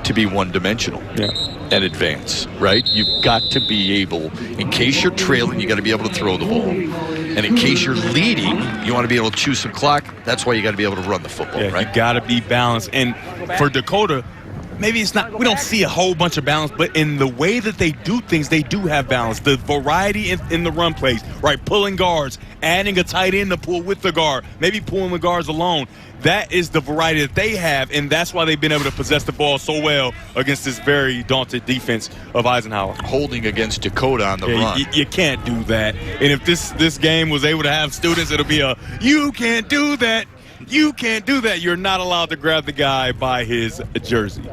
to be one-dimensional and advance, right? You've got to be able, in case you're trailing, you got to be able to throw the ball. And in case you're leading, you want to be able to chew some clock. That's why you got to be able to run the football, right? You got to be balanced. And for Dakota, maybe it's not, we don't see a whole bunch of balance, but in the way that they do things, they do have balance. The variety in the run plays, right? Pulling guards, adding a tight end to pull with the guard, maybe pulling the guards alone. That is the variety that they have, and that's why they've been able to possess the ball so well against this very daunted defense of Eisenhower. Holding against Dakota on the run. You can't do that. And if this game was able to have students, it'll be you can't do that. You can't do that. You're not allowed to grab the guy by his jersey.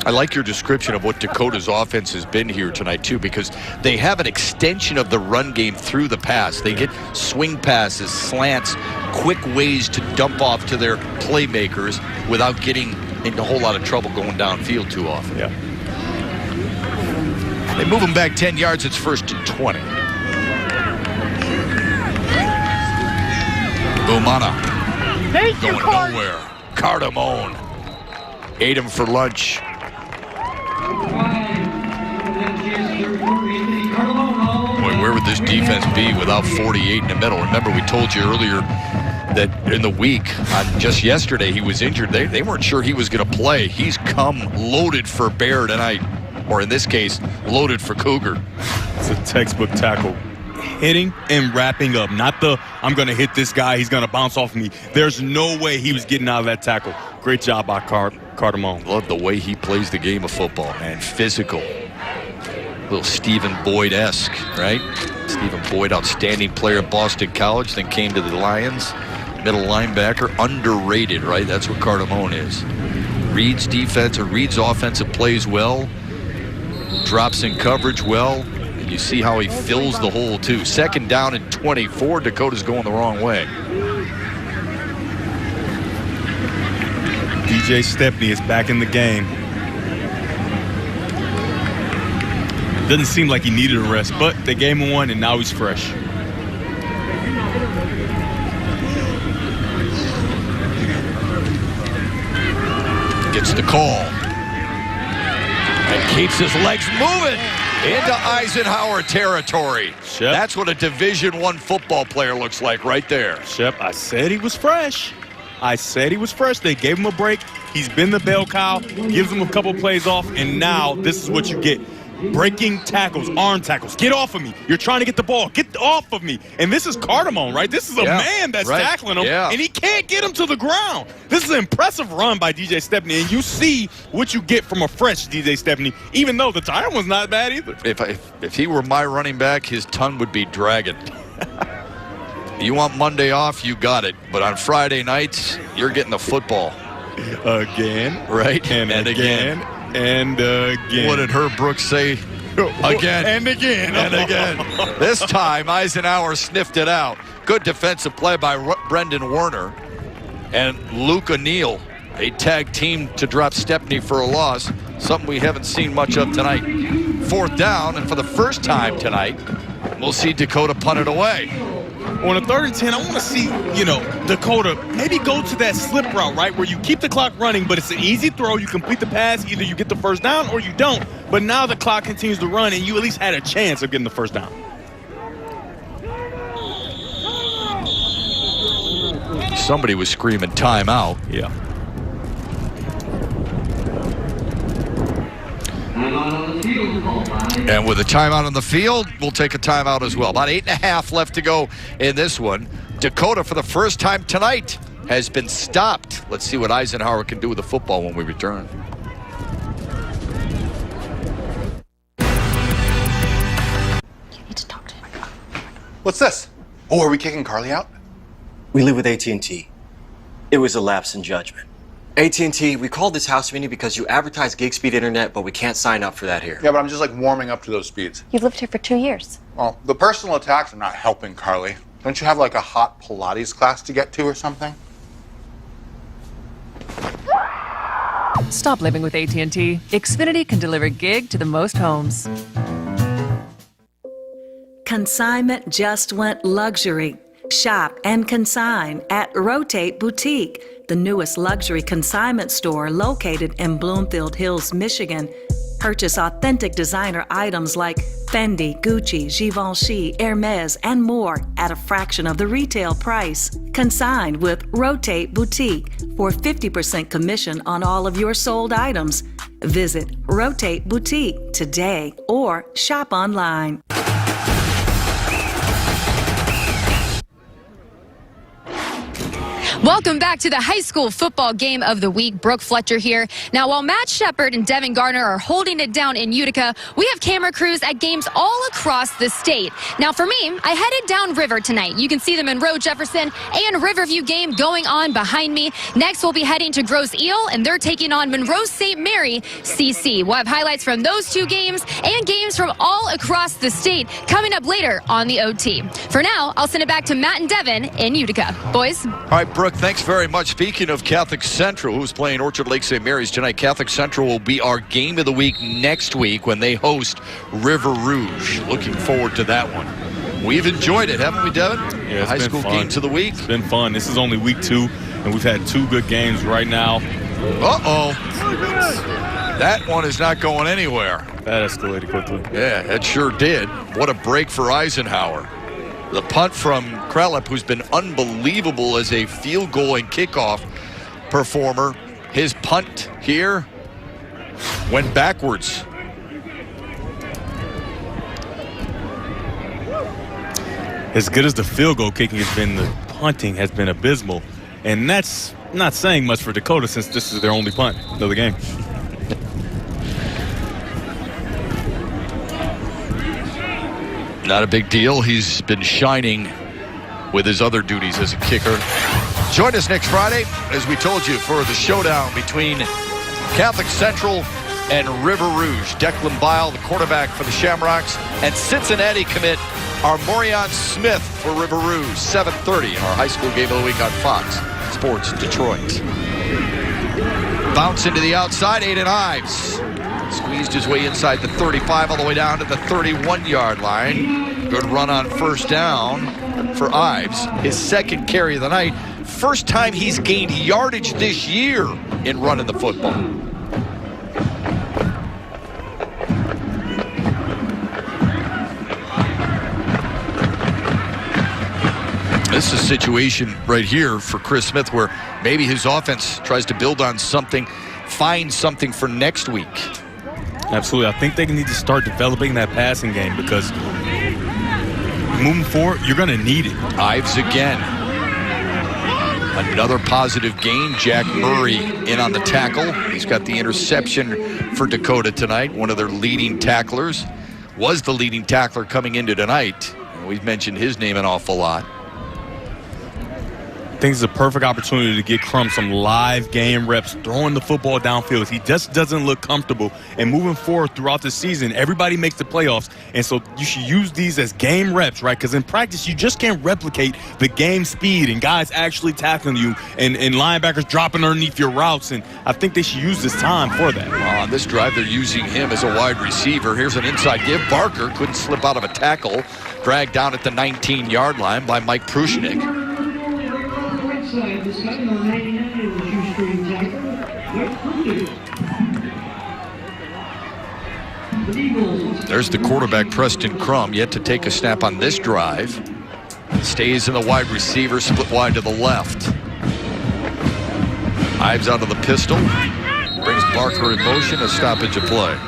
I like your description of what Dakota's offense has been here tonight, too, because they have an extension of the run game through the pass. They get swing passes, slants, quick ways to dump off to their playmakers without getting into a whole lot of trouble going downfield too often. Yeah. They move them back 10 yards. It's 1st and 20. Umana going nowhere. Cardamone ate him for lunch. Boy, where would this defense be without 48 in the middle? Remember, we told you earlier that in the week, just yesterday, he was injured. They weren't sure he was going to play. He's come loaded for Bear tonight, or in this case, loaded for Cougar. It's a textbook tackle. Hitting and wrapping up, not the I'm going to hit this guy, he's going to bounce off me. There's no way he was getting out of that tackle. Great job by Cardamone. Love the way he plays the game of football, man. Physical. A little Stephen Boyd-esque, right? Stephen Boyd, outstanding player at Boston College, then came to the Lions. Middle linebacker, underrated, right? That's what Cardamone is. Reads defense, or reads offensive plays well. Drops in coverage well. You see how he fills the hole, too. 2nd down and 24. Dakota's going the wrong way. DJ Stepney is back in the game. Doesn't seem like he needed a rest, but they gave him one, and now he's fresh. Gets the call. And keeps his legs moving into Eisenhower territory. Shep. That's what a Division I football player looks like right there. Shep, I said he was fresh. They gave him a break. He's been the bell cow, gives him a couple plays off, and now this is what you get. Breaking tackles, arm tackles. Get off of me. You're trying to get the ball. Get off of me. And this is Cardamone, right? This is a man that's tackling him, and he can't get him to the ground. This is an impressive run by DJ Stepney, and you see what you get from a fresh DJ Stepney, even though the time was not bad either. If he were my running back, his tongue would be dragging. You want Monday off, you got it. But on Friday nights, you're getting the football. Again. Right? And again. And again. What did Herb Brooks say? Again. And again. And again. This time, Eisenhower sniffed it out. Good defensive play by Brendan Werner. And Luke O'Neill, a tag team to drop Stepney for a loss. Something we haven't seen much of tonight. 4th down, and for the first time tonight, we'll see Dakota punt it away. On a 3rd and 10, I want to see, Dakota maybe go to that slip route, right, where you keep the clock running, but it's an easy throw. You complete the pass. Either you get the 1st down or you don't. But now the clock continues to run, and you at least had a chance of getting the 1st down. Somebody was screaming timeout. Yeah. And with a timeout on the field, we'll take a timeout as well. About 8.5 left to go in this one. Dakota, for the first time tonight, has been stopped. Let's see what Eisenhower can do with the football when we return. You need to talk to him. What's this? Oh, are we kicking Carly out? We live with AT&T. It was a lapse in judgment. AT&T, we called this house meeting because you advertise gig speed internet, but we can't sign up for that here. Yeah, but I'm just like warming up to those speeds. You've lived here for 2 years. Well, the personal attacks are not helping, Carly. Don't you have like a hot Pilates class to get to or something? Stop living with AT&T. Xfinity can deliver gig to the most homes. Consignment just went luxury. Shop and consign at Rotate Boutique, the newest luxury consignment store located in Bloomfield Hills, Michigan. Purchase authentic designer items like Fendi, Gucci, Givenchy, Hermes, and more at a fraction of the retail price. Consign with Rotate Boutique for 50% commission on all of your sold items. Visit Rotate Boutique today or shop online. Welcome back to the high school football game of the week. Brooke Fletcher here. Now, while Matt Shepard and Devin Gardner are holding it down in Utica, we have camera crews at games all across the state. Now, for me, I headed downriver tonight. You can see the Monroe Jefferson and Riverview game going on behind me. Next, we'll be heading to Grosse Ile, and they're taking on Monroe St. Mary CC. We'll have highlights from those two games and games from all across the state coming up later on the OT. For now, I'll send it back to Matt and Devin in Utica. Boys? All right, Brooke, thanks very much. Speaking of Catholic Central, who's playing Orchard Lake St. Mary's tonight, Catholic Central will be our game of the week next week when they host River Rouge. Looking forward to that one. We've enjoyed it, haven't we, Devin? Yeah, it's high been school fun. games of the week. It's been fun. This is only week 2, and we've had 2 good games right now. Uh-oh. That one is not going anywhere. That escalated quickly. Yeah, it sure did. What a break for Eisenhower. The punt from Krelip, who's been unbelievable as a field goal and kickoff performer. His punt here went backwards. As good as the field goal kicking has been, the punting has been abysmal. And that's not saying much for Dakota since this is their only punt of the game. Not a big deal. He's been shining with his other duties as a kicker. Join us next Friday, as we told you, for the showdown between Catholic Central and River Rouge. Declan Bile, the quarterback for the Shamrocks, and Cincinnati commit Armorion Smith for River Rouge. 7:30 in our high school game of the week on Fox Sports Detroit. Bounce into the outside, Aiden Ives. Squeezed his way inside the 35 all the way down to the 31-yard line. Good run on first down for Ives. His second carry of the night. First time he's gained yardage this year in running the football. This is a situation right here for Chris Smith where maybe his offense tries to build on something, find something for next week. Absolutely. I think they need to start developing that passing game because moving forward, you're going to need it. Ives again. Another positive gain. Jack Murray in on the tackle. He's got the interception for Dakota tonight. One of their leading tacklers. Was the leading tackler coming into tonight. We've mentioned his name an awful lot. I think it's a perfect opportunity to get Crum some live game reps, throwing the football downfield. He just doesn't look comfortable. And moving forward throughout the season, everybody makes the playoffs. And so you should use these as game reps, right? Because in practice, you just can't replicate the game speed and guys actually tackling you and linebackers dropping underneath your routes. And I think they should use this time for that. On this drive, they're using him as a wide receiver. Here's an inside give. Barker couldn't slip out of a tackle. Dragged down at the 19-yard line by Mike Prushnik. There's the quarterback, Preston Crum, yet to take a snap on this drive. Stays in the wide receiver, split wide to the left. Ives out of the pistol. Brings Barker in motion, a stoppage of play.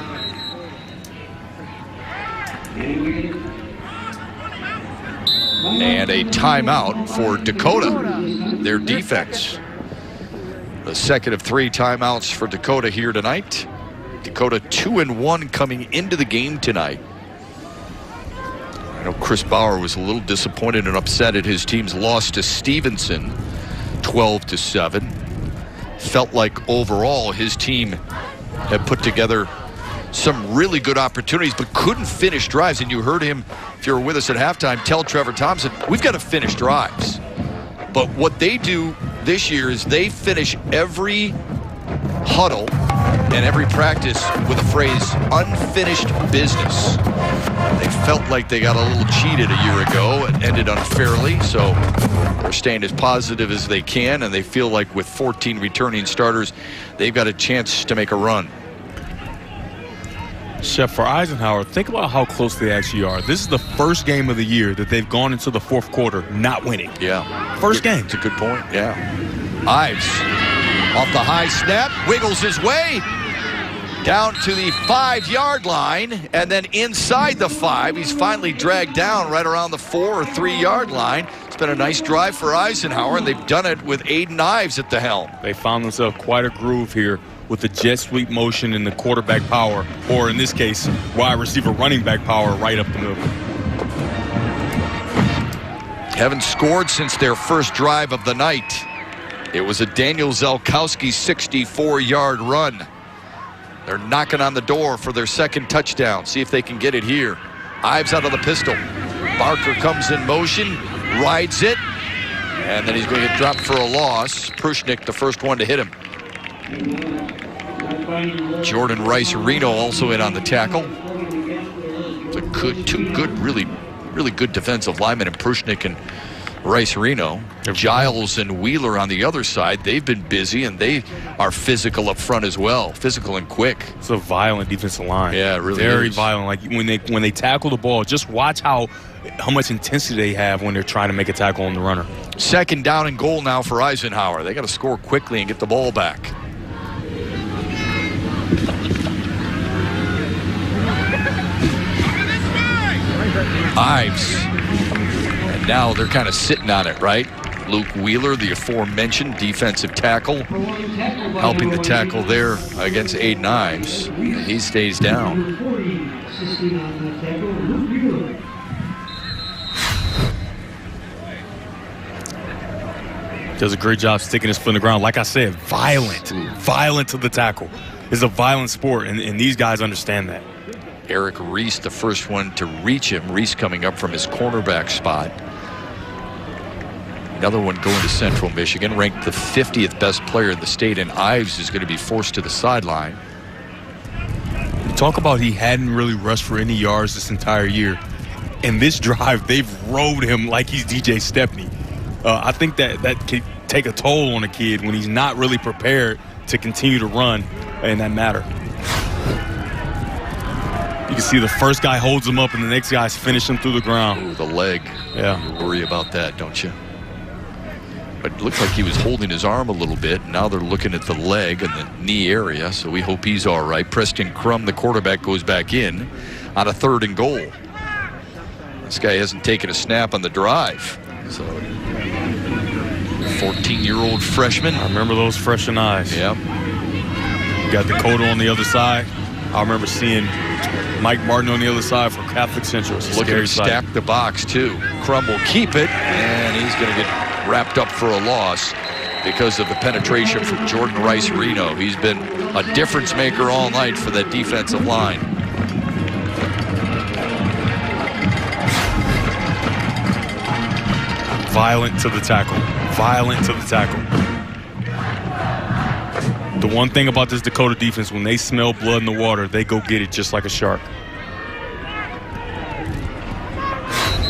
And a timeout for Dakota, their defense. The second of 3 timeouts for Dakota here tonight. Dakota 2-1 coming into the game tonight. I know Chris Bauer was a little disappointed and upset at his team's loss to Stevenson. 12-7. Felt like overall his team had put together some really good opportunities, but couldn't finish drives. And you heard him, if you were with us at halftime, tell Trevor Thompson, we've got to finish drives. But what they do this year is they finish every huddle and every practice with a phrase, unfinished business. They felt like they got a little cheated a year ago. It ended unfairly, so they're staying as positive as they can, and they feel like with 14 returning starters, they've got a chance to make a run. Chef, for Eisenhower, think about how close they actually are. This is the first game of the year that they've gone into the fourth quarter not winning. Yeah. First game. It's a good point, yeah. Ives off the high snap, wiggles his way down to the 5-yard line, and then inside the 5, he's finally dragged down right around the 4 or 3-yard line. It's been a nice drive for Eisenhower, and they've done it with Aiden Ives at the helm. They found themselves quite a groove here with the jet sweep motion and the quarterback power, or in this case, wide receiver running back power right up the middle. Haven't scored since their first drive of the night. It was a Daniel Zelkowski 64-yard run. They're knocking on the door for their second touchdown. See if they can get it here. Ives out of the pistol. Barker comes in motion, rides it, and then he's going to get dropped for a loss. Prushnik, the first one to hit him. Jordan Rice-Reno also in on the tackle. Two good, really good defensive linemen in Prushnik and Rice-Reno. Giles and Wheeler on the other side. They've been busy, and they are physical up front as well. Physical and quick. It's a violent defensive line. Yeah, it really Very is. violent. Like when they tackle the ball, just watch how much intensity they have when they're trying to make a tackle on the runner. Second down and goal now for Eisenhower. They got to score quickly and get the ball back. Ives. And now they're kind of sitting on it, right? Luke Wheeler, the aforementioned defensive tackle, helping the tackle there against Aiden Ives. He stays down. Does a great job sticking his foot in the ground. Like I said, violent to the tackle. It's a violent sport, and these guys understand that. Eric Reese, the first one to reach him. Reese coming up from his cornerback spot. Another one going to Central Michigan, ranked the 50th best player in the state, and Ives is going to be forced to the sideline. You talk about he hadn't really rushed for any yards this entire year. In this drive, they've rode him like he's DJ Stepney. I think that can take a toll on a kid when he's not really prepared to continue to run in that matter. You can see the first guy holds him up and the next guy's finishing through the ground. Ooh, the leg. Yeah. You worry about that, don't you? But it looked like he was holding his arm a little bit. Now they're looking at the leg and the knee area, so we hope he's all right. Preston Crum, the quarterback, goes back in on a 3rd and goal. This guy hasn't taken a snap on the drive. So, 14-year-old freshman. I remember those freshen eyes. Yep. You got Dakota on the other side. I remember seeing Mike Martin on the other side for Catholic Central. Looking to stack the box, too. Crum will keep it, and he's going to get wrapped up for a loss because of the penetration from Jordan Rice-Reno. He's been a difference maker all night for that defensive line. Violent to the tackle. Violent to the tackle. The one thing about this Dakota defense, when they smell blood in the water, they go get it just like a shark.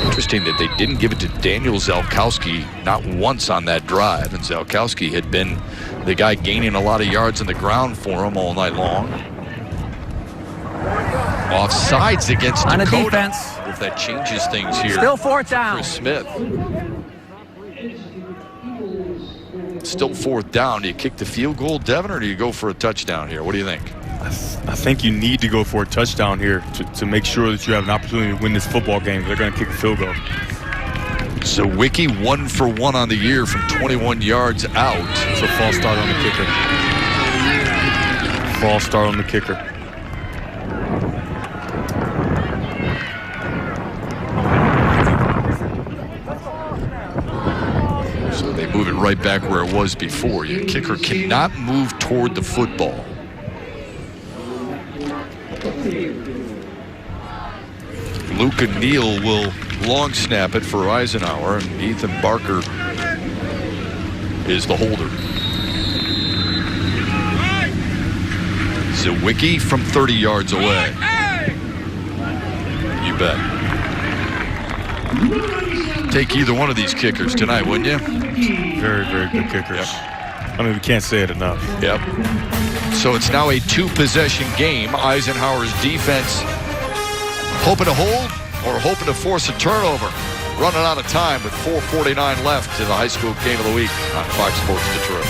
Interesting that they didn't give it to Daniel Zelkowski not once on that drive, and Zelkowski had been the guy gaining a lot of yards on the ground for him all night long. Offsides against on Dakota. A defense. If that changes things here. Still 4th down. Chris Smith. Still 4th down. Do you kick the field goal, Devin, or do you go for a touchdown here? What do you think? I think you need to go for a touchdown here to make sure that you have an opportunity to win this football game. They're going to kick a field goal. So Wiki 1 for 1 on the year from 21 yards out. It's a false start on the kicker. False start on the kicker. So They move it right back where it was before. Your kicker cannot move toward the football. Luke and Neal will long snap it for Eisenhower, and Ethan Barker is the holder. Zawicki from 30 yards away. You bet. Take either one of these kickers tonight, wouldn't you? Very, very good kickers. Yep. I mean, we can't say it enough. Yep. So it's now a 2-possession game. Eisenhower's defense hoping to hold or hoping to force a turnover. Running out of time with 4:49 left in the high school game of the week on Fox Sports Detroit.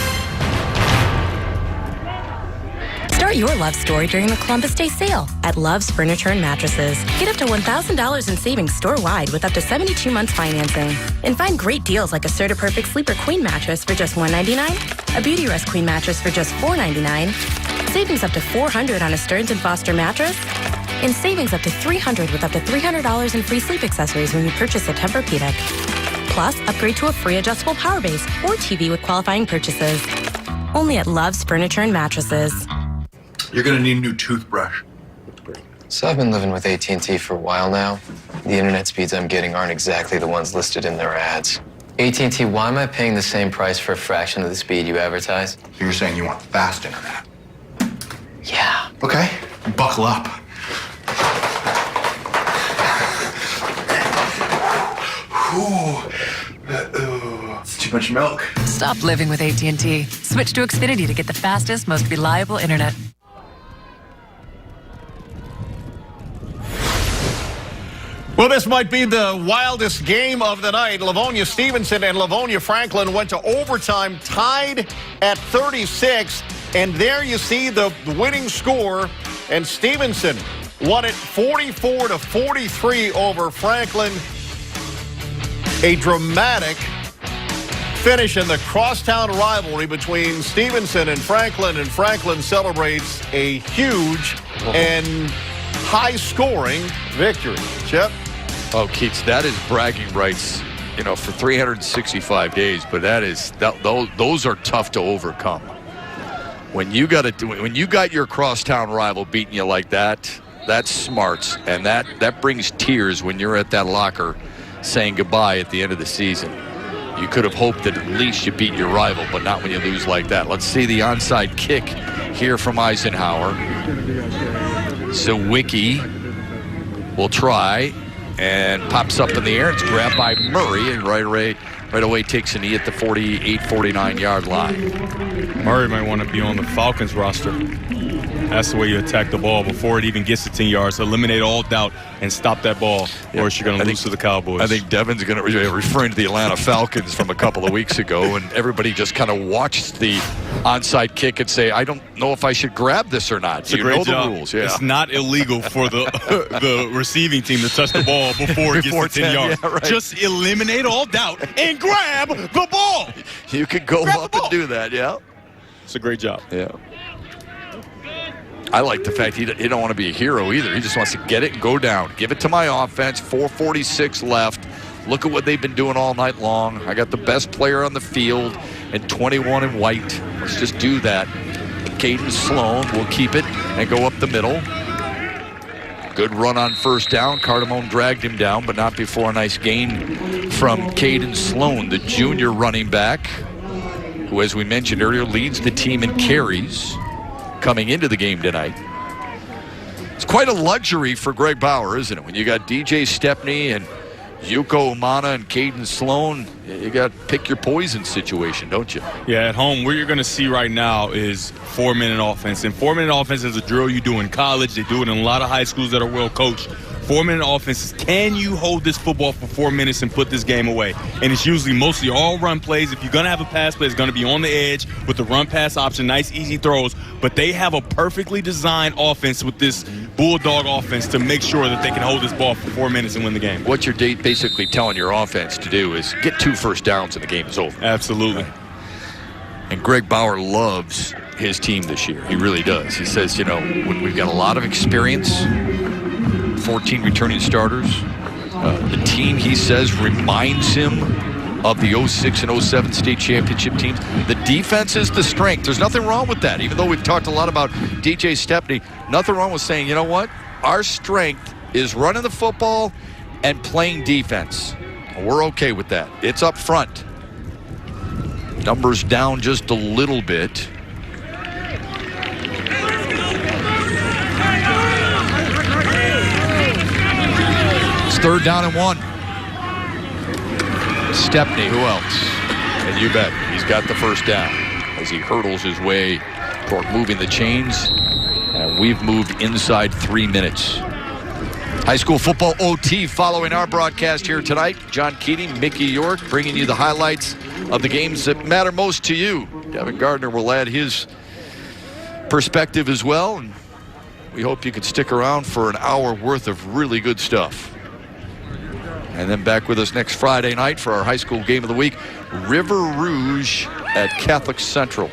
Start your love story during the Columbus Day sale at Love's Furniture and Mattresses. Get up to $1,000 in savings store-wide with up to 72 months financing. And find great deals like a Serta Perfect Sleeper Queen mattress for just $199, a Beauty Rest Queen mattress for just $499, savings up to $400 on a Stearns & Foster mattress, and savings up to $300 with up to $300 in free sleep accessories when you purchase a Tempur-Pedic. Plus, upgrade to a free adjustable power base or TV with qualifying purchases. Only at Love's Furniture and Mattresses. You're gonna need a new toothbrush. So I've been living with AT&T for a while now. The internet speeds I'm getting aren't exactly the ones listed in their ads. AT&T, why am I paying the same price for a fraction of the speed you advertise? So you're saying you want fast internet? Yeah. Okay, buckle up. It's too much milk. Stop living with AT&T. Switch to Xfinity to get the fastest, most reliable internet. Well, this might be the wildest game of the night. Livonia Stevenson and Livonia Franklin went to overtime, tied at 36. And there you see the winning score. And Stevenson won it 44-43 over Franklin. A dramatic finish in the crosstown rivalry between Stevenson and Franklin celebrates a huge and high-scoring victory. Chip? Oh, Keats, that is bragging rights, you know, for 365 days. But those are tough to overcome. When you got your crosstown rival beating you like that, that's smarts, and that brings tears when you're at that locker saying goodbye at the end of the season. You could have hoped that at least you beat your rival, but not when you lose like that. Let's see the onside kick here from Eisenhower. Zawicki will try and pops up in the air. It's grabbed by Murray, and right away takes a knee at the 49-yard line. Murray might want to be on the Falcons roster. That's the way you attack the ball before it even gets to 10 yards. Eliminate all doubt and stop that ball, or else you're going to lose to the Cowboys. I think Devin's going to referring to the Atlanta Falcons from a couple of weeks ago, and everybody just kind of watched the onside kick and say, I don't know if I should grab this or not. Do you know the rules? Yeah. It's not illegal for the receiving team to touch the ball before it gets to 10 yards. Yeah, right. Just eliminate all doubt and grab the ball. You could go up and do that, yeah. It's a great job. Yeah. I like the fact he don't want to be a hero either. He just wants to get it and go down. Give it to my offense. 4:46 left. Look at what they've been doing all night long. I got the best player on the field and 21 in white. Let's just do that. Caden Sloan will keep it and go up the middle. Good run on first down. Cardamone dragged him down, but not before a nice gain from Caden Sloan, the junior running back, who, as we mentioned earlier, leads the team in carries coming into the game tonight. It's quite a luxury for Greg Bauer, isn't it? When you got DJ Stepney and Yuko Umana and Caden Sloan, you got pick your poison situation, don't you? Yeah, at home, what you're going to see right now is 4-minute offense. And 4-minute offense is a drill you do in college. They do it in a lot of high schools that are well coached. 4-minute offenses, can you hold this football for 4 minutes and put this game away? And it's usually mostly all run plays. If you're going to have a pass play, it's going to be on the edge with the run-pass option, nice, easy throws. But they have a perfectly designed offense with this Bulldog offense to make sure that they can hold this ball for 4 minutes and win the game. What you're basically telling your offense to do is get 2 first downs and the game is over. Absolutely. Right. And Greg Bauer loves his team this year. He really does. He says, you know, when we've got a lot of experience, 14 returning starters. The team, he says, reminds him of the 06 and 07 state championship teams. The defense is the strength. There's nothing wrong with that. Even though we've talked a lot about DJ Stepney, nothing wrong with saying, you know what? Our strength is running the football and playing defense. We're okay with that. It's up front. Numbers down just a little bit. It's 3rd down and 1. Stepney, who else? And you bet, he's got the first down as he hurdles his way toward moving the chains. And we've moved inside 3 minutes. High school football OT following our broadcast here tonight. John Keating, Mickey York bringing you the highlights of the games that matter most to you. Devin Gardner will add his perspective as well. And we hope you can stick around for an hour worth of really good stuff. And then back with us next Friday night for our high school game of the week, River Rouge at Catholic Central.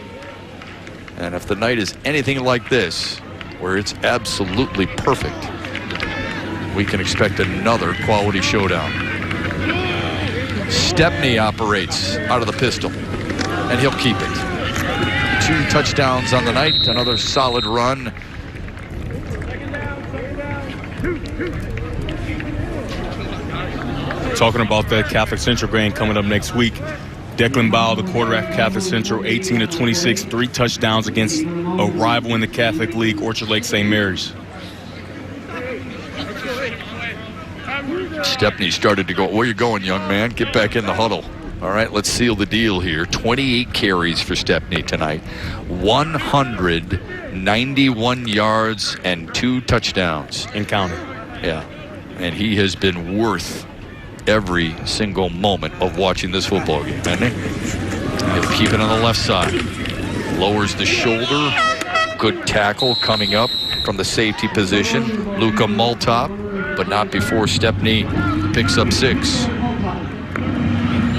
And if the night is anything like this, where it's absolutely perfect, we can expect another quality showdown. Stepney operates out of the pistol, and he'll keep it. 2 touchdowns on the night, another solid run. Talking about that Catholic Central game coming up next week. Declan Bowell, the quarterback of Catholic Central, 18 of 26, 3 touchdowns against a rival in the Catholic League, Orchard Lake St. Mary's. Stepney started to go, where you going, young man? Get back in the huddle. All right, let's seal the deal here. 28 carries for Stepney tonight. 191 yards and 2 touchdowns. And counting. Yeah, and he has been worth every single moment of watching this football game, hasn't he? He'll keep it on the left side. Lowers the shoulder. Good tackle coming up from the safety position. Luca Multop, but not before Stepney picks up 6.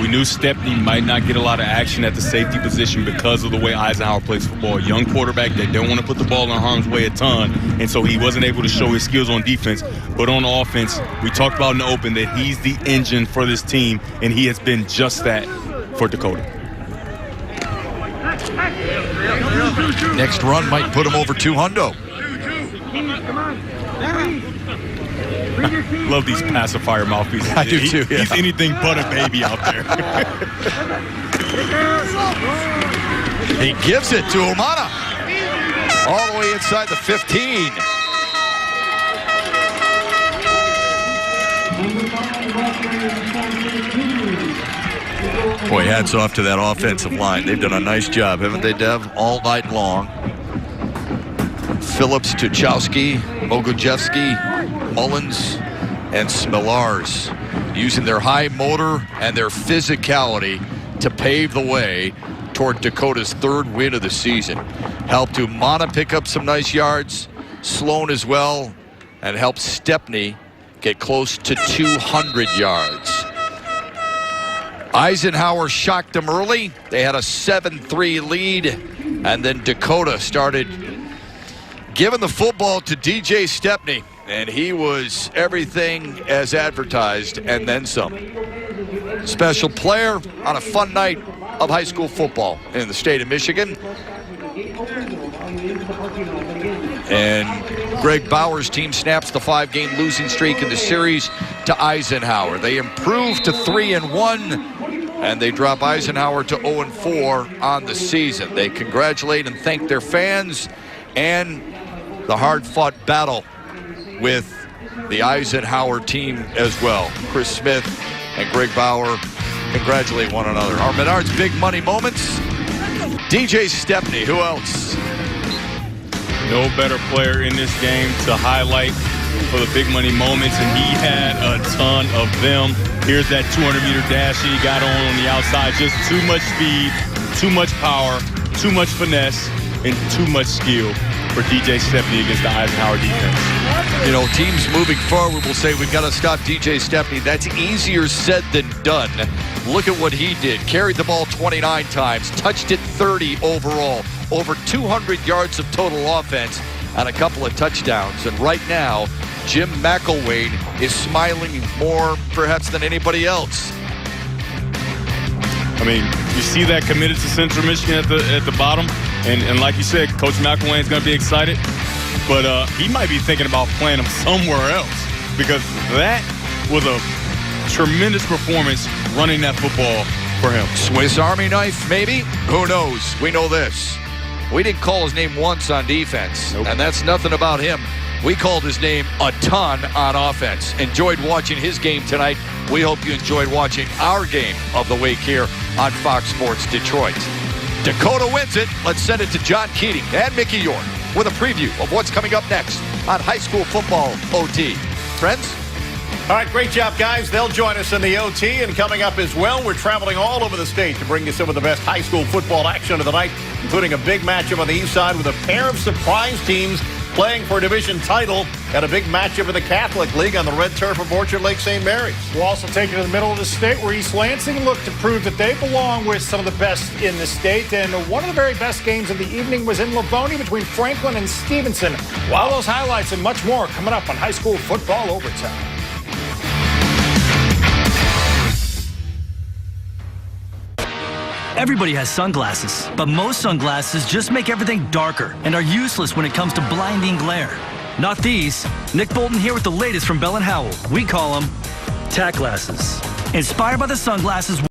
We knew Stepney might not get a lot of action at the safety position because of the way Eisenhower plays football. Young quarterback that don't want to put the ball in harm's way a ton, and so he wasn't able to show his skills on defense. But on offense, we talked about in the open that he's the engine for this team, and he has been just that for Dakota. Next run might put him over 200. Love these pacifier mouthpieces. I do too. Yeah. He's anything but a baby out there. He gives it to Umana. All the way inside the 15. Boy, hats off to that offensive line. They've done a nice job, haven't they, Dev? All night long. Phillips, Tuchowski, Mogojevsky, Mullins, and Smilars using their high motor and their physicality to pave the way toward Dakota's 3rd win of the season. Helped Umana pick up some nice yards, Sloan as well, and helped Stepney get close to 200 yards. Eisenhower shocked them early. They had a 7-3 lead, and then Dakota started giving the football to DJ Stepney, and he was everything as advertised and then some. Special player on a fun night of high school football in the state of Michigan. And Greg Bauer's team snaps the 5-game losing streak in the series to Eisenhower. They improve to 3-1, and they drop Eisenhower to 0-4 on the season. They congratulate and thank their fans and the hard-fought battle with the Eisenhower team as well. Chris Smith and Greg Bauer congratulate one another. Our Menards big money moments. DJ Stepney, who else? No better player in this game to highlight for the big money moments, and he had a ton of them. Here's that 200-meter dash he got on the outside. Just too much speed, too much power, too much finesse, and too much skill for DJ Stepney against the Eisenhower defense. You know, teams moving forward will say, we've got to stop DJ Stepney. That's easier said than done. Look at what he did. Carried the ball 29 times, touched it 30 overall, over 200 yards of total offense, and a couple of touchdowns. And right now, Jim McElwain is smiling more perhaps than anybody else. I mean, you see that committed to Central Michigan at the bottom, and like you said, Coach McElwain is going to be excited, but he might be thinking about playing him somewhere else because that was a tremendous performance running that football for him. Swiss Army knife, maybe? Who knows? We know this. We didn't call his name once on defense, and that's nothing about him. We called his name a ton on offense. Enjoyed watching his game tonight. We hope you enjoyed watching our game of the week here on Fox Sports Detroit. Dakota wins it. Let's send it to John Keating and Mickey York with a preview of what's coming up next on high school football OT. Friends? All right, great job, guys. They'll join us in the OT, and coming up as well, we're traveling all over the state to bring you some of the best high school football action of the night, including a big matchup on the east side with a pair of surprise teams playing for a division title and a big matchup in the Catholic League on the red turf of Orchard Lake St. Mary's. We'll also take you to the middle of the state where East Lansing looked to prove that they belong with some of the best in the state. And one of the very best games of the evening was in Livonia between Franklin and Stevenson. All those highlights and much more coming up on High School Football Overtime. Everybody has sunglasses, but most sunglasses just make everything darker and are useless when it comes to blinding glare. Not these. Nick Bolton here with the latest from Bell & Howell. We call them tack glasses. Inspired by the sunglasses